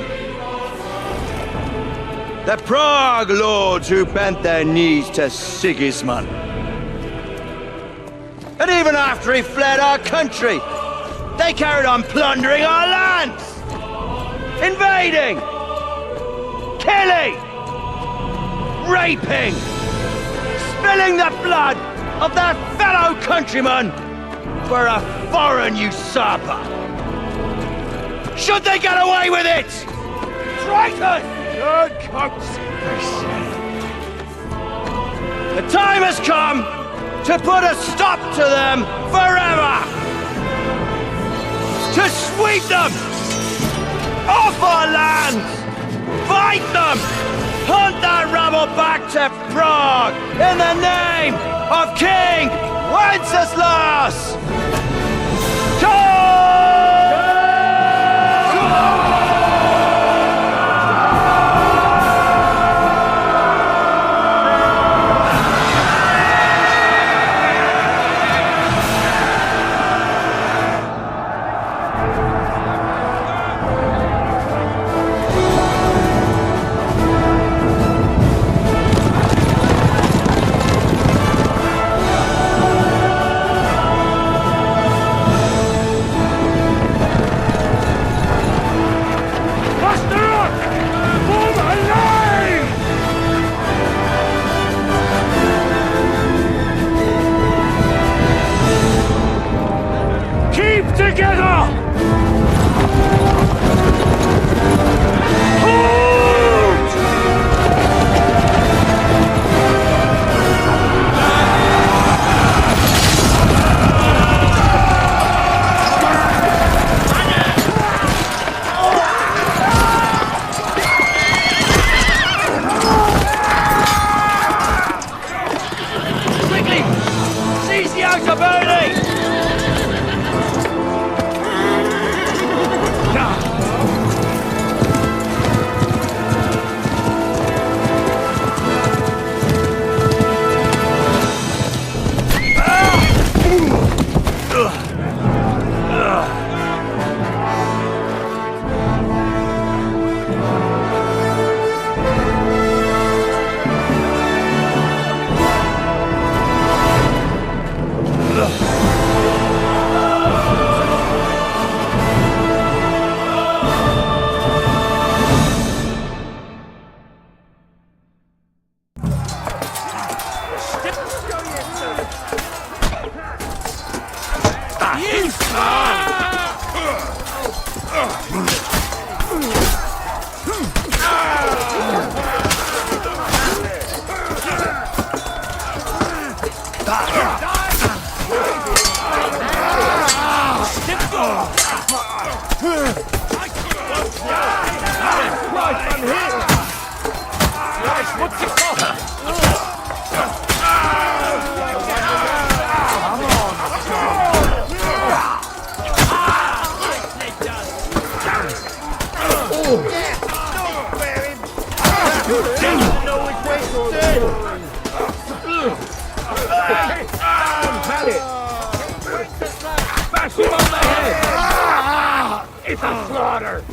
The Prague lords who bent their knees to Sigismund. And even after he fled our country, they carried on plundering our lands, invading, killing, raping, spilling the blood of their fellow countrymen for a foreign usurper. Should they get away with it? Traitor! Good consideration. The time has come to put a stop to them forever! To sweep them off our lands! Fight them! Hunt that rabble back to Prague in the name of King Wenceslas! It's a slaughter!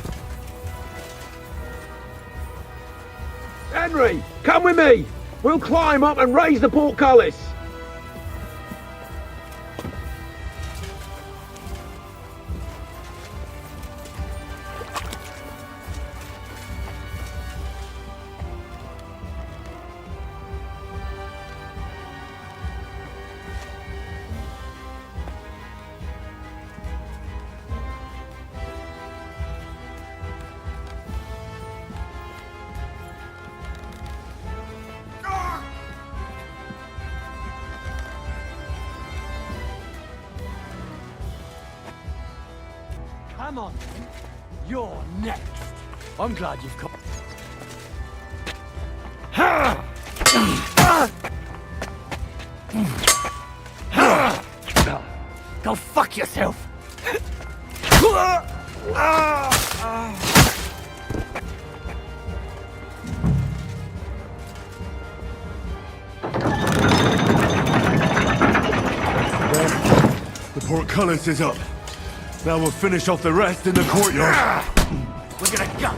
Henry, come with me! We'll climb up and raise the portcullis! Come on, then. You're next. I'm glad you've come. Go fuck yourself. The portcullis is up. Now we'll finish off the rest in the courtyard. We're gonna go.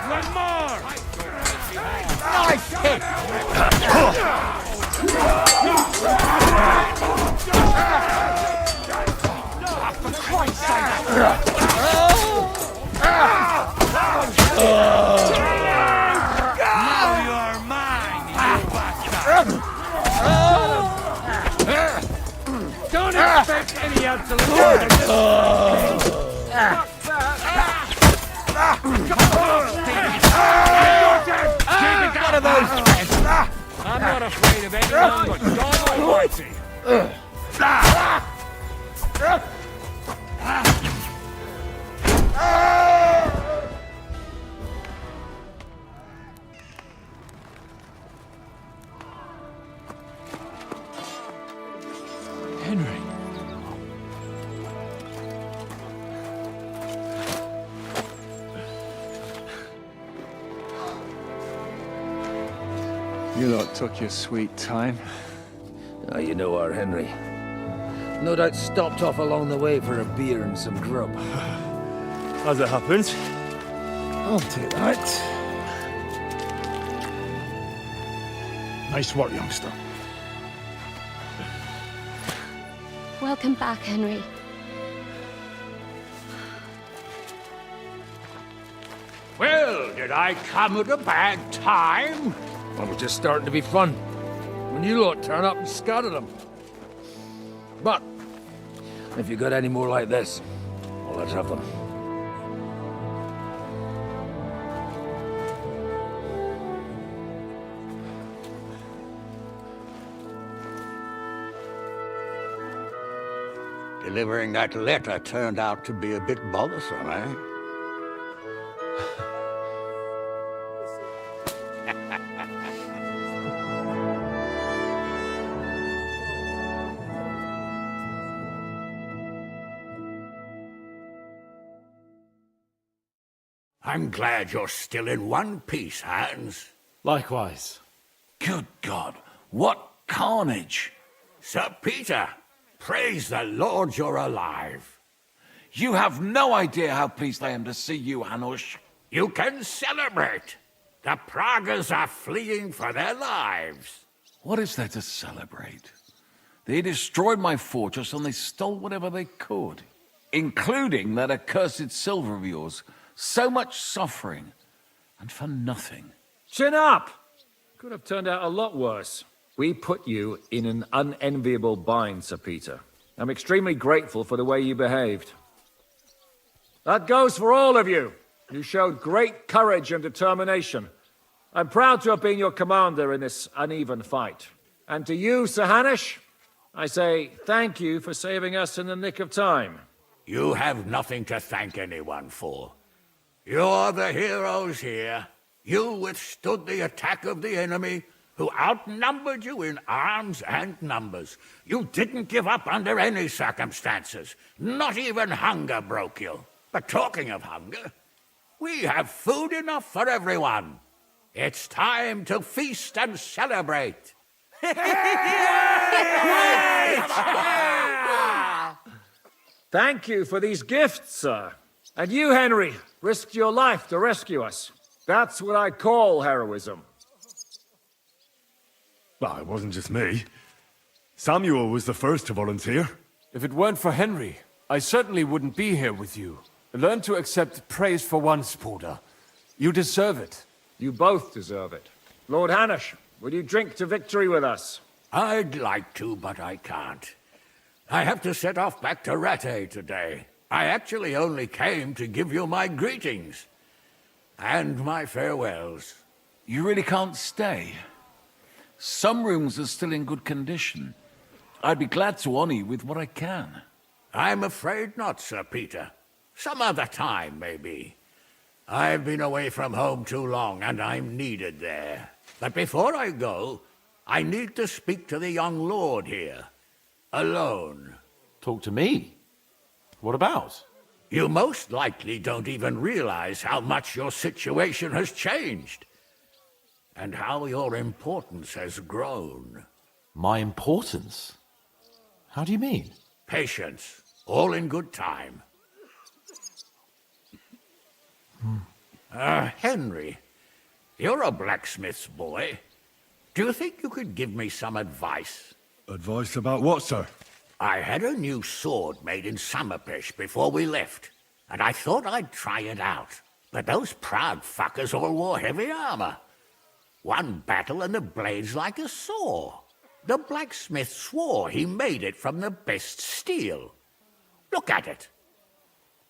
One more! Nice hit! For Christ's sake! Now you're mine, you bastard! Don't expect any absolute. One of those! I'm not afraid of anyone but God Almighty. Henry. You lot took your sweet time. Ah, you know our Henry. No doubt stopped off along the way for a beer and some grub. As it happens. I'll take that. Nice work, youngster. Welcome back, Henry. Well, did I come at a bad time? Well, we're just starting to be fun. When you lot turn up and scatter them. But, if you got any more like this, well, let's have them. Delivering that letter turned out to be a bit bothersome, eh? I'm glad you're still in one piece, Hans. Likewise. Good God, what carnage! Sir Peter, praise the Lord you're alive. You have no idea how pleased I am to see you, Hanush. You can celebrate. The Pragas are fleeing for their lives. What is there to celebrate? They destroyed my fortress and they stole whatever they could, including that accursed silver of yours. So much suffering, and for nothing. Chin up! Could have turned out a lot worse. We put you in an unenviable bind, Sir Peter. I'm extremely grateful for the way you behaved. That goes for all of you. You showed great courage and determination. I'm proud to have been your commander in this uneven fight. And to you, Sir Hanush, I say thank you for saving us in the nick of time. You have nothing to thank anyone for. You're the heroes here. You withstood the attack of the enemy, who outnumbered you in arms and numbers. You didn't give up under any circumstances. Not even hunger broke you. But talking of hunger, we have food enough for everyone. It's time to feast and celebrate. Thank you for these gifts, sir. And you, Henry, risked your life to rescue us. That's what I call heroism. Well, it wasn't just me. Samuel was the first to volunteer. If it weren't for Henry, I certainly wouldn't be here with you. Learn to accept praise for once, Porter. You deserve it. You both deserve it. Lord Hanush, will you drink to victory with us? I'd like to, but I can't. I have to set off back to Rattay today. I actually only came to give you my greetings. And my farewells. You really can't stay? Some rooms are still in good condition. I'd be glad to honor you with what I can. I'm afraid not, Sir Peter. Some other time, maybe. I've been away from home too long, and I'm needed there. But before I go, I need to speak to the young lord here. Alone. Talk to me? What about? You most likely don't even realize how much your situation has changed. And how your importance has grown. My importance? How do you mean? Patience. All in good time. Henry, you're a blacksmith's boy. Do you think you could give me some advice? Advice about what, sir? I had a new sword made in Summerpish before we left, and I thought I'd try it out. But those proud fuckers all wore heavy armor. One battle and the blade's like a saw. The blacksmith swore he made it from the best steel. Look at it.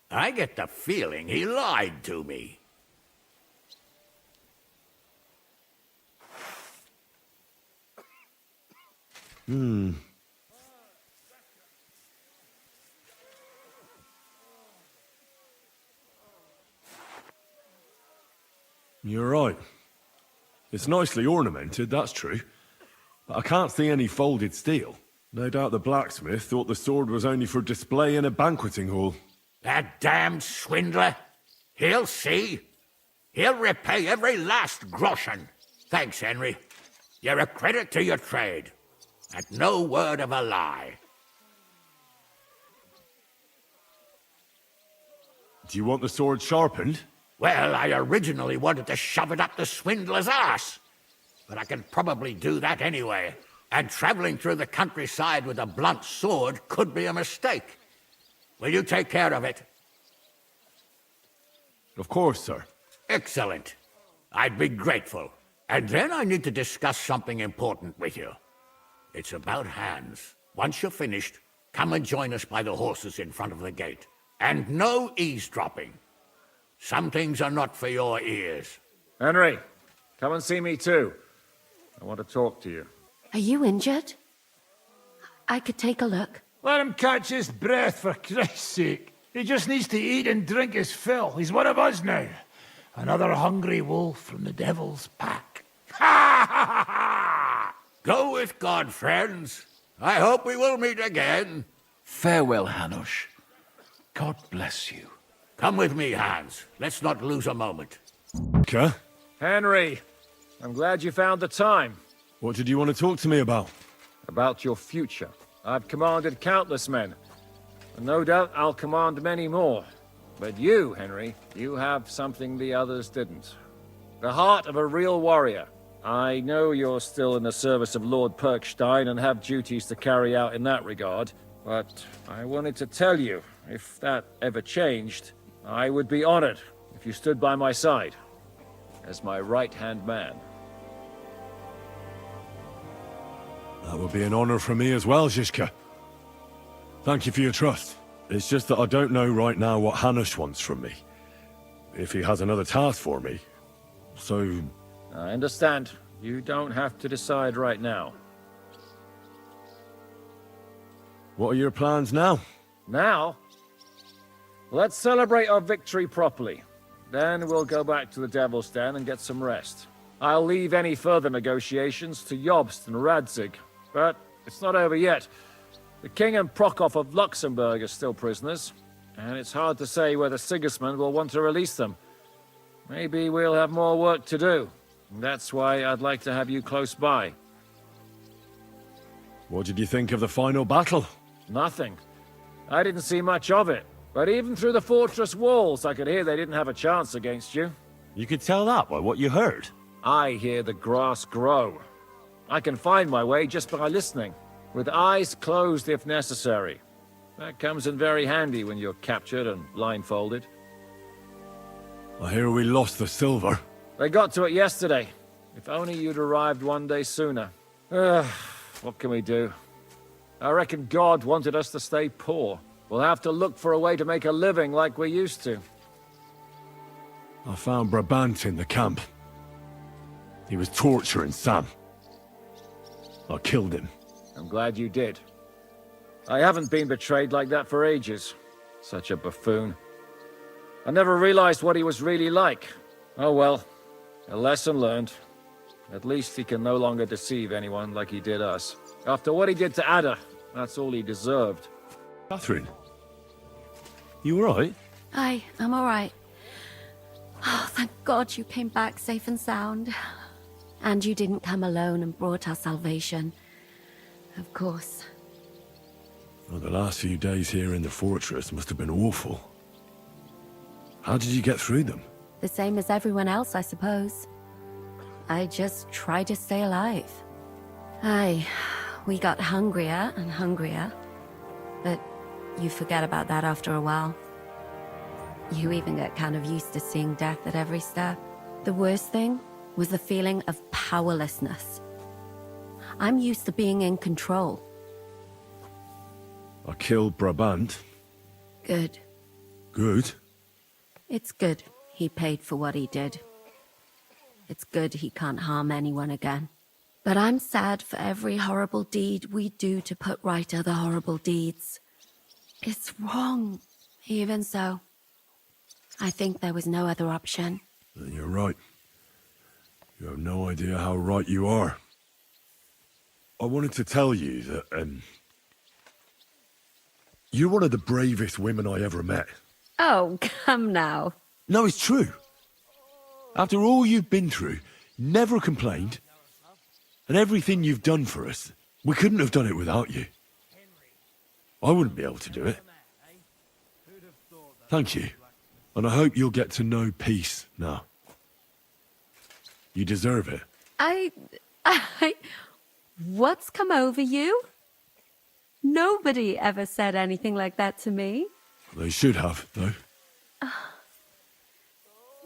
I get the feeling he lied to me. You're right. It's nicely ornamented, that's true. But I can't see any folded steel. No doubt the blacksmith thought the sword was only for display in a banqueting hall. That damned swindler. He'll see. He'll repay every last groschen. Thanks, Henry. You're a credit to your trade. And no word of a lie. Do you want the sword sharpened? Well, I originally wanted to shove it up the swindler's ass. But I can probably do that anyway. And traveling through the countryside with a blunt sword could be a mistake. Will you take care of it? Of course, sir. Excellent. I'd be grateful. And then I need to discuss something important with you. It's about Hans. Once you're finished, come and join us by the horses in front of the gate. And no eavesdropping. Some things are not for your ears. Henry, come and see me too. I want to talk to you. Are you injured? I could take a look. Let him catch his breath, for Christ's sake. He just needs to eat and drink his fill. He's one of us now. Another hungry wolf from the devil's pack. Ha ha ha! Go with God, friends. I hope we will meet again. Farewell, Hanush. God bless you. Come with me, Hans. Let's not lose a moment. Okay. Henry, I'm glad you found the time. What did you want to talk to me about? About your future. I've commanded countless men, and no doubt I'll command many more. But you, Henry, you have something the others didn't. The heart of a real warrior. I know you're still in the service of Lord Perkstein and have duties to carry out in that regard, but I wanted to tell you, if that ever changed, I would be honored if you stood by my side, as my right-hand man. That would be an honor for me as well, Jika. Thank you for your trust. It's just that I don't know right now what Hanush wants from me. If he has another task for me. So... I understand. You don't have to decide right now. What are your plans now? Now? Let's celebrate our victory properly. Then we'll go back to the Devil's Den and get some rest. I'll leave any further negotiations to Jobst and Radzig. But it's not over yet. The King and Prokop of Luxembourg are still prisoners, and it's hard to say whether Sigismund will want to release them. Maybe we'll have more work to do. That's why I'd like to have you close by. What did you think of the final battle? Nothing. I didn't see much of it. But even through the fortress walls, I could hear they didn't have a chance against you. You could tell that by what you heard. I hear the grass grow. I can find my way just by listening, with eyes closed if necessary. That comes in very handy when you're captured and blindfolded. I hear we lost the silver. They got to it yesterday. If only you'd arrived one day sooner. What can we do? I reckon God wanted us to stay poor. We'll have to look for a way to make a living like we used to. I found Brabant in the camp. He was torturing Sam. I killed him. I'm glad you did. I haven't been betrayed like that for ages. Such a buffoon. I never realized what he was really like. Oh well, a lesson learned. At least he can no longer deceive anyone like he did us. After what he did to Ada, that's all he deserved. Catherine, you alright? I'm all right. Oh, thank God you came back safe and sound. And you didn't come alone and brought our salvation. Of course. Well, the last few days here in the fortress must have been awful. How did you get through them? The same as everyone else, I suppose. I just tried to stay alive. We got hungrier and hungrier. But you forget about that after a while. You even get kind of used to seeing death at every step. The worst thing was the feeling of powerlessness. I'm used to being in control. I killed Brabant. Good. Good? It's good he paid for what he did. It's good he can't harm anyone again. But I'm sad for every horrible deed we do to put right other horrible deeds. It's wrong, even so. I think there was no other option. You're right. You have no idea how right you are. I wanted to tell you that, you're one of the bravest women I ever met. Oh, come now. No, it's true. After all you've been through, never complained. And everything you've done for us, we couldn't have done it without you. I wouldn't be able to do it. Thank you. And I hope you'll get to know peace now. You deserve it. What's come over you? Nobody ever said anything like that to me. They should have, though.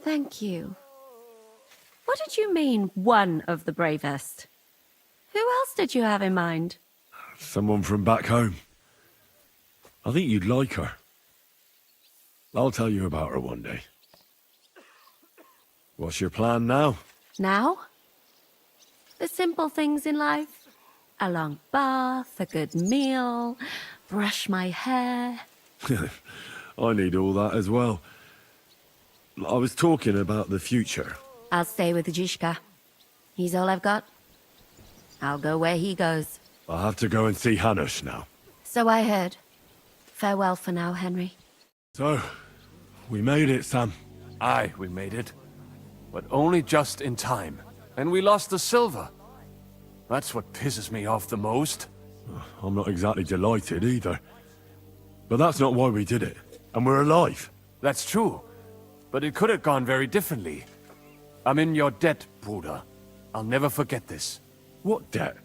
Thank you. What did you mean, one of the bravest? Who else did you have in mind? Someone from back home. I think you'd like her. I'll tell you about her one day. What's your plan now? Now? The simple things in life. A long bath, a good meal, brush my hair. I need all that as well. I was talking about the future. I'll stay with Jika. He's all I've got. I'll go where he goes. I have to go and see Hanush now. So I heard. Farewell for now, Henry. So, we made it, Sam. Aye, we made it. But only just in time. And we lost the silver. That's what pisses me off the most. I'm not exactly delighted either. But that's not why we did it. And we're alive. That's true. But it could have gone very differently. I'm in your debt, Bruder. I'll never forget this. What debt?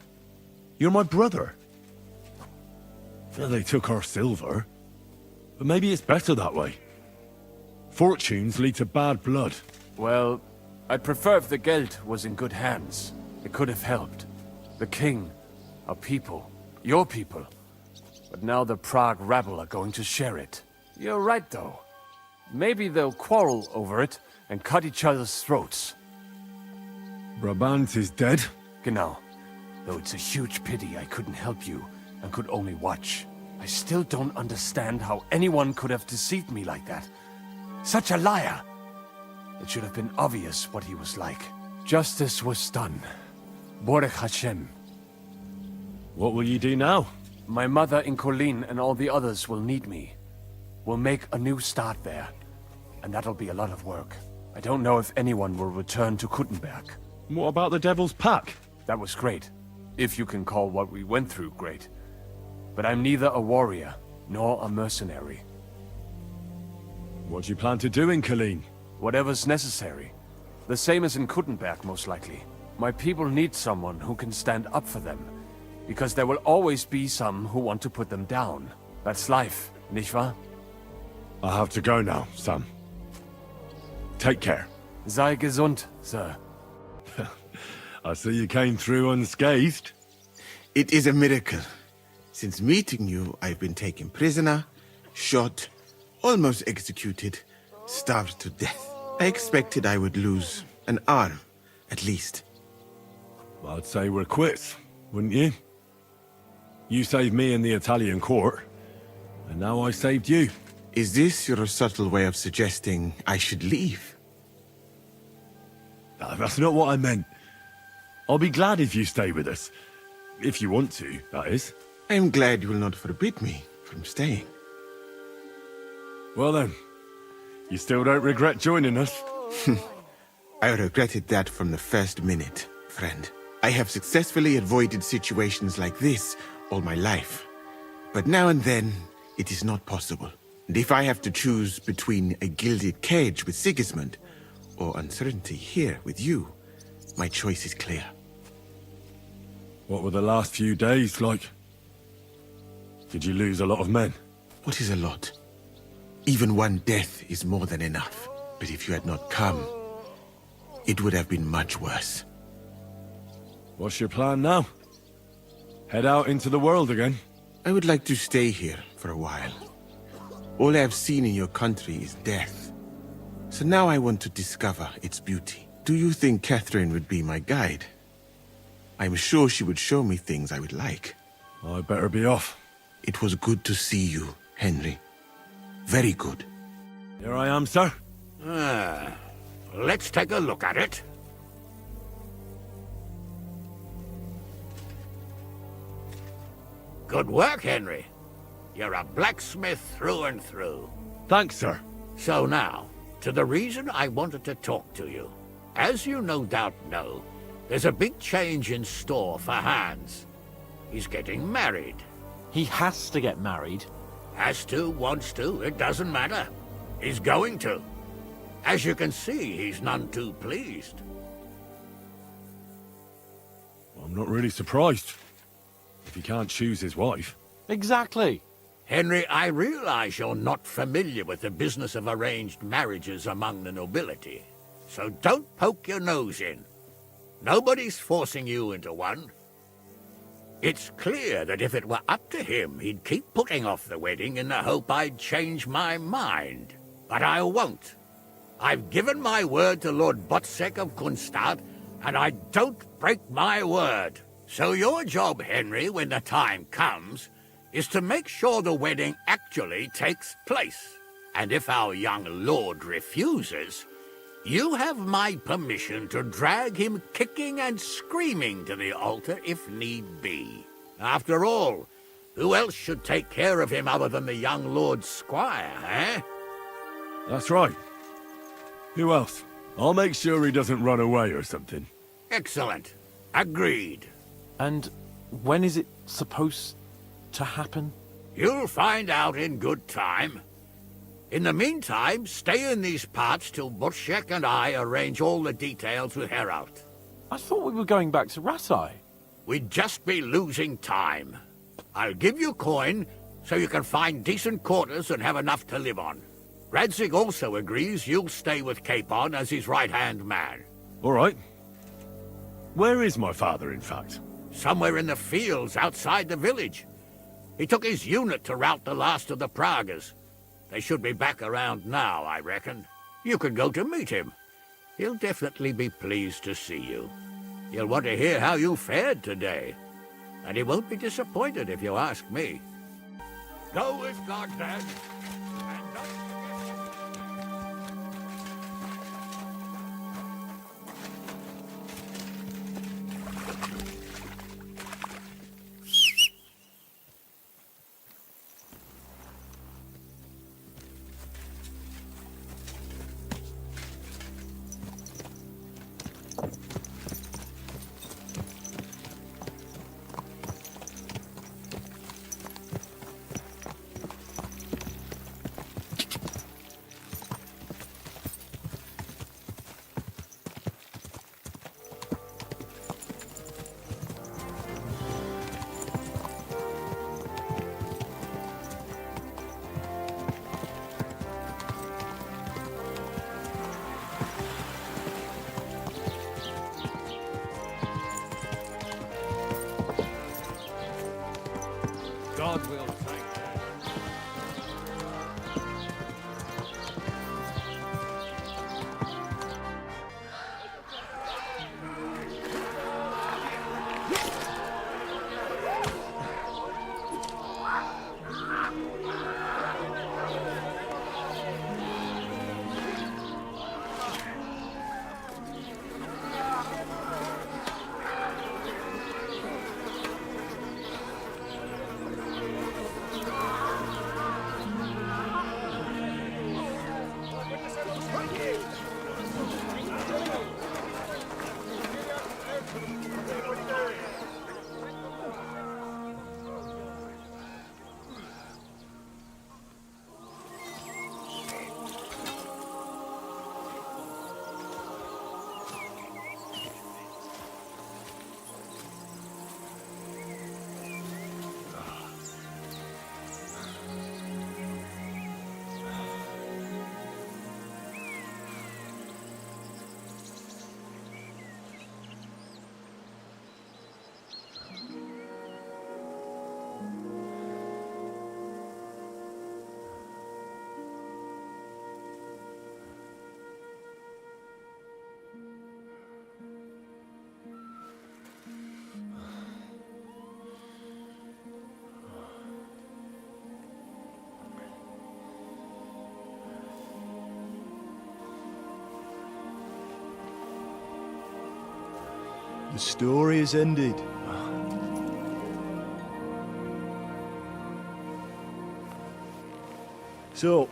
You're my brother. Well, they took our silver. But maybe it's better that way. Fortunes lead to bad blood. Well, I'd prefer if the Geld was in good hands. It could have helped. The king, our people, your people. But now the Prague rabble are going to share it. You're right, though. Maybe they'll quarrel over it and cut each other's throats. Brabant is dead? Genau. Though it's a huge pity I couldn't help you and could only watch. I still don't understand how anyone could have deceived me like that. Such a liar! It should have been obvious what he was like. Justice was done. Baruch Hashem. What will you do now? My mother in Colleen and all the others will need me. We'll make a new start there. And that'll be a lot of work. I don't know if anyone will return to Kuttenberg. What about the Devil's Pack? That was great. If you can call what we went through great. But I'm neither a warrior, nor a mercenary. What do you plan to do in Colleen? Whatever's necessary. The same as in Kuttenberg, most likely. My people need someone who can stand up for them. Because there will always be some who want to put them down. That's life, nicht wahr? I have to go now, Sam. Take care. Sei gesund, sir. I see you came through unscathed. It is a miracle. Since meeting you, I've been taken prisoner, shot, almost executed, starved to death. I expected I would lose an arm, at least. I'd say we're quits, wouldn't you? You saved me in the Italian court, and now I saved you. Is this your subtle way of suggesting I should leave? No, that's not what I meant. I'll be glad if you stay with us. If you want to, that is. I am glad you will not forbid me from staying. Well then, you still don't regret joining us? I regretted that from the first minute, friend. I have successfully avoided situations like this all my life. But now and then, it is not possible. And if I have to choose between a gilded cage with Sigismund or uncertainty here with you, my choice is clear. What were the last few days like? Did you lose a lot of men? What is a lot? Even one death is more than enough. But if you had not come, it would have been much worse. What's your plan now? Head out into the world again? I would like to stay here for a while. All I have seen in your country is death. So now I want to discover its beauty. Do you think Catherine would be my guide? I'm sure she would show me things I would like. I better be off. It was good to see you, Henry. Very good. Here I am, sir. Let's take a look at it. Good work, Henry. You're a blacksmith through and through. Thanks, sir. So now, to the reason I wanted to talk to you. As you no doubt know, there's a big change in store for Hans. He's getting married. He has to get married. Has to, wants to, it doesn't matter. He's going to. As you can see, he's none too pleased. I'm not really surprised. If he can't choose his wife. Exactly. Henry, I realize you're not familiar with the business of arranged marriages among the nobility. So don't poke your nose in. Nobody's forcing you into one. It's clear that if it were up to him, he'd keep putting off the wedding in the hope I'd change my mind. But I won't. I've given my word to Lord Botsek of Kunstad, and I don't break my word. So your job, Henry, when the time comes, is to make sure the wedding actually takes place. And if our young lord refuses, you have my permission to drag him kicking and screaming to the altar if need be. After all, who else should take care of him other than the young lord's squire, eh? That's right. Who else? I'll make sure he doesn't run away or something. Excellent. Agreed. And when is it supposed to happen? You'll find out in good time. In the meantime, stay in these parts till Botsek and I arrange all the details with Herald. I thought we were going back to Rasai. We'd just be losing time. I'll give you coin so you can find decent quarters and have enough to live on. Radzig also agrees you'll stay with Capon as his right-hand man. All right. Where is my father, in fact? Somewhere in the fields outside the village. He took his unit to rout the last of the Pragas. They should be back around now, I reckon. You could go to meet him. He'll definitely be pleased to see you. He'll want to hear how you fared today. And he won't be disappointed if you ask me. Go with God, then. And don't forget... God will take care. The story is ended. So,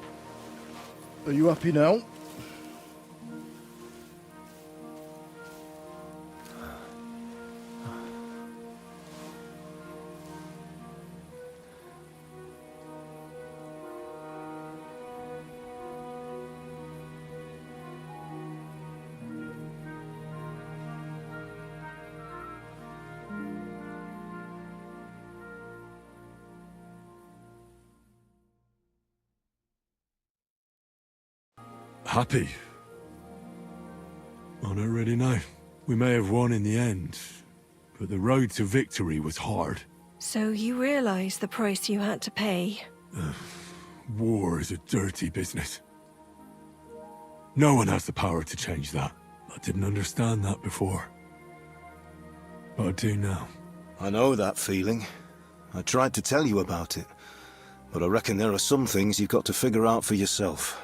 are you happy now? Happy? I don't really know. We may have won in the end, but the road to victory was hard. So you realize the price you had to pay? War is a dirty business. No one has the power to change that. I didn't understand that before. But I do now. I know that feeling. I tried to tell you about it, but I reckon there are some things you've got to figure out for yourself.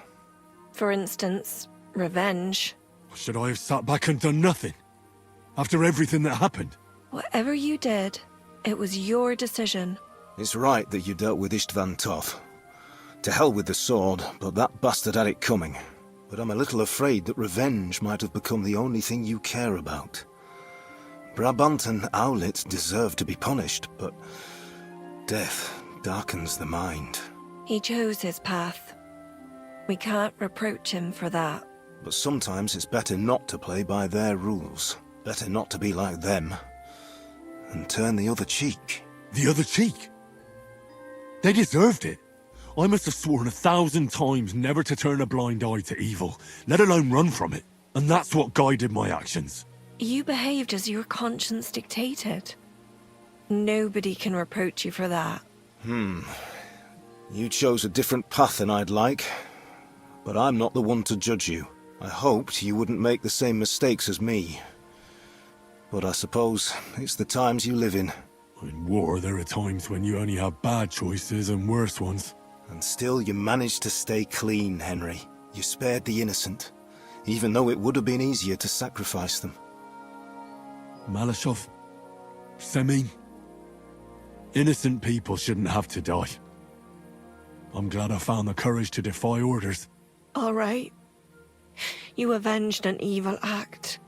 For instance, revenge. Should I have sat back and done nothing? After everything that happened? Whatever you did, it was your decision. It's right that you dealt with Istvan tough. To hell with the sword, but that bastard had it coming. But I'm a little afraid that revenge might have become the only thing you care about. Brabant and Owlet deserve to be punished, but death darkens the mind. He chose his path. We can't reproach him for that. But sometimes it's better not to play by their rules. Better not to be like them. And turn the other cheek. The other cheek? They deserved it. I must have sworn 1,000 times never to turn a blind eye to evil, let alone run from it. And that's what guided my actions. You behaved as your conscience dictated. Nobody can reproach you for that. You chose a different path than I'd like. But I'm not the one to judge you. I hoped you wouldn't make the same mistakes as me. But I suppose it's the times you live in. In war, there are times when you only have bad choices and worse ones. And still you managed to stay clean, Henry. You spared the innocent, even though it would have been easier to sacrifice them. Malashov, Semin, innocent people shouldn't have to die. I'm glad I found the courage to defy orders. All right. You avenged an evil act.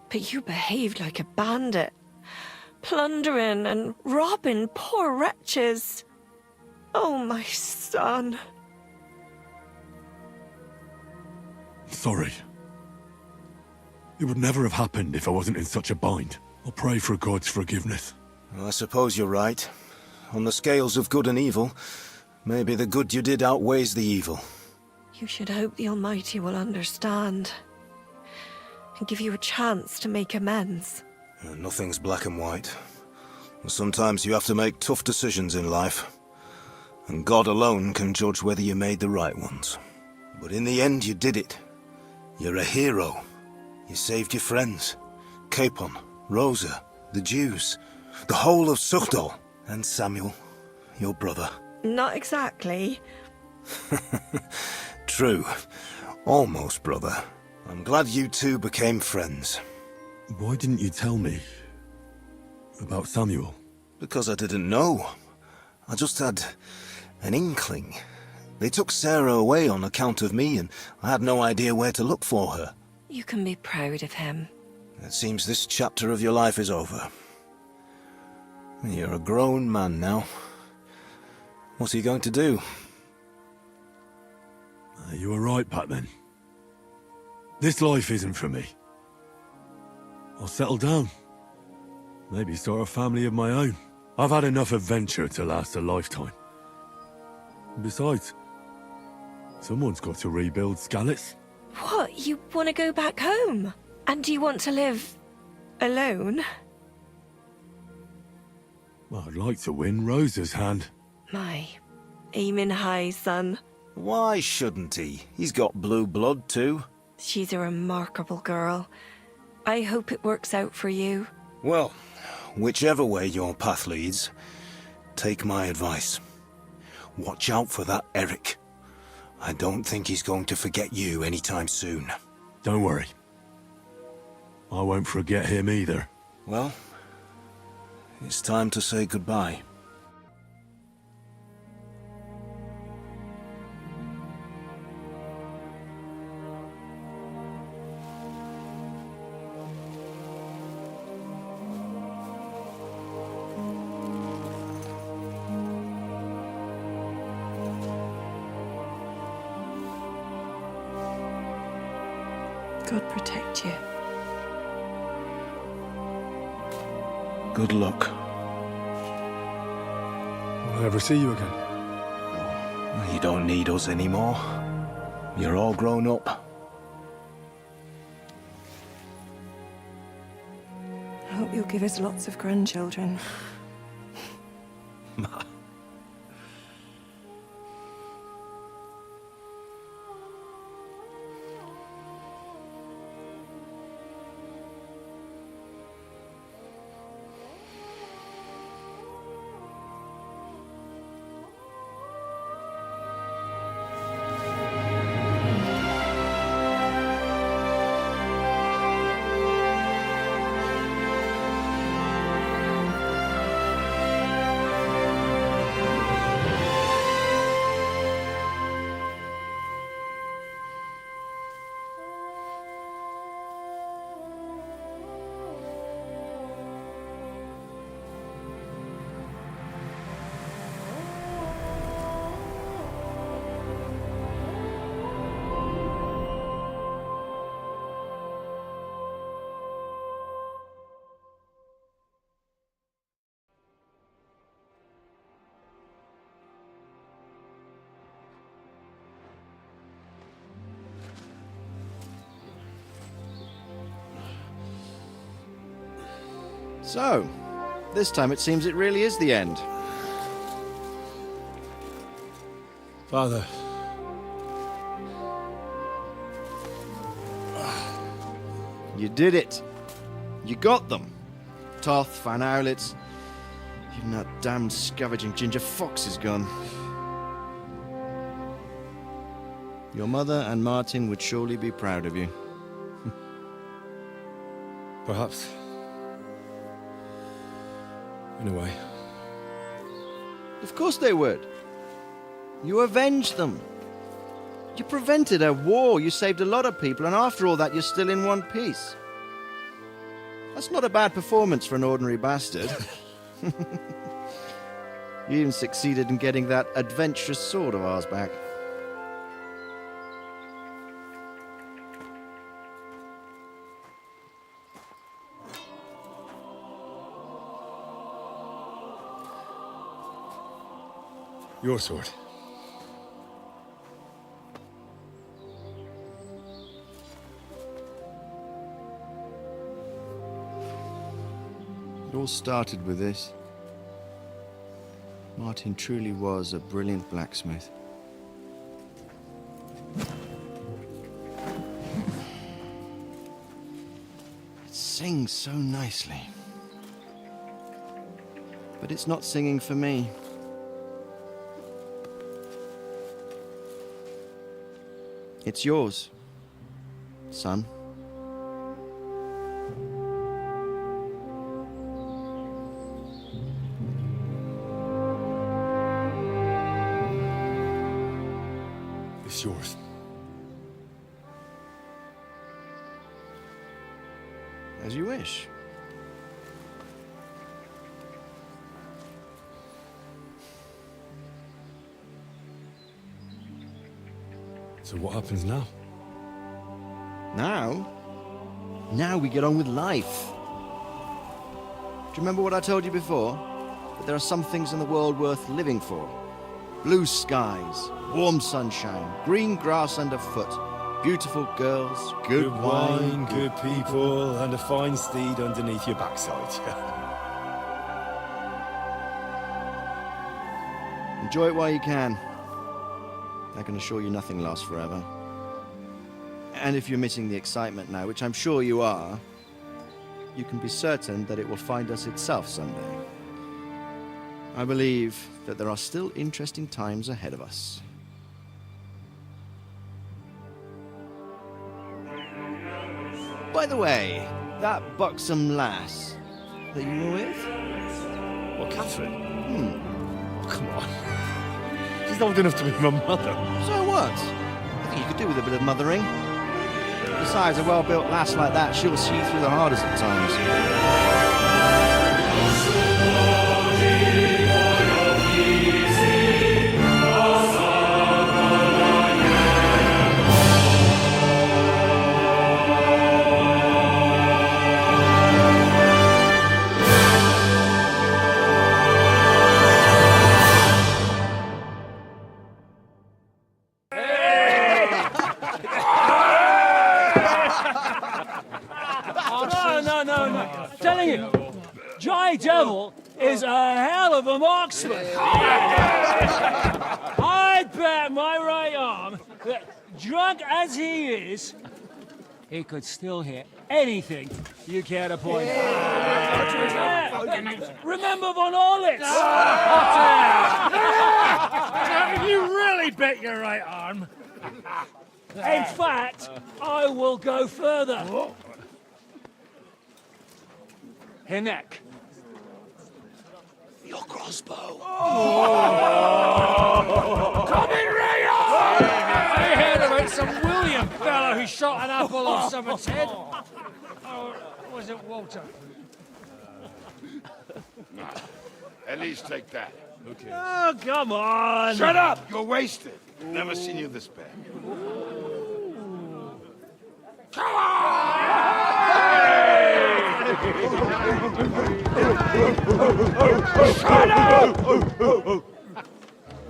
But you behaved like a bandit. Plundering and robbing poor wretches. Oh, my son. Sorry. It would never have happened if I wasn't in such a bind. I'll pray for God's forgiveness. Well, I suppose you're right. On the scales of good and evil, maybe the good you did outweighs the evil. You should hope the Almighty will understand. And give you a chance to make amends. Nothing's black and white. Sometimes you have to make tough decisions in life. And God alone can judge whether you made the right ones. But in the end, you did it. You're a hero. You saved your friends. Capon, Rosa, the Jews, the whole of Suchdol, and Samuel, your brother. Not exactly. True. Almost, brother. I'm glad you two became friends. Why didn't you tell me about Samuel? Because I didn't know. I just had an inkling. They took Sarah away on account of me, and I had no idea where to look for her. You can be proud of him. It seems this chapter of your life is over. You're a grown man now. What's he going to do? You were right back then. This life isn't for me. I'll settle down. Maybe start a family of my own. I've had enough adventure to last a lifetime. Besides, someone's got to rebuild Skalitz. What? You want to go back home? And do you want to live alone? Well, I'd like to win Rosa's hand. My, aiming high, son. Why shouldn't he? He's got blue blood too. She's a remarkable girl. I hope it works out for you. Well, whichever way your path leads, take my advice. Watch out for that Eric. I don't think he's going to forget you anytime soon. Don't worry. I won't forget him either. Well, it's time to say goodbye. God protect you. Good luck. Will I ever see you again? You don't need us anymore. You're all grown up. I hope you'll give us lots of grandchildren. So, this time it seems it really is the end. Father. You did it. You got them. Toth, Van Owlitz. Even that damned scavenging ginger fox is gone. Your mother and Martin would surely be proud of you. Perhaps. In a way. Of course they would. You avenged them. You prevented a war. You saved a lot of people, and after all that, you're still in one piece. That's not a bad performance for an ordinary bastard. You even succeeded in getting that adventurous sword of ours back. Your sword. It all started with this. Martin truly was a brilliant blacksmith. It sings so nicely. But it's not singing for me. It's yours, son. It's yours. As you wish. So what happens now? Now? Now we get on with life. Do you remember what I told you before? That there are some things in the world worth living for. Blue skies, warm sunshine, green grass underfoot, beautiful girls, good wine, good people, and a fine steed underneath your backside. Enjoy it while you can. I can assure you nothing lasts forever. And if you're missing the excitement now, which I'm sure you are, you can be certain that it will find us itself someday. I believe that there are still interesting times ahead of us. By the way, that buxom lass, that you were with? Well, Catherine? Oh, come on. She's old enough to be my mother. So what? I think you could do with a bit of mothering. Besides, a well-built lass like that, she'll see through the hardest at times. No. Telling you, Jai Devil is a hell of a marksman. I'd bet my right arm that, drunk as he is, he could still hit anything you care to point out. Remember Von Orlitz? You really bet your right arm. In fact, I will go further. Her neck. Your crossbow. Come in, Ray! I heard about some William fellow who shot an apple off someone's head. Or was it Walter? At least take that. Okay. Oh, come on! Shut up! You're wasted. Never seen you this bad. Come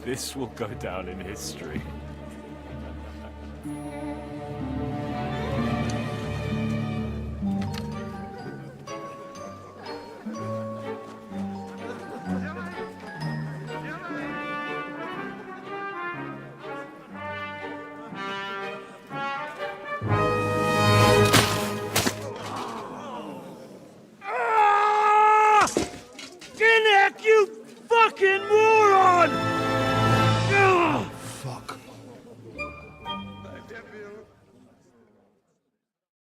This will go down in history.